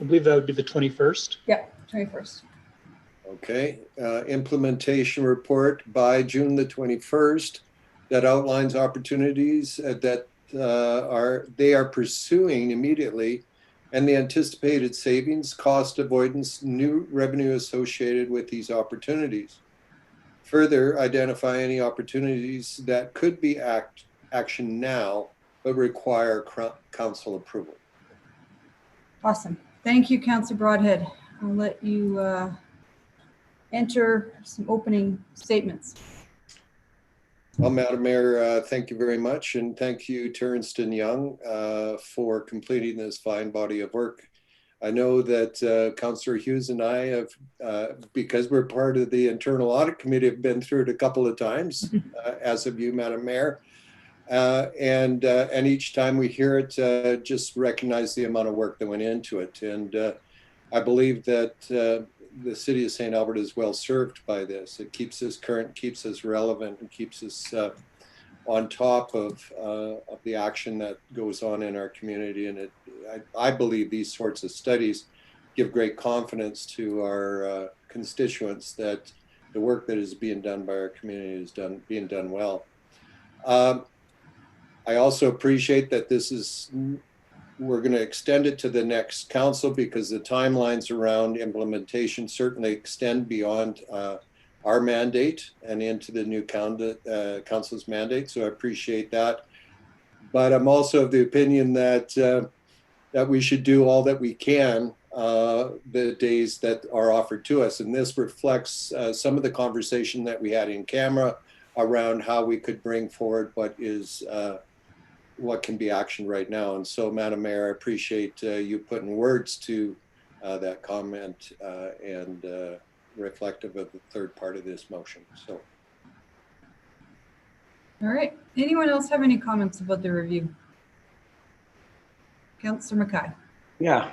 S14: I believe that would be the 21st.
S4: Yeah, 21st.
S3: Okay, implementation report by June the 21st that outlines opportunities that they are pursuing immediately and the anticipated savings, cost avoidance, new revenue associated with these opportunities. Further, identify any opportunities that could be action now, but require council approval.
S4: Awesome. Thank you, Councillor Broadhead. I'll let you enter some opening statements.
S3: Well, Madam Mayor, thank you very much. And thank you to Ernst & Young for completing this fine body of work. I know that Councillor Hughes and I have, because we're part of the Internal Audit Committee, have been through it a couple of times, as have you, Madam Mayor. And each time we hear it, just recognize the amount of work that went into it. And I believe that the city of St. Albert is well served by this. It keeps us current, keeps us relevant, and keeps us on top of the action that goes on in our community. And I believe these sorts of studies give great confidence to our constituents that the work that is being done by our community is being done well. I also appreciate that this is, we're going to extend it to the next council because the timelines around implementation certainly extend beyond our mandate and into the new council's mandate. So I appreciate that. But I'm also of the opinion that that we should do all that we can the days that are offered to us. And this reflects some of the conversation that we had in camera around how we could bring forward what can be actioned right now. And so, Madam Mayor, I appreciate you putting words to that comment and reflective of the third part of this motion. So.
S4: All right. Anyone else have any comments about the review? Councillor Mackay.
S20: Yeah,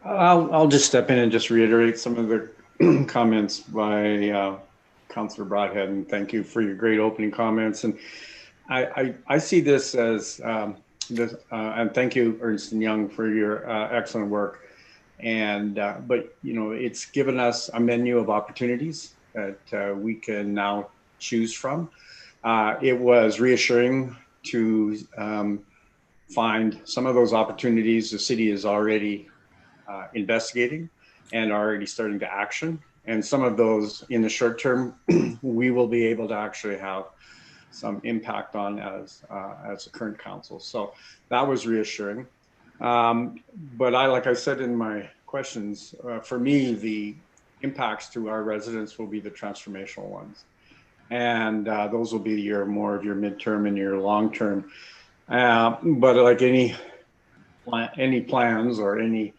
S20: I'll just step in and just reiterate some of the comments by Councillor Broadhead, and thank you for your great opening comments. And I see this as and thank you, Ernst & Young, for your excellent work. And but you know, it's given us a menu of opportunities that we can now choose from. It was reassuring to find some of those opportunities the city is already investigating and already starting to action. And some of those in the short term, we will be able to actually have some impact on as a current council. So that was reassuring. But like I said in my questions, for me, the impacts to our residents will be the transformational ones. And those will be more of your midterm and your long term. But like any plans or any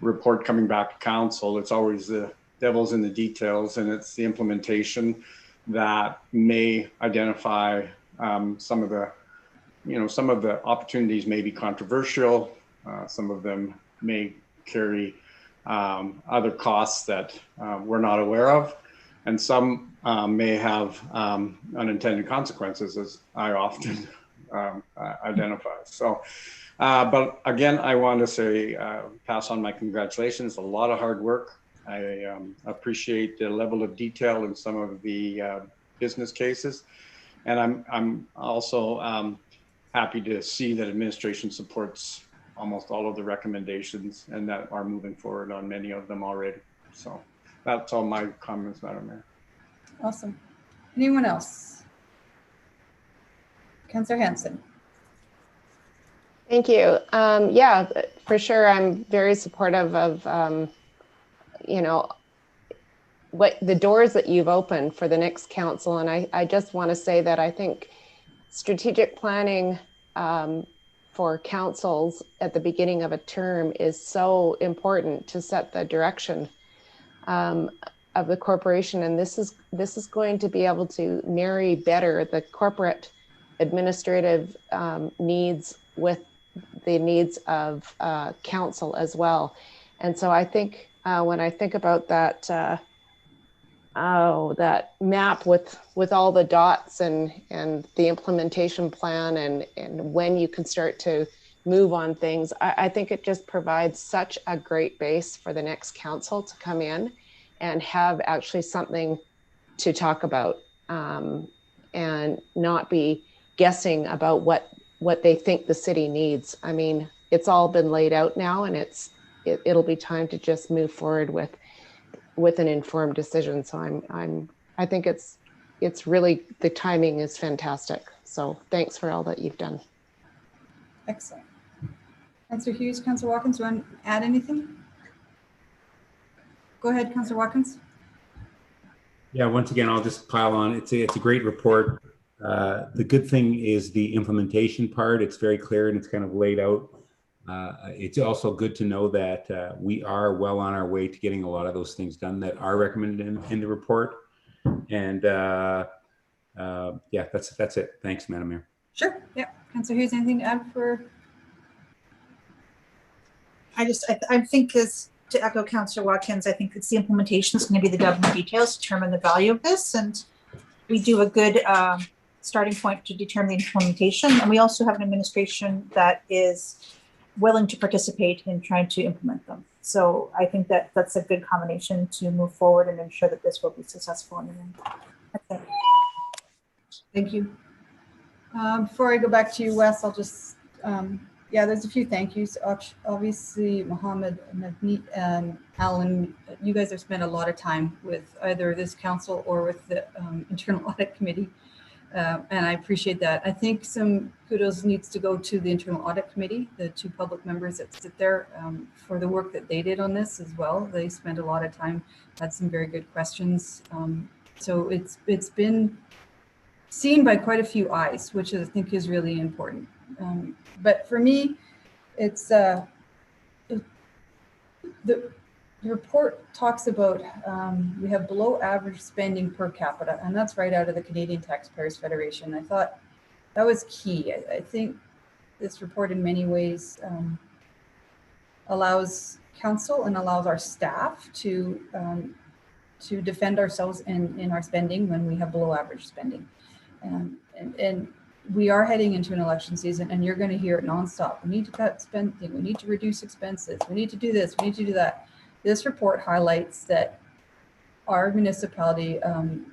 S20: report coming back to council, it's always the devil's in the details, and it's the implementation that may identify some of the opportunities may be controversial. Some of them may carry other costs that we're not aware of, and some may have unintended consequences, as I often identify. So, but again, I want to say, pass on my congratulations. A lot of hard work. I appreciate the level of detail in some of the business cases, and I'm also happy to see that administration supports almost all of the recommendations and that are moving forward on many of them already. So that's all my comments, Madam Mayor.
S4: Awesome. Anyone else? Councillor Hanson.
S6: Thank you. Yeah, for sure. I'm very supportive of, you know, what the doors that you've opened for the next council. And I just want to say that I think strategic planning for councils at the beginning of a term is so important to set the direction of the corporation. And this is going to be able to marry better the corporate administrative needs with the needs of council as well. And so I think when I think about that, that map with all the dots and the implementation plan and when you can start to move on things, I think it just provides such a great base for the next council to come in and have actually something to talk about and not be guessing about what they think the city needs. I mean, it's all been laid out now, and it'll be time to just move forward with an informed decision. So I think it's really, the timing is fantastic. So thanks for all that you've done.
S4: Excellent. Councillor Hughes, Councillor Watkins, do you want to add anything? Go ahead, Councillor Watkins.
S21: Yeah, once again, I'll just pile on. It's a great report. The good thing is the implementation part. It's very clear and it's kind of laid out. It's also good to know that we are well on our way to getting a lot of those things done that are recommended in the report. And yeah, that's it. Thanks, Madam Mayor.
S4: Sure. Yeah. Councillor Hughes, anything to add for?
S9: I think this, to echo Councillor Watkins, I think it's the implementation is going to be the devil in the details to determine the value of this. And we do a good starting point to determine the implementation. And we also have an administration that is willing to participate in trying to implement them. So I think that that's a good combination to move forward and ensure that this will be successful in the end. That's it.
S4: Thank you. Before I go back to you, Wes, I'll just, yeah, there's a few thank yous. Obviously, Mohammed, Navneet, and Alan, you guys have spent a lot of time with either this council or with the Internal Audit Committee. And I appreciate that. I think some kudos needs to go to the Internal Audit Committee, the 2 public members that sit there, for the work that they did on this as well. They spent a lot of time, had some very good questions. So it's been seen by quite a few eyes, which I think is really important. But for me, it's the report talks about we have below average spending per capita, and that's right out of the Canadian Taxpayers Federation. I thought that was key. I think this report in many ways allows council and allows our staff to defend ourselves in our spending when we have below average spending. And we are heading into an election season, and you're going to hear it nonstop. We need to cut spending. We need to reduce expenses. We need to do this. We need to do that. This report highlights that our municipality,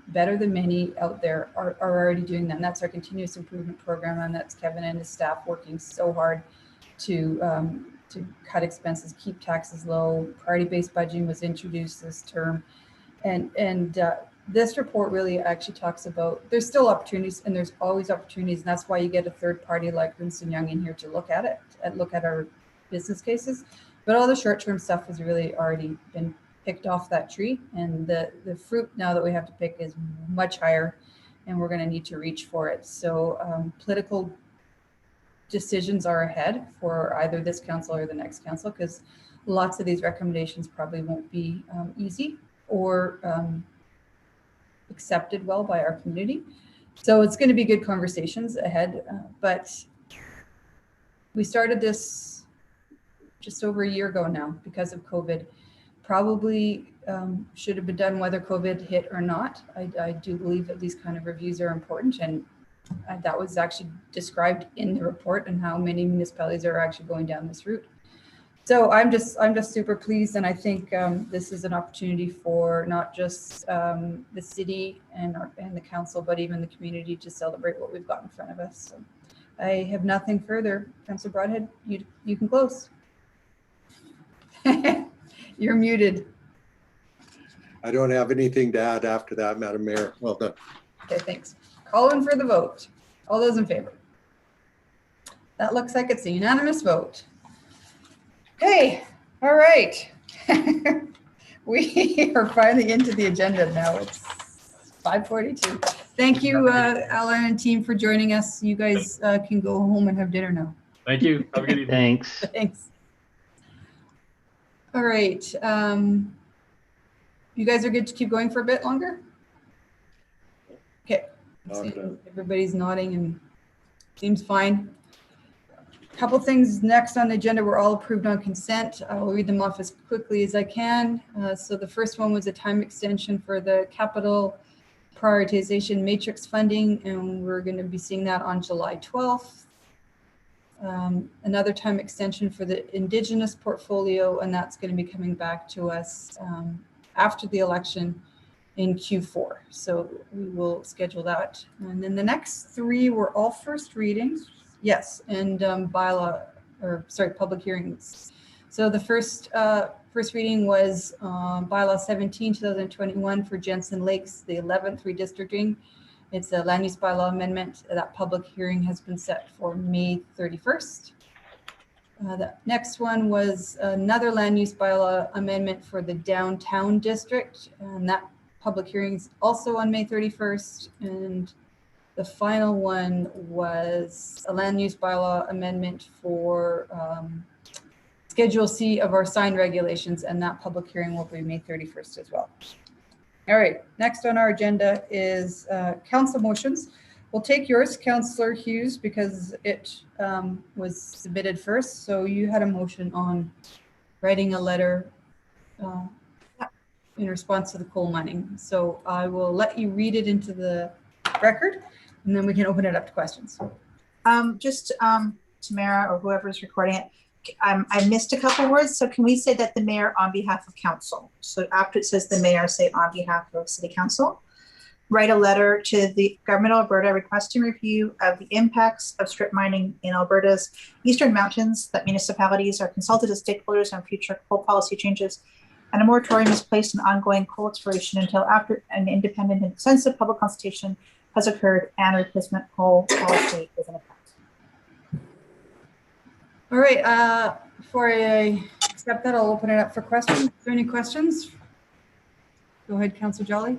S4: better than many out there, are already doing that. And that's our continuous improvement program. And that's Kevin and his staff working so hard to cut expenses, keep taxes low. Priority-based budgeting was introduced this term. And this report really actually talks about, there's still opportunities, and there's always opportunities. And that's why you get a third party like Ernst & Young in here to look at it, and look at our business cases. But all the short-term stuff has really already been picked off that tree. And the fruit now that we have to pick is much higher, and we're going to need to reach for it. So political decisions are ahead for either this council or the next council, because lots of these recommendations probably won't be easy or accepted well by our community. So it's going to be good conversations ahead. But we started this just over a year ago now because of COVID. Probably should have been done whether COVID hit or not. I do believe that these kind of reviews are important, and that was actually described in the report and how many municipalities are actually going down this route. So I'm just super pleased, and I think this is an opportunity for not just the city and the council, but even the community to celebrate what we've got in front of us. So I have nothing further. Councillor Broadhead, you can close. You're muted.
S3: I don't have anything to add after that, Madam Mayor. Well done.
S4: Okay, thanks. Calling for the vote. All those in favor? That looks like it's a unanimous vote. Okay, all right. We are finally into the agenda now. It's 5:42. Thank you, Alan and team, for joining us. You guys can go home and have dinner now.
S17: Thank you. Have a good evening.
S18: Thanks.
S4: Thanks. All right. You guys are good to keep going for a bit longer? Okay. Everybody's nodding and seems fine. A couple things next on the agenda were all approved on consent. I'll read them off as quickly as I can. So the first one was a time extension for the capital prioritization matrix funding, and we're going to be seeing that on July 12th. Another time extension for the Indigenous portfolio, and that's going to be coming back to us after the election in Q4. So we will schedule that. And then the next three were all first readings. Yes, and public hearings. So the first reading was bylaw 17, 2021 for Jensen Lakes, the 11th redistricting. It's a land use bylaw amendment. That public hearing has been set for May 31st. The next one was another land use bylaw amendment for the downtown district, and that public hearing is also on May 31st. And the final one was a land use bylaw amendment for Schedule C of our sign regulations, and that public hearing will be May 31st as well. All right, next on our agenda is council motions. We'll take yours, Councillor Hughes, because it was submitted first. So you had a motion on writing a letter in response to the coal mining. So I will let you read it into the record, and then we can open it up to questions.
S9: Tamara or whoever's recording it, I missed a couple words. So can we say that the mayor on behalf of council? So after it says the mayor, say on behalf of city council. Write a letter to the government of Alberta requesting review of the impacts of strip mining in Alberta's Eastern Mountains, that municipalities are consulted as stakeholders on future coal policy changes, and a moratorium is placed on ongoing coal exploration until after an independent and extensive public consultation has occurred and replacement coal policy is in effect.
S4: All right, before I accept that, I'll open it up for questions. Is there any questions? Go ahead, Councillor Jolly.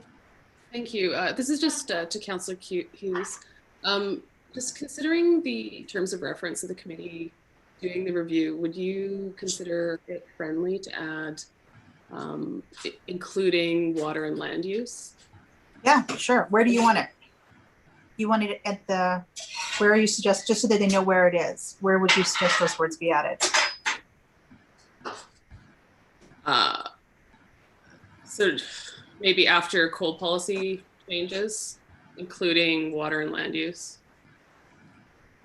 S1: Thank you. This is just to Councillor Hughes. Just considering the terms of reference of the committee doing the review, would you consider it friendly to add including water and land use?
S9: Yeah, sure. Where do you want it? You want it at the, where you suggest, just so that they know where it is, where would you suggest those words be added?
S1: So maybe after coal policy changes, including water and land use.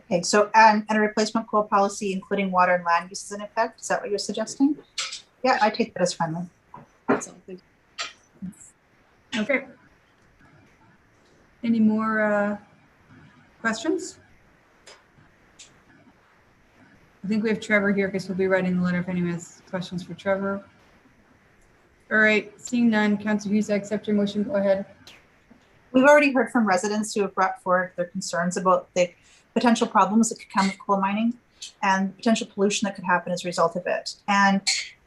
S9: Okay, so and a replacement coal policy, including water and land use, is in effect. Is that what you're suggesting? Yeah, I take that as friendly.
S1: That's all. Thank you.
S4: Okay. Any more questions? I think we have Trevor here because we'll be writing the letter if anyone has questions for Trevor. All right, seeing none, Councillor Hughes, I accept your motion. Go ahead.
S9: We've already heard from residents who have brought forward their concerns about the potential problems that could come with coal mining and potential pollution that could happen as a result of it. And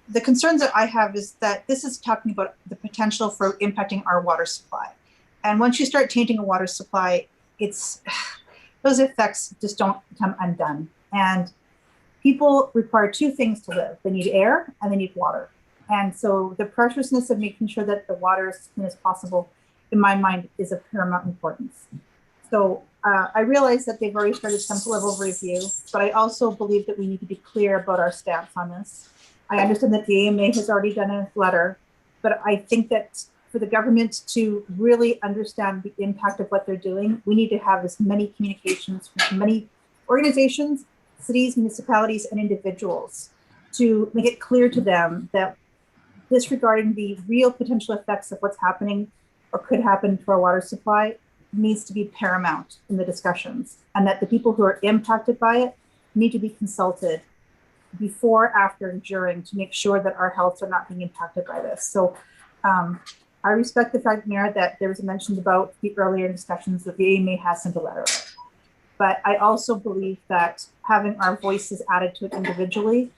S9: the concerns that I have is that this is talking about the potential for impacting our water supply. And once you start tainting a water supply, it's those effects just don't come undone. And people require two things to live. They need air and they need water. And so the preciousness of making sure that the water is as clean as possible, in my mind, is of paramount importance. So I realize that they've already started some level of review, but I also believe that we need to be clear about our stance on this. I understand that the AMA has already done a letter, but I think that for the government to really understand the impact of what they're doing, we need to have as many communications from many organizations, cities, municipalities, and individuals to make it clear to them that disregarding the real potential effects of what's happening or could happen to our water supply needs to be paramount in the discussions, and that the people who are impacted by it need to be consulted before, after, and during to make sure that our healths are not being impacted by this. So I respect the fact, Mayor, that there was mentioned about the earlier discussions that the AMA has sent a letter. But I also believe that having our voices added to it individually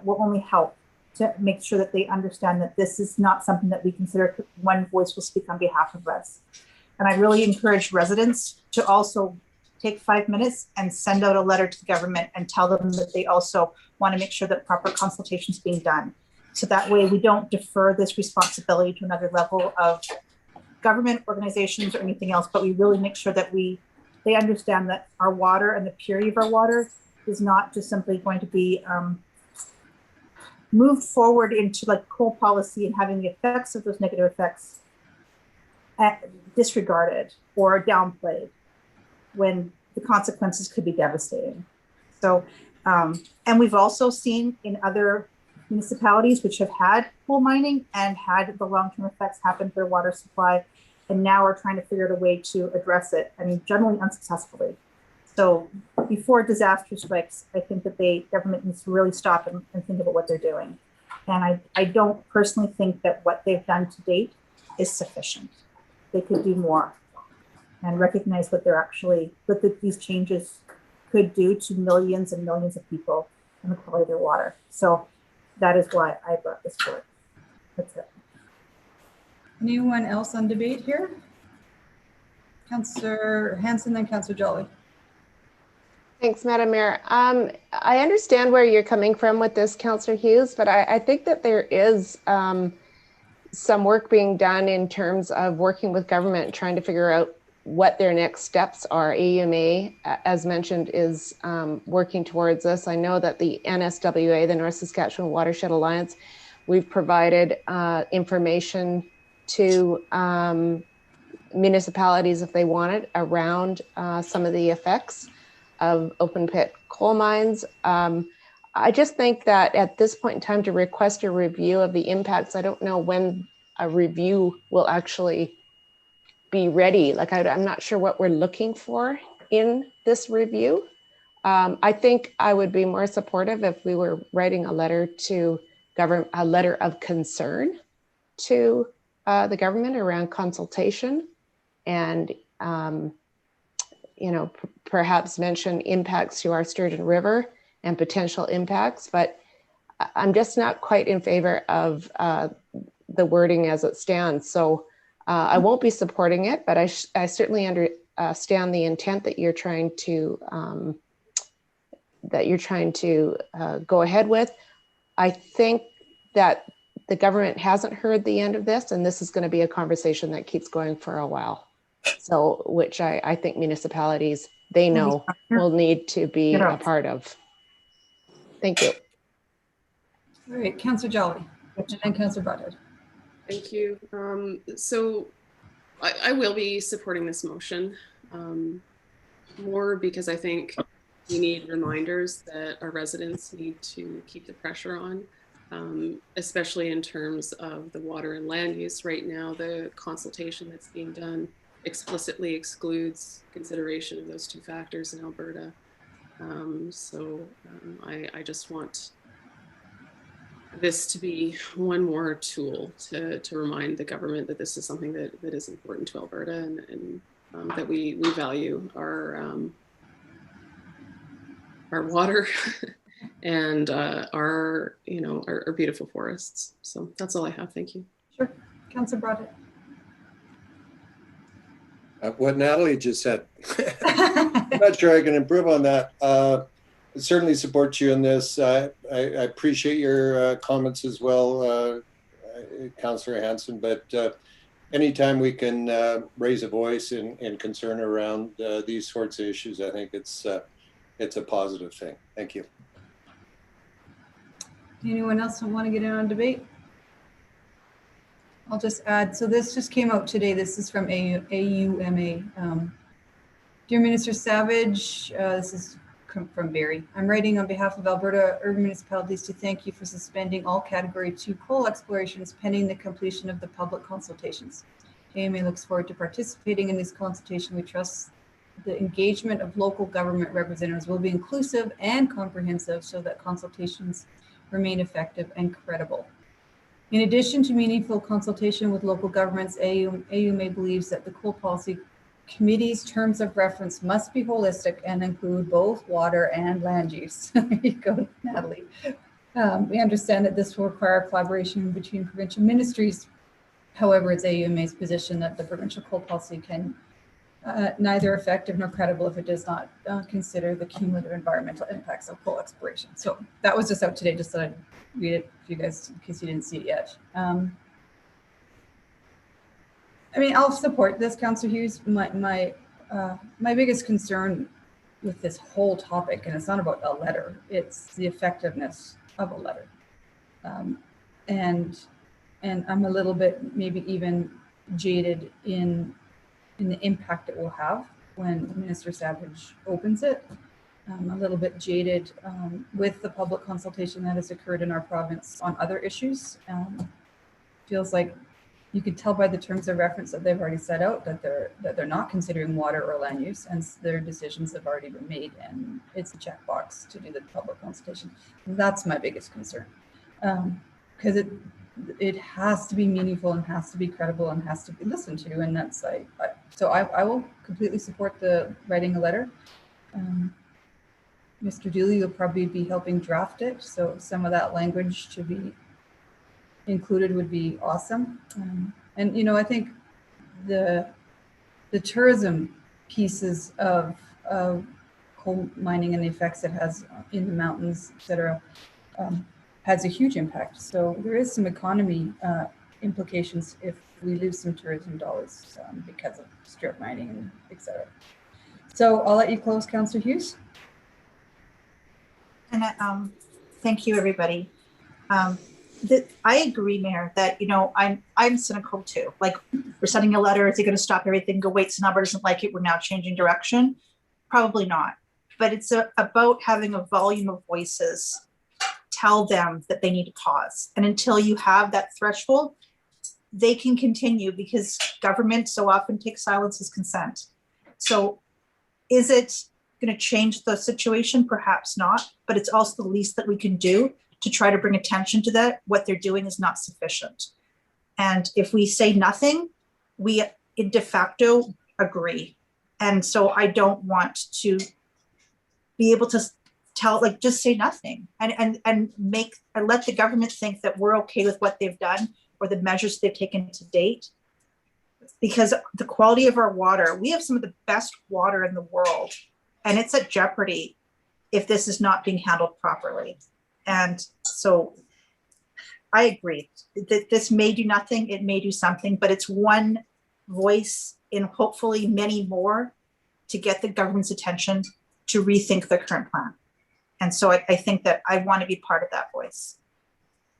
S9: will only help to make sure that they understand that this is not something that we consider one voice will speak on behalf of us. And I really encourage residents to also take 5 minutes and send out a letter to the government and tell them that they also want to make sure that proper consultation is being done. So that way we don't defer this responsibility to another level of government, organizations, or anything else, but we really make sure that they understand that our water and the purity of our water is not just simply going to be moved forward into like coal policy and having the effects of those negative effects disregarded or downplayed when the consequences could be devastating. So, and we've also seen in other municipalities which have had coal mining and had the long-term effects happen to their water supply, and now are trying to figure out a way to address it, and generally unsuccessfully. So before disaster strikes, I think that government needs to really stop and think about what they're doing. And I don't personally think that what they've done to date is sufficient. They could do more and recognize what these changes could do to millions and millions of people and the quality of their water. So that is why I brought this forward. That's it.
S4: Anyone else on debate here? Councillor Hanson, then Councillor Jolly.
S6: Thanks, Madam Mayor. I understand where you're coming from with this, Councillor Hughes, but I think that there is some work being done in terms of working with government, trying to figure out what their next steps are. AMA, as mentioned, is working towards this. I know that the NSWA, the North Saskatchewan Watershed Alliance, we've provided information to municipalities if they want it around some of the effects of open pit coal mines. I just think that at this point in time to request a review of the impacts, I don't know when a review will actually be ready. Like I'm not sure what we're looking for in this review. I think I would be more supportive if we were writing a letter to government, a letter of concern to the government around consultation and perhaps mention impacts to our Sturgeon River and potential impacts, but I'm just not quite in favor of the wording as it stands. So I won't be supporting it, but I certainly understand the intent that you're trying to go ahead with. I think that the government hasn't heard the end of this, and this is going to be a conversation that keeps going for a while. So, which I think municipalities, they know, will need to be a part of. Thank you.
S4: All right, Councillor Jolly, and then Councillor Butthead.
S1: Thank you. So I will be supporting this motion, more because I think we need reminders that our residents need to keep the pressure on, especially in terms of the water and land use. Right now, the consultation that's being done explicitly excludes consideration of those two factors in Alberta. I just want this to be one more tool to remind the government that this is something that is important to Alberta, and that we value our water and our beautiful forests. So that's all I have. Thank you.
S4: Sure. Councillor Broderick.
S3: What Natalie just said. I'm not sure I can improve on that. I certainly support you in this. I appreciate your comments as well, Councillor Hanson, but anytime we can raise a voice and concern around these sorts of issues, I think it's a positive thing. Thank you.
S4: Anyone else want to get in on debate? I'll just add, so this just came out today. This is from AUMA. Dear Minister Savage, this is from Barry. I'm writing on behalf of Alberta urban municipalities to thank you for suspending all Category 2 coal explorations pending the completion of the public consultations. AUMA looks forward to participating in this consultation. We trust the engagement of local government representatives will be inclusive and comprehensive so that consultations remain effective and credible. In addition to meaningful consultation with local governments, AUMA believes that the Coal Policy Committee's terms of reference must be holistic and include both water and land use. There you go, Natalie. We understand that this will require collaboration between provincial ministries. However, it's AUMA's position that the provincial coal policy can neither effective nor credible if it does not consider the cumulative environmental impacts of coal exploration. So that was just out today, just so I'd read it for you guys in case you didn't see it yet. I mean, I'll support this, Councillor Hughes. My biggest concern with this whole topic, and it's not about a letter, it's the effectiveness of a letter. And I'm a little bit maybe even jaded in the impact it will have when Minister Savage opens it. I'm a little bit jaded with the public consultation that has occurred in our province on other issues. Feels like you could tell by the terms of reference that they've already set out that they're not considering water or land use, and their decisions have already been made, and it's a checkbox to do the public consultation. That's my biggest concern, because it has to be meaningful and has to be credible and has to be listened to, and that's so I will completely support the writing a letter. Mr. Dooley will probably be helping draft it, so some of that language to be included would be awesome. And you know, I think the tourism pieces of coal mining and the effects it has in the mountains, etc., has a huge impact. So there is some economy implications if we lose some tourism dollars because of strip mining and etc. So I'll let you close, Councillor Hughes.
S9: And thank you, everybody. I agree, Mayor, that, you know, I'm cynical too. Like, we're sending a letter, is it going to stop everything? Go wait, Sonoma doesn't like it, we're now changing direction. Probably not. But it's about having a volume of voices tell them that they need to pause. And until you have that threshold, they can continue, because government so often takes silence as consent. So is it going to change the situation? Perhaps not, but it's also the least that we can do to try to bring attention to that. What they're doing is not sufficient. And if we say nothing, we de facto agree. And so I don't want to be able to tell, like, just say nothing and let the government think that we're okay with what they've done or the measures they've taken to date. Because the quality of our water, we have some of the best water in the world, and it's at jeopardy if this is not being handled properly. And so I agree that this may do nothing, it may do something, but it's one voice in hopefully many more to get the government's attention to rethink the current plan. And so I think that I want to be part of that voice,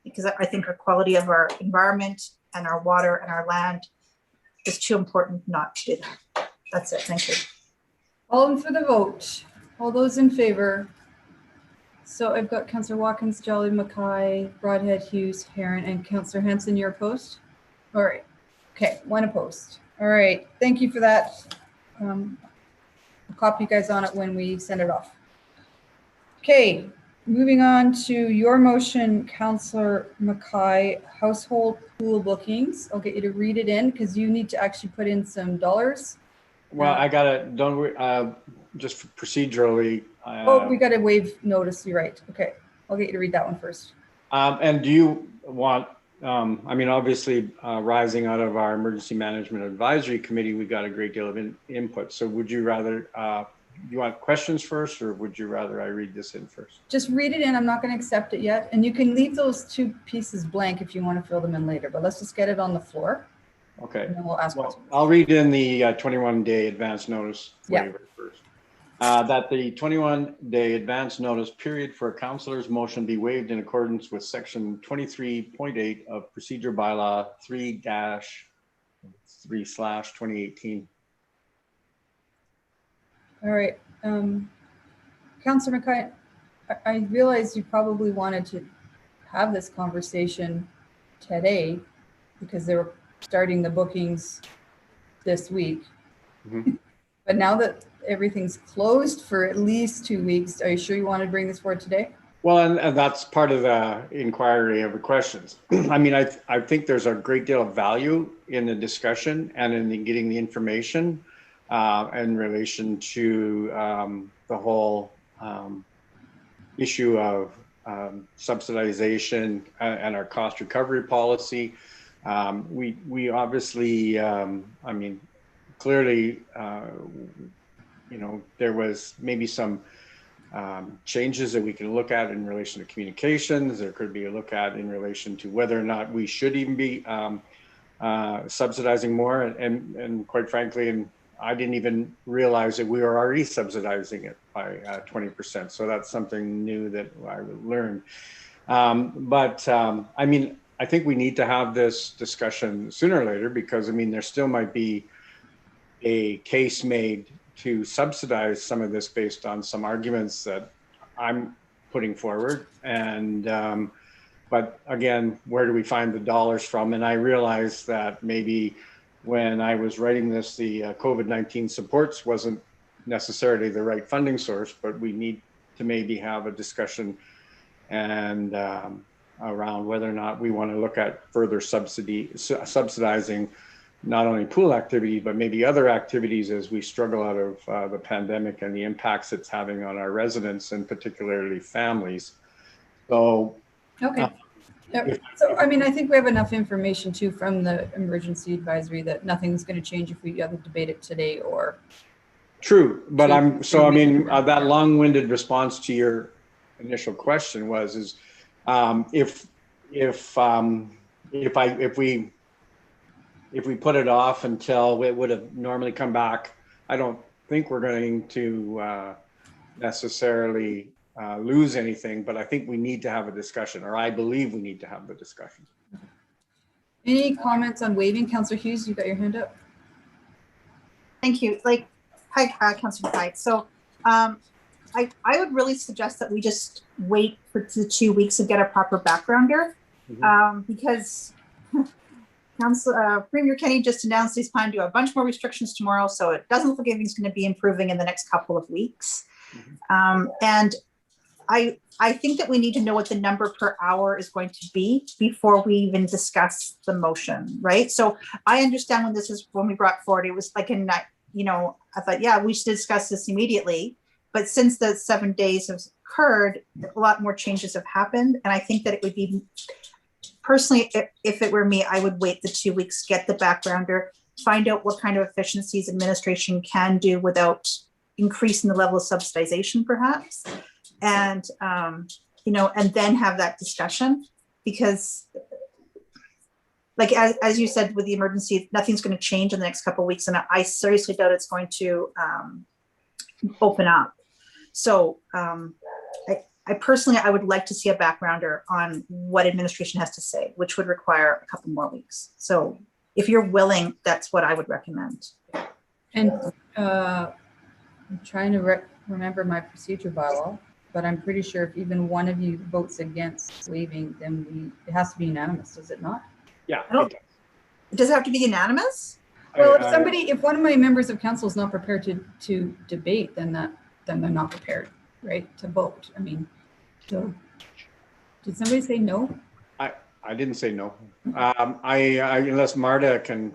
S9: because I think our quality of our environment and our water and our land is too important not to do that. That's it. Thank you.
S4: All in for the vote. All those in favor. So I've got Councillor Watkins, Jolly, Mackay, Broadhead, Hughes, Heron, and Councillor Hanson, you're opposed? All right. Okay, one opposed. All right. Thank you for that. I'll copy you guys on it when we send it off. Okay, moving on to your motion, Councillor Mackay, household pool bookings. I'll get you to read it in because you need to actually put in some dollars.
S20: Well, I gotta, don't worry, just procedurally.
S4: Oh, we got a waive notice, you're right. Okay, I'll get you to read that one first.
S20: And do you want, I mean, obviously, rising out of our Emergency Management Advisory Committee, we got a great deal of input. So would you rather, you want questions first, or would you rather I read this in first?
S4: Just read it in. I'm not going to accept it yet. And you can leave those two pieces blank if you want to fill them in later, but let's just get it on the floor.
S20: Okay.
S4: And then we'll ask
S20: questions. I'll read in the 21-day advance notice waiver first. That the 21-day advance notice period for a councillor's motion be waived in accordance with section 23.8 of Procedure Bylaw 3-3/2018.
S4: All right. Councillor Mackay, I realize you probably wanted to have this conversation today because they were starting the bookings this week. Mm-hmm. But now that everything's closed for at least 2 weeks, are you sure you want to bring this forward today?
S20: Well, and that's part of the inquiry of the questions. I mean, I think there's a great deal of value in the discussion and in getting the information in relation to the whole issue of subsidization and our cost recovery policy. We obviously, I mean, clearly, you know, there was maybe some changes that we can look at in relation to communications. There could be a look at in relation to whether or not we should even be subsidizing more. And quite frankly, and I didn't even realize that we were already subsidizing it by 20%. So that's something new that I learned. I mean, I think we need to have this discussion sooner or later, because I mean, there still might be a case made to subsidize some of this based on some arguments that I'm putting forward. And, but again, where do we find the dollars from? And I realized that maybe when I was writing this, the COVID-19 supports wasn't necessarily the right funding source, but we need to maybe have a discussion and around whether or not we want to look at further subsidizing not only pool activity, but maybe other activities as we struggle out of the pandemic and the impacts it's having on our residents and particularly families. So,
S4: okay. Yep. So, I mean, I think we have enough information too from the emergency advisory that nothing's going to change if we either debate it today or.
S20: True, but I mean, that long-winded response to your initial question was, if we put it off until it would have normally come back, I don't think we're going to necessarily lose anything, but I think we need to have a discussion, or I believe we need to have the discussion.
S4: Any comments on waiving? Councillor Hughes, you got your hand up.
S9: Thank you. Like, hi, Councillor Hyde. So I would really suggest that we just wait for the 2 weeks and get a proper backgrounder, because Premier Kenney just announced he's planning to do a bunch more restrictions tomorrow, so it doesn't look like anything's going to be improving in the next couple of weeks. And I think that we need to know what the number per hour is going to be before we even discuss the motion, right? So I understand when we brought forward, it was like a you know, I thought, yeah, we should discuss this immediately. But since the 7 days have occurred, a lot more changes have happened. And I think that it would be, personally, if it were me, I would wait the 2 weeks, get the backgrounder, find out what kind of efficiencies administration can do without increasing the level of subsidization, perhaps. And, you know, and then have that discussion, because like, as you said, with the emergency, nothing's going to change in the next couple of weeks. And I seriously doubt it's going to open up. So I personally, I would like to see a backgrounder on what administration has to say, which would require a couple more weeks. So if you're willing, that's what I would recommend.
S4: And I'm trying to remember my procedure bylaw, but I'm pretty sure if even one of you votes against waiving, then it has to be unanimous, does it not?
S20: Yeah.
S9: Does it have to be unanimous?
S4: Well, if one of my members of council is not prepared to debate, then they're not prepared, right, to vote. I mean, so did somebody say no?
S20: I didn't say no. Unless Marta can.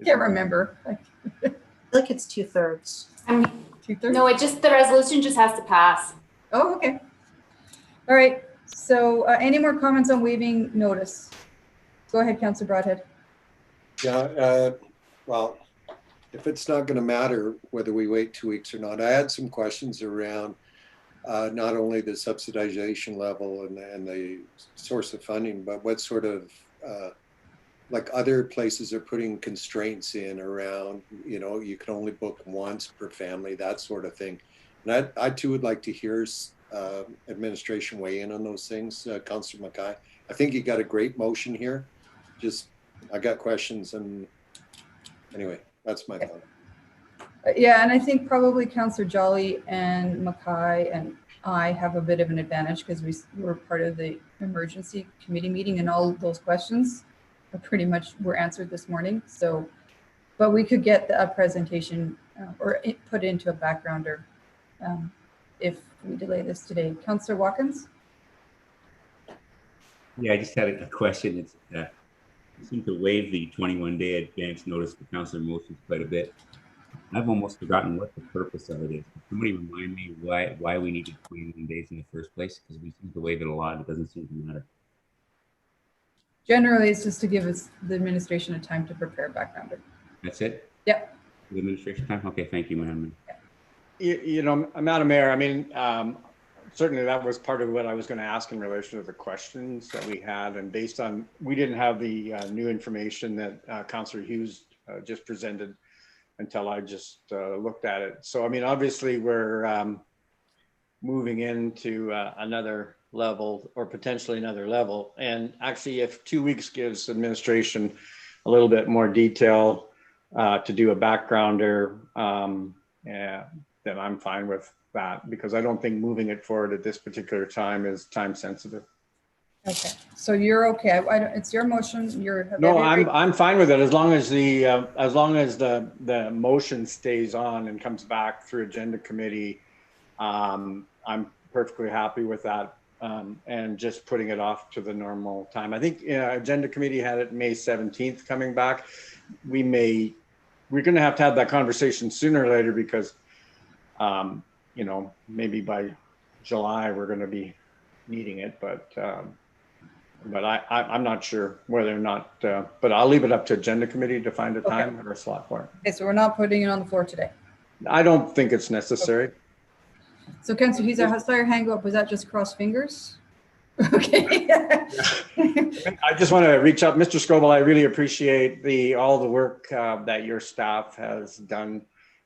S4: Can't remember.
S9: I feel like it's 2/3.
S4: 2/3?
S7: No, the resolution just has to pass.
S4: Oh, okay. All right. So any more comments on waiving notice? Go ahead, Councillor Broadhead.
S3: Yeah, well, if it's not going to matter whether we wait 2 weeks or not, I had some questions around not only the subsidization level and the source of funding, but what sort of, like other places are putting constraints in around, you know, you can only book once per family, that sort of thing. And I too would like to hear administration weigh in on those things. Councillor Mackay, I think you got a great motion here. Just, I got questions, and anyway, that's my thought.
S4: Yeah, and I think probably Councillor Jolly and Mackay and I have a bit of an advantage because we were part of the emergency committee meeting, and all those questions pretty much were answered this morning. So, but we could get a presentation or put into a backgrounder if we delay this today. Councillor Watkins?
S21: Yeah, I just had a question. It's we seem to waive the 21-day advance notice for councillor motions quite a bit. I've almost forgotten what the purpose of it is. Can somebody remind me why we needed 21 days in the first place? Because we seem to waive it a lot. It doesn't seem to matter.
S4: Generally, it's just to give us the administration a time to prepare a backgrounder.
S21: That's it?
S4: Yep.
S21: The administration time? Okay, thank you, Mohammed.
S20: You know, Madam Mayor, I mean, certainly that was part of what I was going to ask in relation to the questions that we had. And based on, we didn't have the new information that Councillor Hughes just presented until I just looked at it. So, I mean, obviously we're moving into another level or potentially another level. And actually, if 2 weeks gives administration a little bit more detail to do a backgrounder, then I'm fine with that, because I don't think moving it forward at this particular time is time sensitive.
S4: Okay, so you're okay. It's your motion.
S20: No, I'm fine with it as long as the motion stays on and comes back through agenda committee. I'm perfectly happy with that, and just putting it off to the normal time. I think agenda committee had it May 17th coming back. We're going to have that conversation sooner or later, because you know, maybe by July we're going to be needing it, but I'm not sure whether or not, but I'll leave it up to agenda committee to find a time or a slot for it.
S4: Okay, so we're not putting it on the floor today.
S20: I don't think it's necessary.
S4: Okay. So Councillor Hughes, I saw your hand go up. Was that just cross fingers? Okay.
S20: I just want to reach out, Mr. Scoble. I really appreciate all the work that your staff has done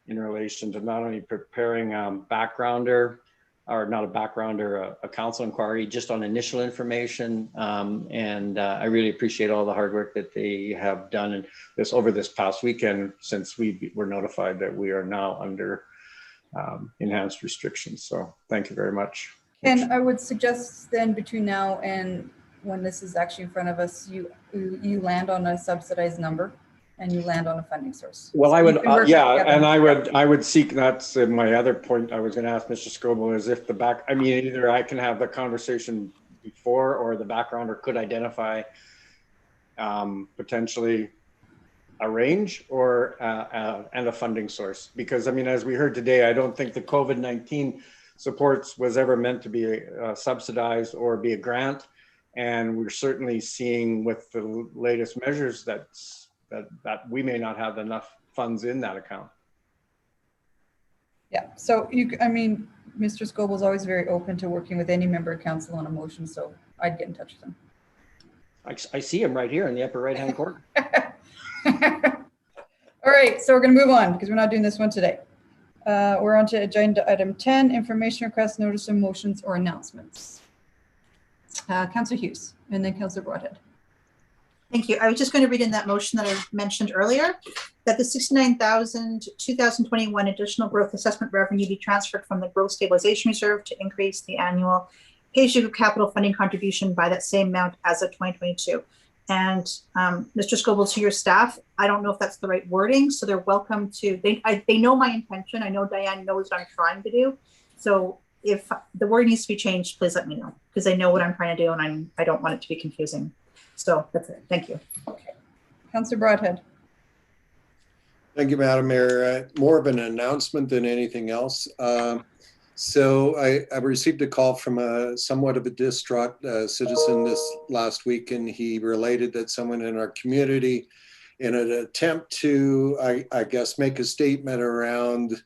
S20: in relation to not only preparing backgrounder, or not a backgrounder, a council inquiry, just on initial information. And I really appreciate all the hard work that they have done over this past weekend, since we were notified that we are now under enhanced restrictions. So thank you very much.
S4: And I would suggest then, between now and when this is actually in front of us, you land on a subsidized number and you land on a funding source.
S20: Well,
S4: so
S20: I would, and I would seek, that's my other point I was going to ask Mr. Scoble, is if either I can have the conversation before, or the backgrounder could identify potentially a range or and a funding source? Because I mean, as we heard today, I don't think the COVID-19 supports was ever meant to be subsidized or be a grant. And we're certainly seeing with the latest measures that we may not have enough funds in that account.
S4: Yeah, so I mean, Mr. Scoble's always very open to working with any member of council on a motion, so I'd get in touch with him.
S20: I see him right here in the upper right-hand corner.
S4: All right, so we're going to move on because we're not doing this one today. We're on to agenda item 10, information requests, notice of motions or announcements. Councillor Hughes and then Councillor Broadhead.
S9: Thank you. I was just going to read in that motion that I mentioned earlier that the $69,000 2021 additional growth assessment revenue be transferred from the growth stabilization reserve to increase the annual pay-as-you-go capital funding contribution by that same amount as of 2022. And Mr. Scoble, to your staff, I don't know if that's the right wording, so they're welcome to, they know my intention. I know Diane knows what I'm trying to do. So if the word needs to be changed, please let me know, because I know what I'm trying to do and I don't want it to be confusing. So that's it. Thank you.
S4: Okay. Councillor Broadhead.
S3: Thank you, Madam Mayor. More of an announcement than anything else. So I received a call from somewhat of a distraught citizen this last week, and he related that someone in our community, in an attempt to, I guess, make a statement around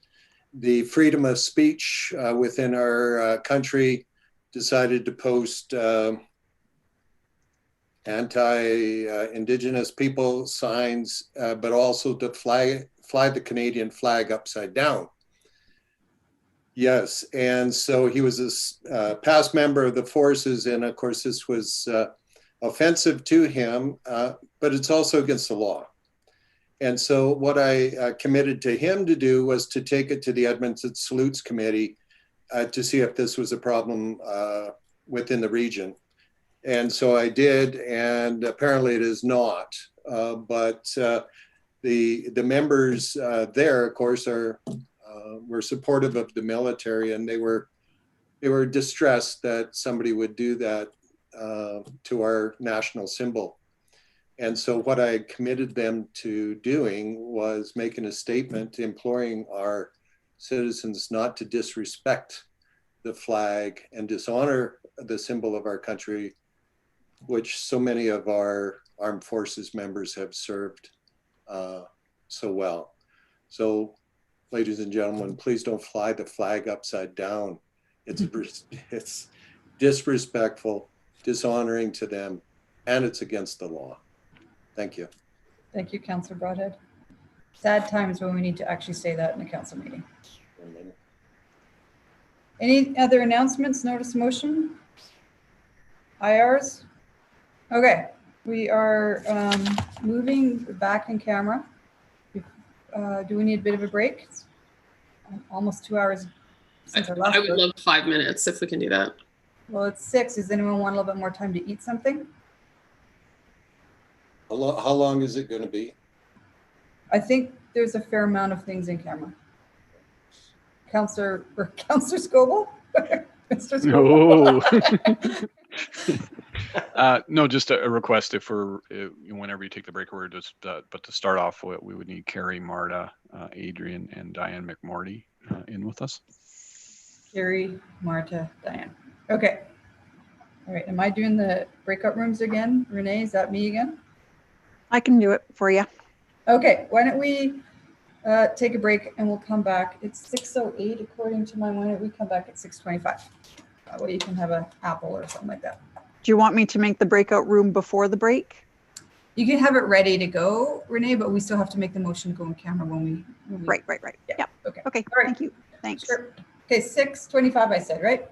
S3: the freedom of speech within our country, decided to post anti-Indigenous people signs, but also to fly the Canadian flag upside down. Yes, and so he was a past member of the forces, and of course this was offensive to him, but it's also against the law. And so what I committed to him to do was to take it to the Edmonton Salutes Committee to see if this was a problem within the region. And so I did, and apparently it is not. But the members there, of course, were supportive of the military, and they were distressed that somebody would do that to our national symbol. And so what I committed them to doing was making a statement imploring our citizens not to disrespect the flag and dishonor the symbol of our country, which so many of our armed forces members have served so well. So, ladies and gentlemen, please don't fly the flag upside down. It's disrespectful, dishonoring to them, and it's against the law. Thank you.
S4: Thank you, Councillor Broadhead. Sad times when we need to actually say that in a council meeting. Any other announcements, notice motion? IRs? Okay, we are moving back in camera. Do we need a bit of a break? It's almost 2 hours since our last
S1: I would love 5 minutes if we can do that.
S4: Well, it's 6. Does anyone want a little bit more time to eat something?
S3: How long is it going to be?
S4: I think there's a fair amount of things in camera. Councillor Scoble? Mr. Scoble?
S16: No. No, just a request if whenever you take the break, we're just, but to start off, we would need Carrie, Marta, Adrian, and Diane McMorty in with us.
S4: Carrie, Marta, Diane. Okay. All right. Am I doing the breakout rooms again? Renee, is that me again?
S2: I can do it for you.
S4: Okay. Why don't we take a break and we'll come back. It's 6:08 according to my one. We come back at 6:25. That way you can have an apple or something like that.
S2: Do you want me to make the breakout room before the break?
S4: You can have it ready to go, Renee, but we still have to make the motion to go on camera when we
S2: Right.
S4: Yeah.
S2: Yep.
S4: Okay.
S2: Okay.
S4: All right.
S2: Thank you. Thanks.
S4: Sure. Okay, 6:25 I said, right?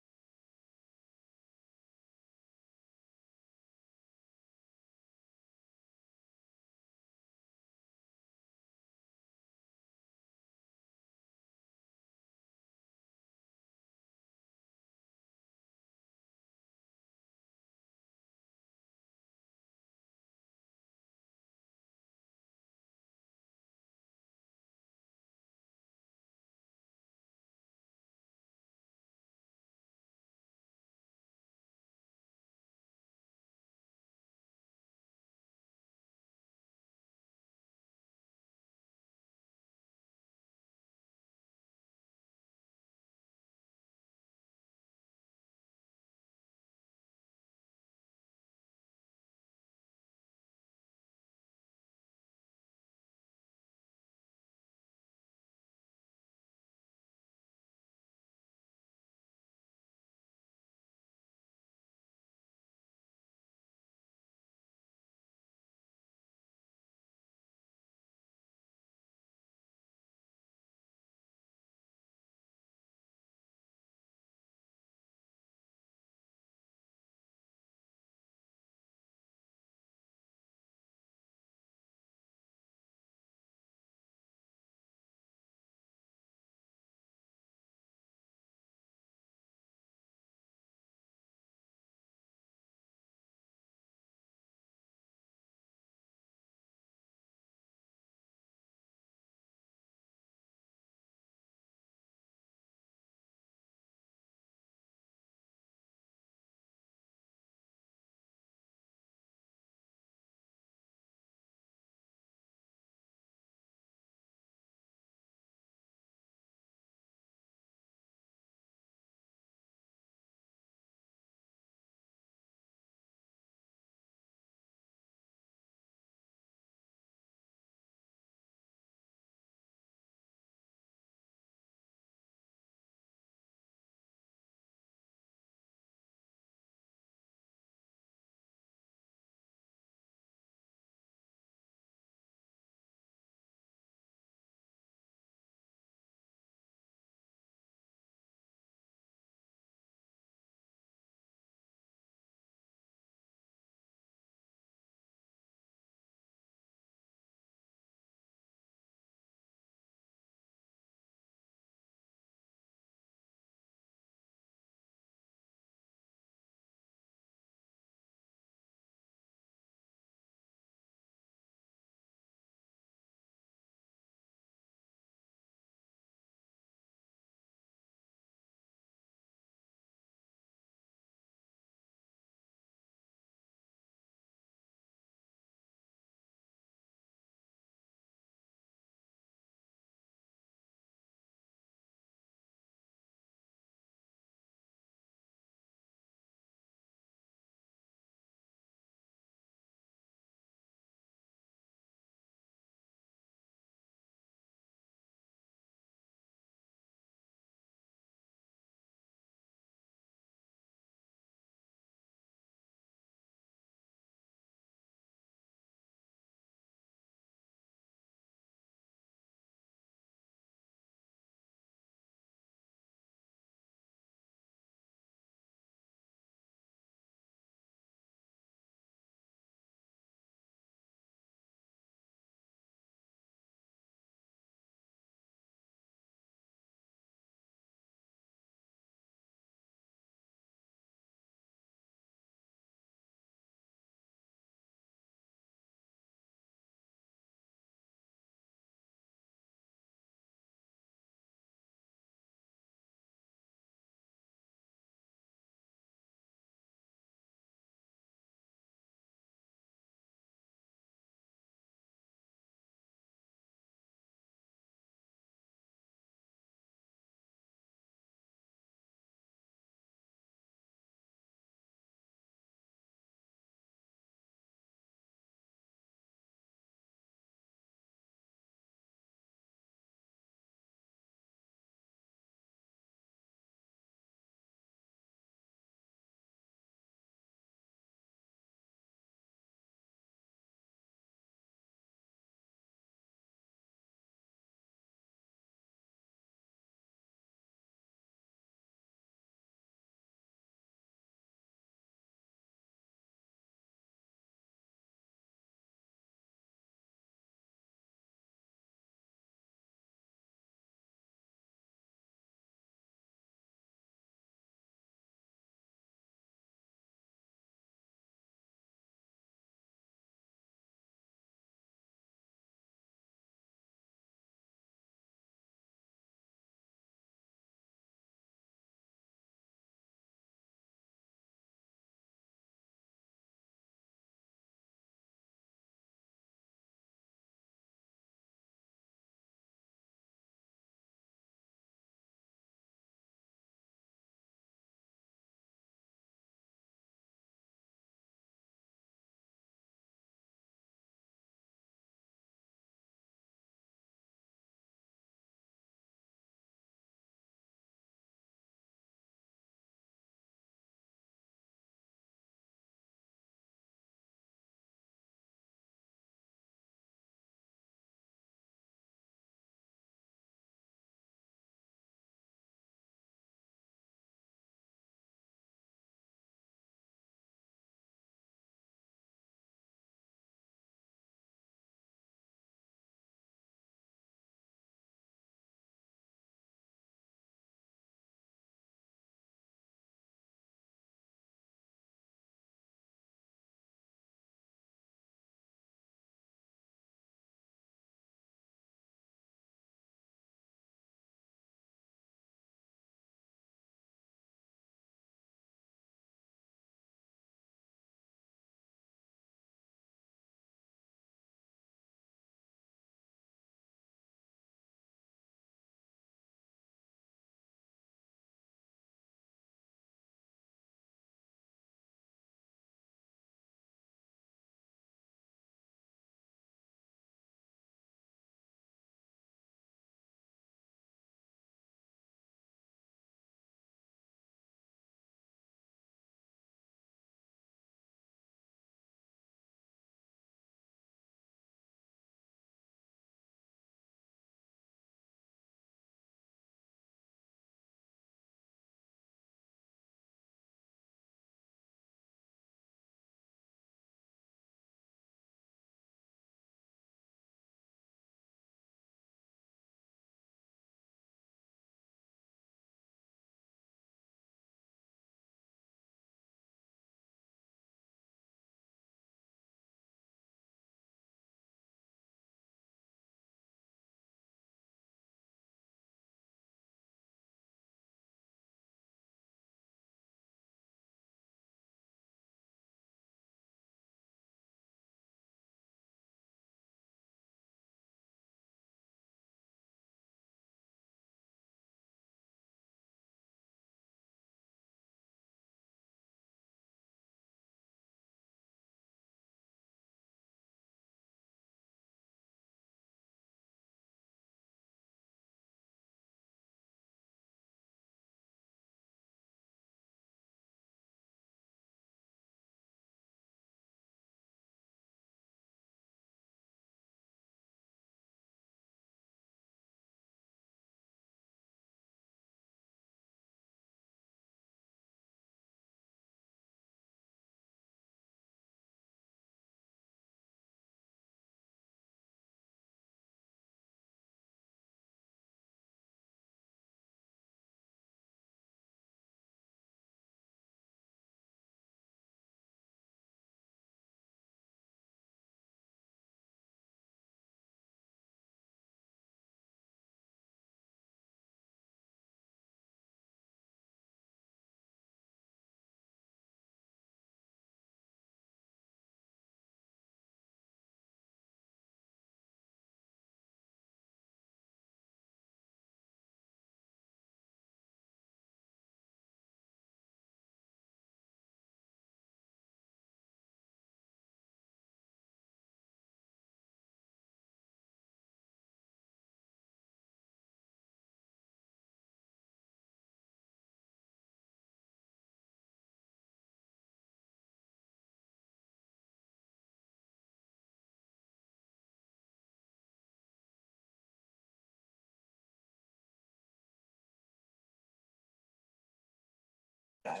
S20: Sorry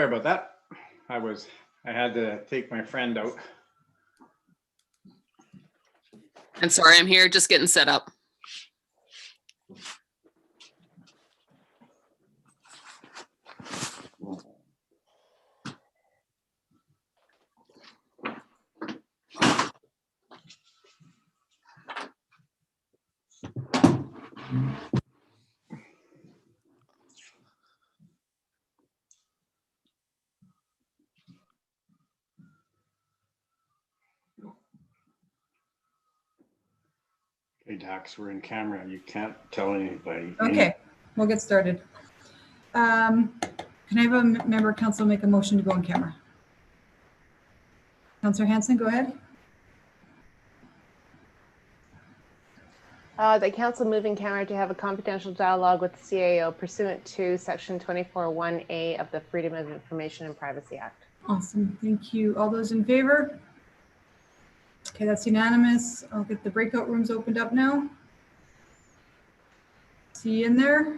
S20: about that. I had to take my friend out.
S1: I'm sorry, I'm here just getting set up.
S20: Hey, Dax, we're in camera. You can't tell anybody.
S4: Okay, we'll get started. Can I have a member of council make a motion to go on camera? Councillor Hanson, go ahead.
S6: The council moving camera to have a confidential dialogue with the CAO pursuant to section 24(1)A of the Freedom of Information and Privacy Act.
S4: Awesome, thank you. All those in favor? Okay, that's unanimous. I'll get the breakout rooms opened up now. See you in there.